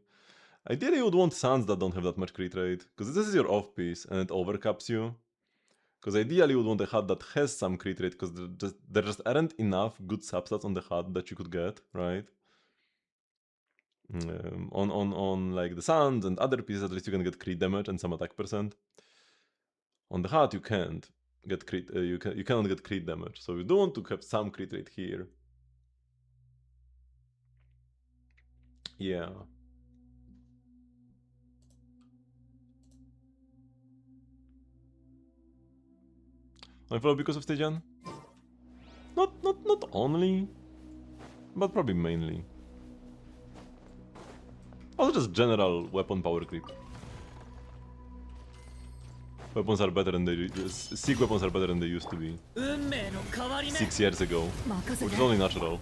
[SPEAKER 1] Ideally you would want Sans that don't have that much crit rate, because this is your off piece and it overcaps you. Because ideally you would want a hat that has some crit rate, because there just aren't enough good substats on the hat that you could get, right? On like the Sans and other pieces, at least you can get crit damage and some attack percent. On the hat you can't get crit, you cannot get crit damage, so you do want to have some crit rate here. Yeah. I follow because of Stygian? Not only, but probably mainly. Also just general weapon power creep. Weapons are better than they... Sick weapons are better than they used to be 6 years ago, which is only natural.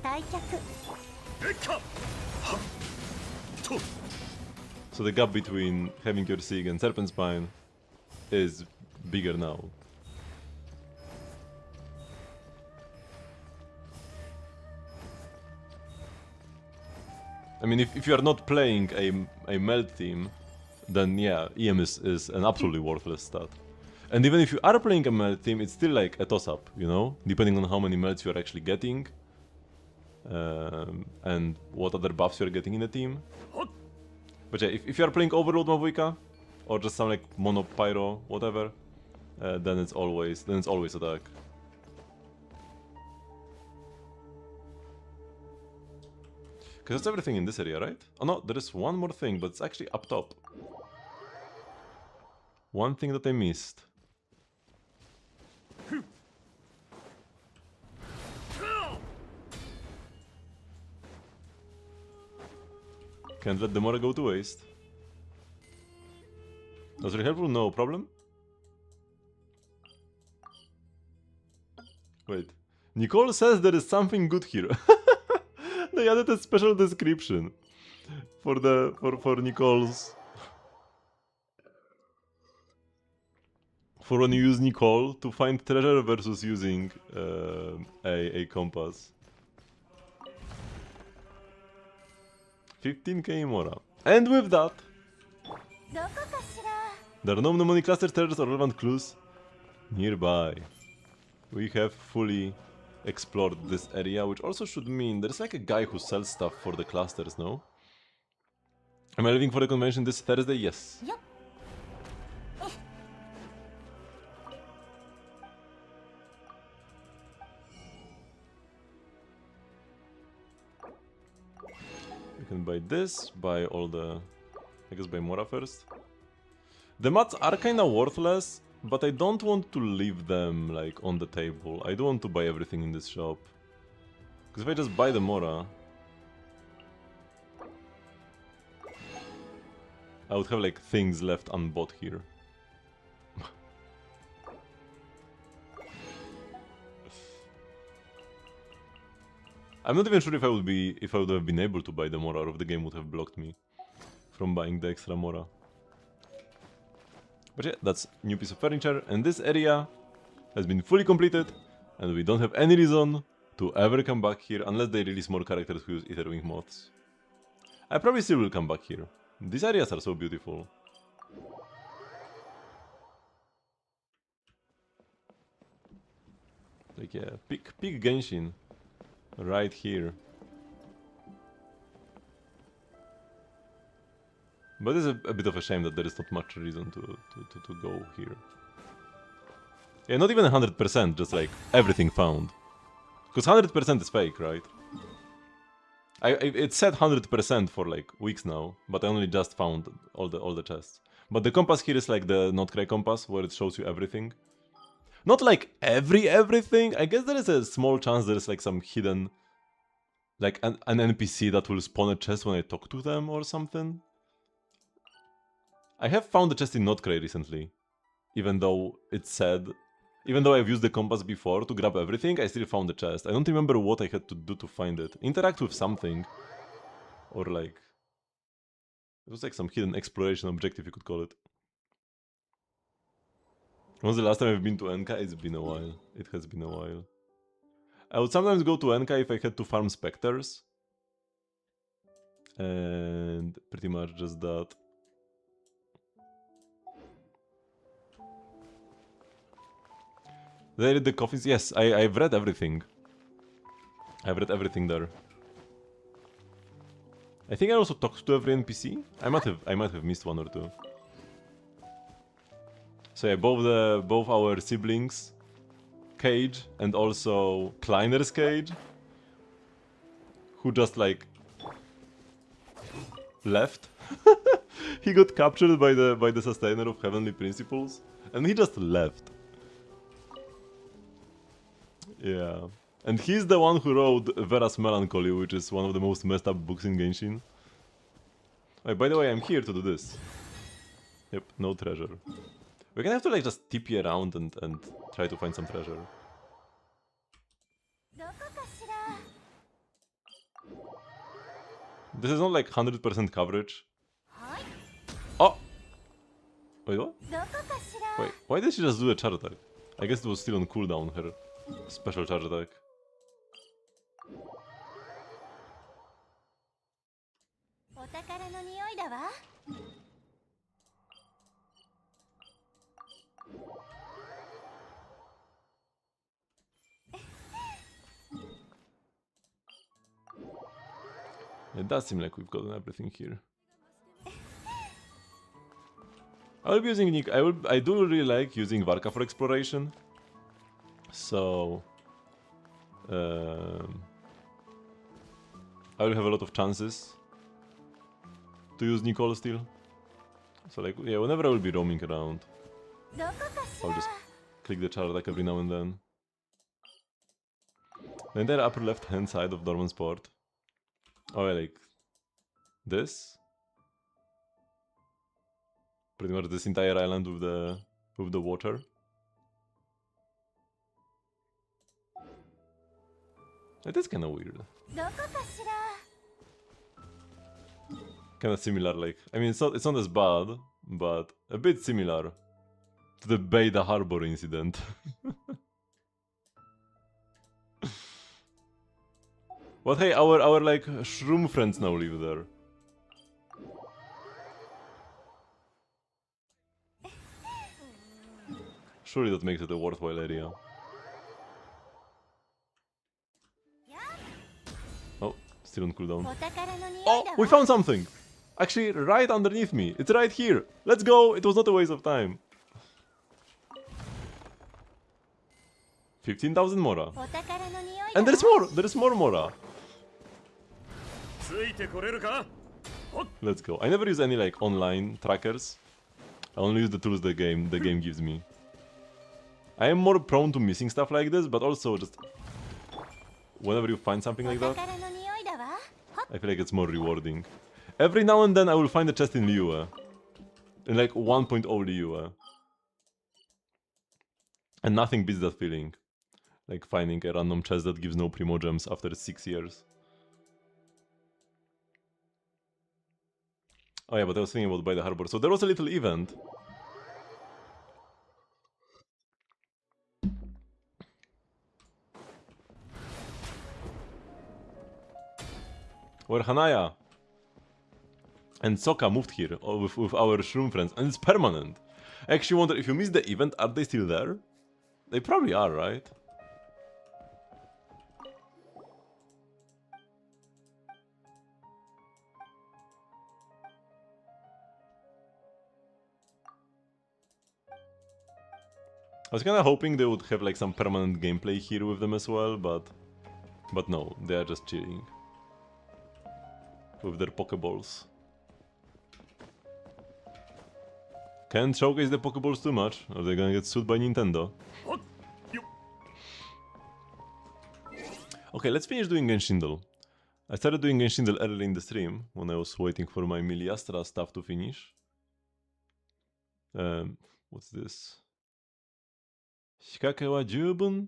[SPEAKER 1] So the gap between having your Sig and Serpent Spine is bigger now. I mean, if you are not playing a meld team, then yeah, EM is an absolutely worthless stat. And even if you are playing a meld team, it's still like a toss-up, you know? Depending on how many melds you are actually getting. And what other buffs you are getting in the team. But yeah, if you are playing Overload Mavuika, or just some like Mono Pyro, whatever, then it's always attack. Because that's everything in this area, right? Oh no, there is one more thing, but it's actually up top. One thing that I missed. Can't let the Mora go to waste. That's really helpful, no problem. Wait. Nicole says there is something good here. They added a special description for Nicole's. For when you use Nicole to find treasure versus using a compass. 15k Mora. And with that, there are no mnemonic clusters, treasures, or relevant clues nearby. We have fully explored this area, which also should mean there's like a guy who sells stuff for the clusters, no? Am I leaving for the convention this Thursday? Yes.
[SPEAKER 5] Yep.
[SPEAKER 1] You can buy this, buy all the... I guess buy Mora first. The mats are kinda worthless But I don't want to leave them like on the table. I don't want to buy everything in this shop. Because if I just buy the Mora, I would have like things left unbought here. I'm not even sure if I would have been able to buy the Mora, or if the game would have blocked me from buying the extra Mora. But yeah, that's new piece of furniture, and this area has been fully completed, and we don't have any reason to ever come back here unless they release more characters who use Etherwing moths. I probably still will come back here. These areas are so beautiful. Like yeah, pick Genshin right here. But it's a bit of a shame that there is not much reason to go here. Yeah, not even 100%, just like everything found. Because 100% is fake, right? It said 100% for like weeks now, but I only just found all the chests. But the compass here is like the not cray compass, where it shows you everything. Not like everything. I guess there is a small chance there is like some hidden, like an NPC that will spawn a chest when I talk to them or something. I have found a chest in Not Cray recently, even though it said, even though I've used the compass before to grab everything, I still found the chest. I don't remember what I had to do to find it. Interact with something, or like, it was like some hidden exploration objective, you could call it. When was the last time I've been to Enka? It's been a while. It has been a while. I would sometimes go to Enka if I had to farm specters. And pretty much just that. Did I read the coffins? Yes, I've read everything. I've read everything there. I think I also talked to every NPC. I might have missed one or two. So yeah, both our siblings' cage and also Kleiner's cage, who just like left. He got captured by the sustainer of heavenly principles, and he just left. Yeah. And he's the one who wrote Vera's Melancholy, which is one of the most messed up books in Genshin. Wait, by the way, I'm here to do this. Yep, no treasure. We're gonna have to like just TP around and try to find some treasure. This is not like 100% coverage. Oh! Wait, what? Wait, why did she just do a charge attack? I guess it was still on cooldown, her special charge attack. It does seem like we've gotten everything here. I will be using Nick. I do really like using Varka for exploration. So I will have a lot of chances to use Nicole still. So like yeah, whenever I will be roaming around, I'll just click the chart like every now and then. The entire upper left hand side of Dorman's Port. Oh, I like this. Pretty much this entire island with the water. It is kind of weird. Kind of similar, like I mean, it's not as bad, but a bit similar to the Beta Harbor incident. But hey, our like shroom friends now live there. Surely that makes it a worthwhile area. Oh, still on cooldown. Oh, we found something! Actually, right underneath me. It's right here. Let's go! It was not a waste of time. 15,000 Mora. And there's more! There's more Mora. Let's go. I never use any like online trackers. I only use the tools the game gives me. I am more prone to missing stuff like this, but also just whenever you find something like that, I feel like it's more rewarding. Every now and then I will find a chest in Liyue. In like 1.0 Liyue. And nothing beats that feeling. Like finding a random chest that gives no primogems after 6 years. Oh yeah, but I was thinking about by the harbor. So there was a little event. Where Hanaya and Sokka moved here with our shroom friends, and it's permanent. I actually wonder if you missed the event, are they still there? They probably are, right? I was kinda hoping they would have like some permanent gameplay here with them as well, but no, they are just chilling. With their Pokeballs. Can't showcase the Pokeballs too much, or they're gonna get sued by Nintendo. Okay, let's finish doing Genshindle. I started doing Genshindle early in the stream, when I was waiting for my Miliastra stuff to finish. What's this? Shikake wa jubun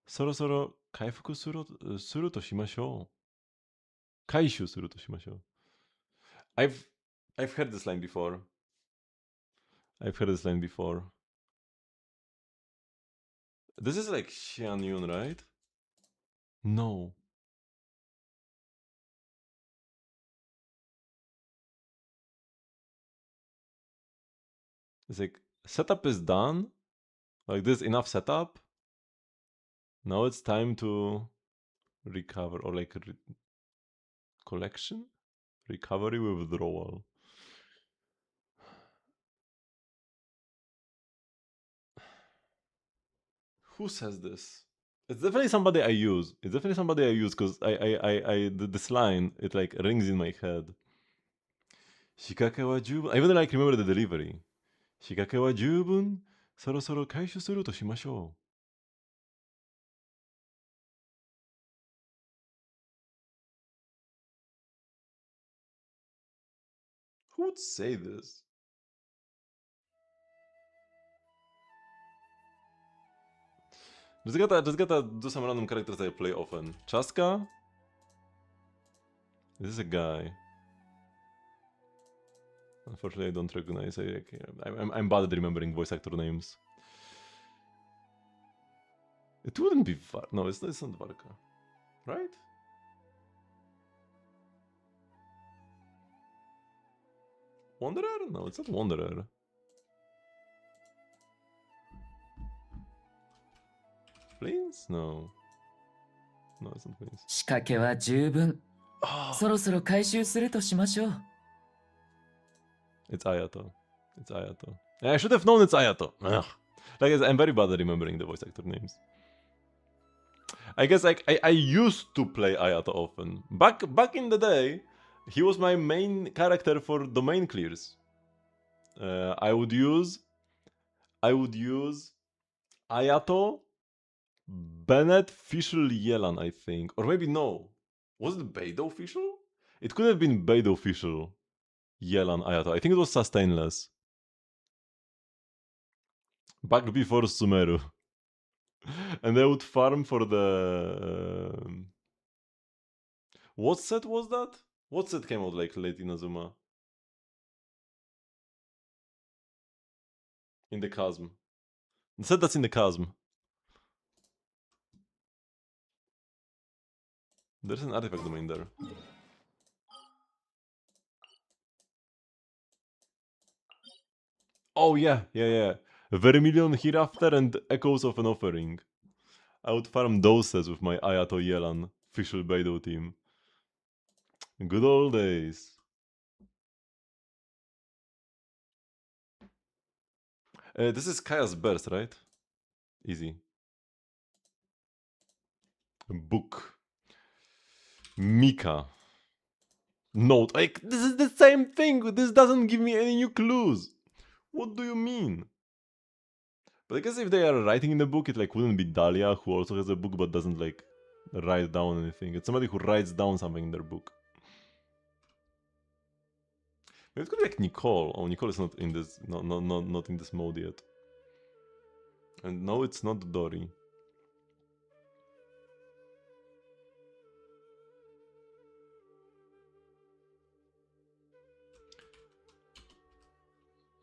[SPEAKER 1] sorosoro kaifuku suru to shimashou. Kaishu suru to shimashou. I've heard this line before. This is like Xianyun, right? No. It's like, setup is done. Like, this enough setup. Now it's time to recover, or like collection? Recovery withdrawal. Who says this? It's definitely somebody I use. Because this line, it like rings in my head. Shikake wa jubun. I even like remember the delivery. Shikake wa jubun, sorosoro kaishu suru to shimashou. Who would say this? Just gotta do some random characters I play often. Chaska? This is a guy. Unfortunately, I don't recognize. I'm bad at remembering voice actor names. It wouldn't be no, it's not Varka, right? Wanderer? No, it's not Wanderer. Prince? No. No, it's not Prince.
[SPEAKER 13] 仕掛けは十分。そろそろ回収するとしましょう。
[SPEAKER 1] It's Ayato. I should have known it's Ayato. Ugh. Like I'm very bad at remembering the voice actor names. I guess like I used to play Ayato often. Back in the day, he was my main character for domain clears. I would use Ayato, Bennett, Fischl, Yelan, I think. Or maybe no. Was it Beidou Fischl? It could have been Beidou Fischl, Yelan, Ayato. I think it was sustainless. Back before Sumeru. And I would farm for the... what set was that? What set came out like late in Azuma? In the Chasm. The set that's in the Chasm. There's an artifact domain there. Oh yeah. Vermilion Hereafter and Echoes of an Offering. I would farm those sets with my Ayato Yelan official Beidou team. Good old days. This is Kaya's Burst, right? Easy. Book. Mika. Note. Like, this is the same thing. This doesn't give me any new clues. What do you mean? But I guess if they are writing in the book, it like wouldn't be Dahlia, who also has a book but doesn't like write down anything. It's somebody who writes down something in their book. Maybe it could be like Nicole. Oh, Nicole is not in this, not in this mode yet. And no, it's not Dory.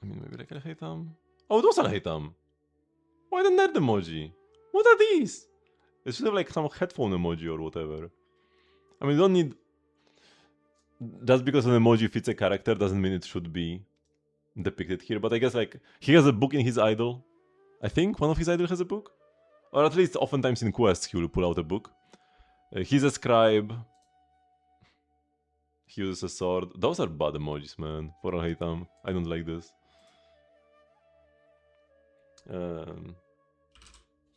[SPEAKER 1] I mean, maybe like Alhaitam. Oh, it was Alhaitam. Why the nerd emoji? What are these? It should have like some headphone emoji or whatever. I mean, you don't need... Just because an emoji fits a character doesn't mean it should be depicted here. But I guess like, he has a book in his idol. I think one of his idols has a book. Or at least oftentimes in quests he will pull out a book. He's a scribe. He uses a sword. Those are bad emojis, man. For Alhaitam. I don't like this.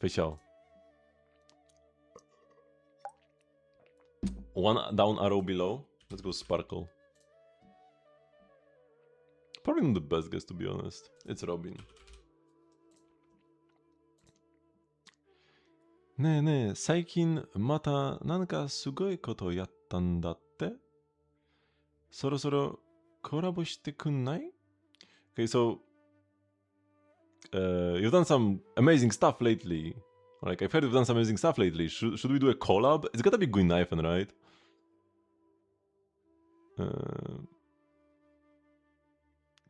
[SPEAKER 1] Feixiao. One down arrow below. Let's go Sparkle. Probably not the best guess, to be honest. It's Robin. ねえねえ、最近またなんかすごいことやったんだって？そろそろコラボしてくんない？ Okay, so you've done some amazing stuff lately. Like, I've heard you've done some amazing stuff lately. Should we do a collab? It's gotta be Green Knife, right?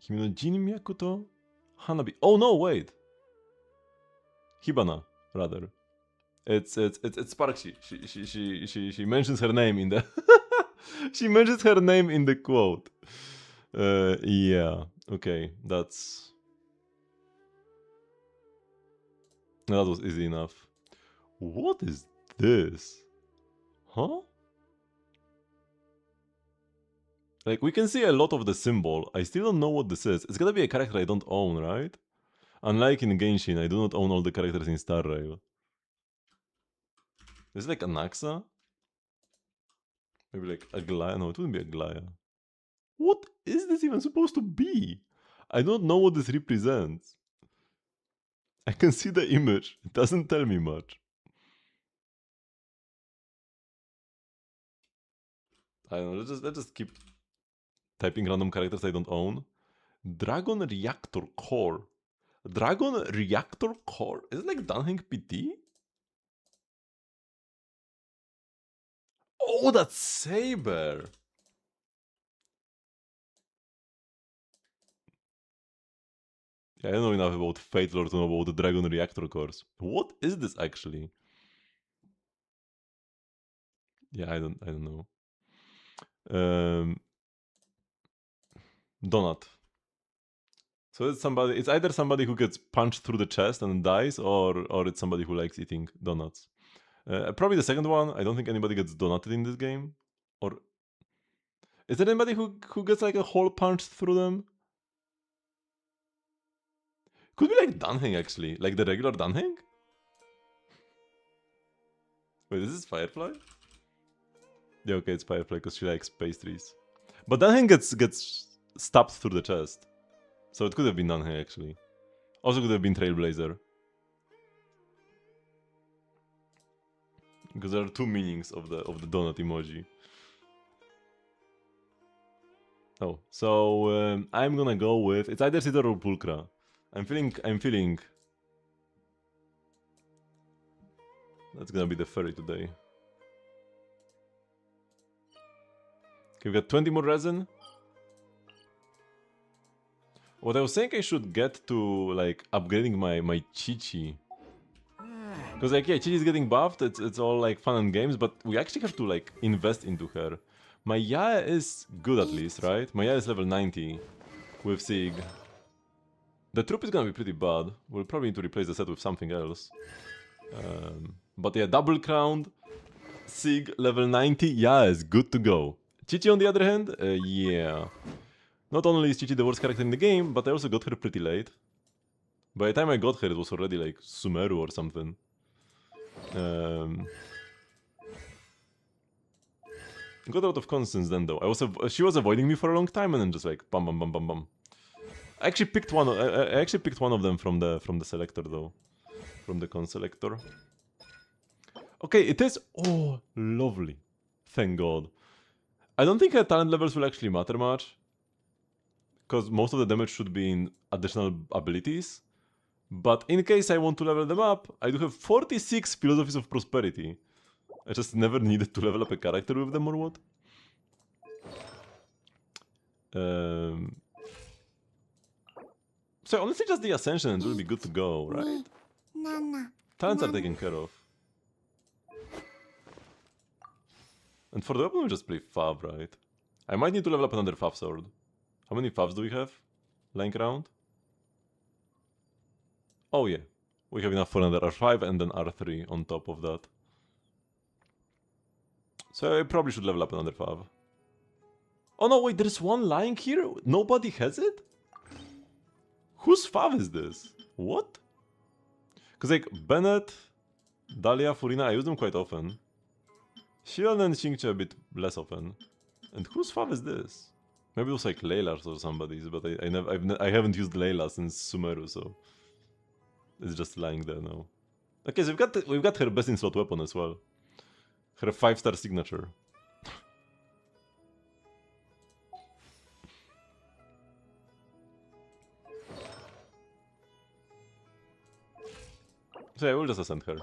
[SPEAKER 1] Kimi no Jinmyaku to Hanabi. Oh no, wait. Hibana, rather. It's Sparksy. She mentions her name in the she mentions her name in the quote. Yeah. Okay, that was easy enough. What is this? Huh? Like, we can see a lot of the symbol. I still don't know what this is. It's gotta be a character I don't own, right? Unlike in Genshin, I do not own all the characters in Star Rail. Is it like Anaxa? Maybe like Aglaya? No, it wouldn't be Aglaya. What is this even supposed to be? I don't know what this represents. I can see the image. It doesn't tell me much. I don't know, let's just keep typing random characters I don't own. Dragon Reactor Core. Dragon Reactor Core? Is it like Danheng PT? Oh, that's Saber! Yeah, I don't know enough about Fate Lore to know about the Dragon Reactor Cores. What is this actually? Yeah, I don't know. Donut. So it's either somebody who gets punched through the chest and dies, or it's somebody who likes eating donuts. Probably the second one. I don't think anybody gets donated in this game. Or is there anybody who gets like a hole punched through them? Could be like Danheng actually, like the regular Danheng. Wait, is this Firefly? Yeah, okay, it's Firefly because she likes pastries. But Danheng gets stabbed through the chest, so it could have been Danheng actually. Also could have been Trailblazer. Because there are two meanings of the donut emoji. Oh, so I'm gonna go with it's either Cedar or Pulchra. I'm feeling that's gonna be the fairy today. Okay, we've got 20 more resin. What I was saying I should get to like upgrading my Chichi. Because like, yeah, Chichi is getting buffed, it's all like fun and games, but we actually have to like invest into her. My Yaya is good at least, right? My Yaya is level 90 with Sig. The troop is gonna be pretty bad. We'll probably need to replace the set with something else. But yeah, double crowned, Sig level 90, yeah, is good to go. Chichi on the other hand, yeah. Not only is Chichi the worst character in the game, but I also got her pretty late. By the time I got her, it was already like Sumeru or something. Got out of constance then though. She was avoiding me for a long time and then just like bam bam bam bam bam. I actually picked one. I actually picked one of them from the selector though, from the con selector. Okay, it is. Oh, lovely. Thank God. I don't think talent levels will actually matter much, because most of the damage should be in additional abilities. But in case I want to level them up, I do have 46 Philosophies of Prosperity. I just never needed to level up a character with them or what? So honestly, just the Ascensions will be good to go, right? Talents are taken care of. And for the weapon, we'll just play Fav, right? I might need to level up another Fav sword. How many Favs do we have lying around? Oh yeah, we have enough for another R5 and then R3 on top of that. So I probably should level up another Fav. Oh no, wait, there's one lying here? Nobody has it? Whose Fav is this? What? Because like, Bennett, Dahlia, Furina, I use them quite often. Shion and Xingqiu a bit less often. And whose Fav is this? Maybe it was like Layla's or somebody's, but I haven't used Layla since Sumeru, so it's just lying there now. Okay, so we've got her best in slot weapon as well. Her 5-star signature. So yeah, we'll just ascend her.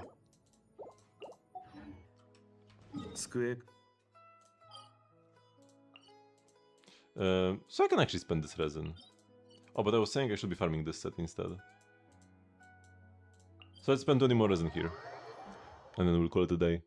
[SPEAKER 1] So I can actually spend this resin. Oh, but I was saying I should be farming this set instead. So let's spend 20 more resin here. And then we'll call it a day.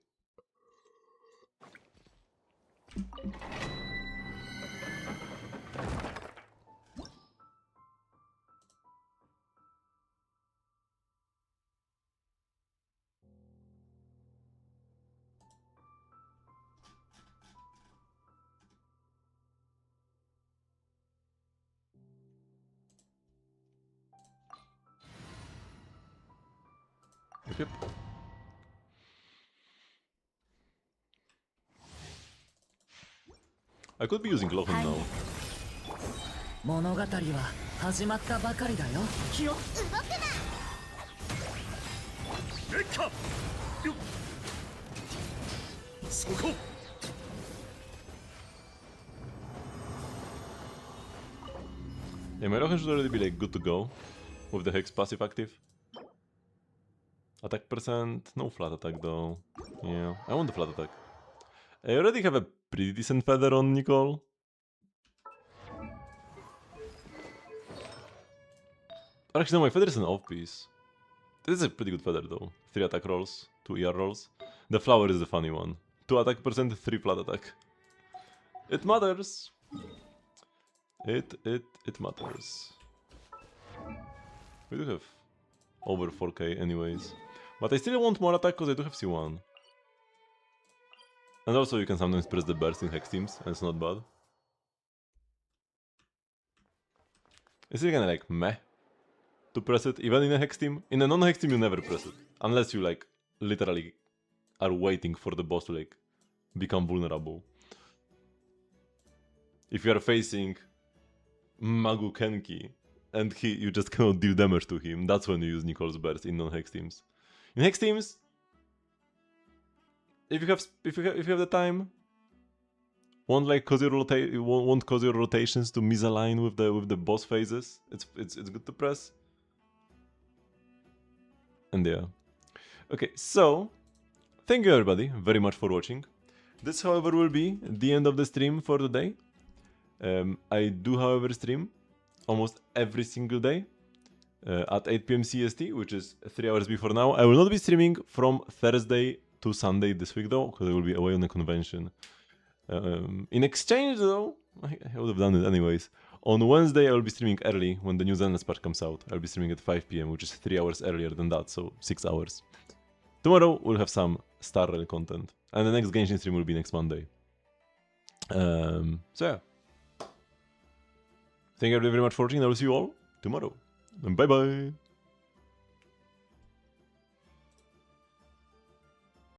[SPEAKER 1] Yep. I could be using Lohan now.
[SPEAKER 13] 物語は始まったばかりだよ。気を動くな。レッカよ。そこ。
[SPEAKER 1] Yeah, my Lohan should already be like good to go with the Hex passive active. Attack percent, no flat attack though. Yeah, I want the flat attack. I already have a pretty decent feather on Nicole. Actually, no, my feather is an off piece. This is a pretty good feather though. 3 attack rolls, 2 ER rolls. The flower is the funny one. 2 attack percent, 3 flat attack. It matters. It matters. We do have over 4k anyways. But I still want more attack because I do have C1. And also you can sometimes press the burst in Hex teams, and it's not bad. It's really kinda like meh to press it, even in a Hex team. In a non-Hex team you never press it. Unless you like literally are waiting for the boss to like become vulnerable. If you are facing Magu Kenki and you just cannot deal damage to him, that's when you use Nicole's burst in non-Hex teams. In Hex teams, if you have the time, won't cause your rotations to misalign with the boss phases. It's good to press. And yeah. Okay, so thank you everybody very much for watching. This, however, will be the end of the stream for today. I do, however, stream almost every single day at 8 PM CST, which is 3 hours before now. I will not be streaming from Thursday to Sunday this week though, because I will be away on a convention. In exchange though, I would have done it anyways. On Wednesday I will be streaming early when the New Zealand patch comes out. I'll be streaming at 5 PM, which is 3 hours earlier than that, so 6 hours. Tomorrow we'll have some Star Rail content, and the next Genshin stream will be next Monday. So yeah. Thank you very much for watching, and I will see you all tomorrow. Bye bye!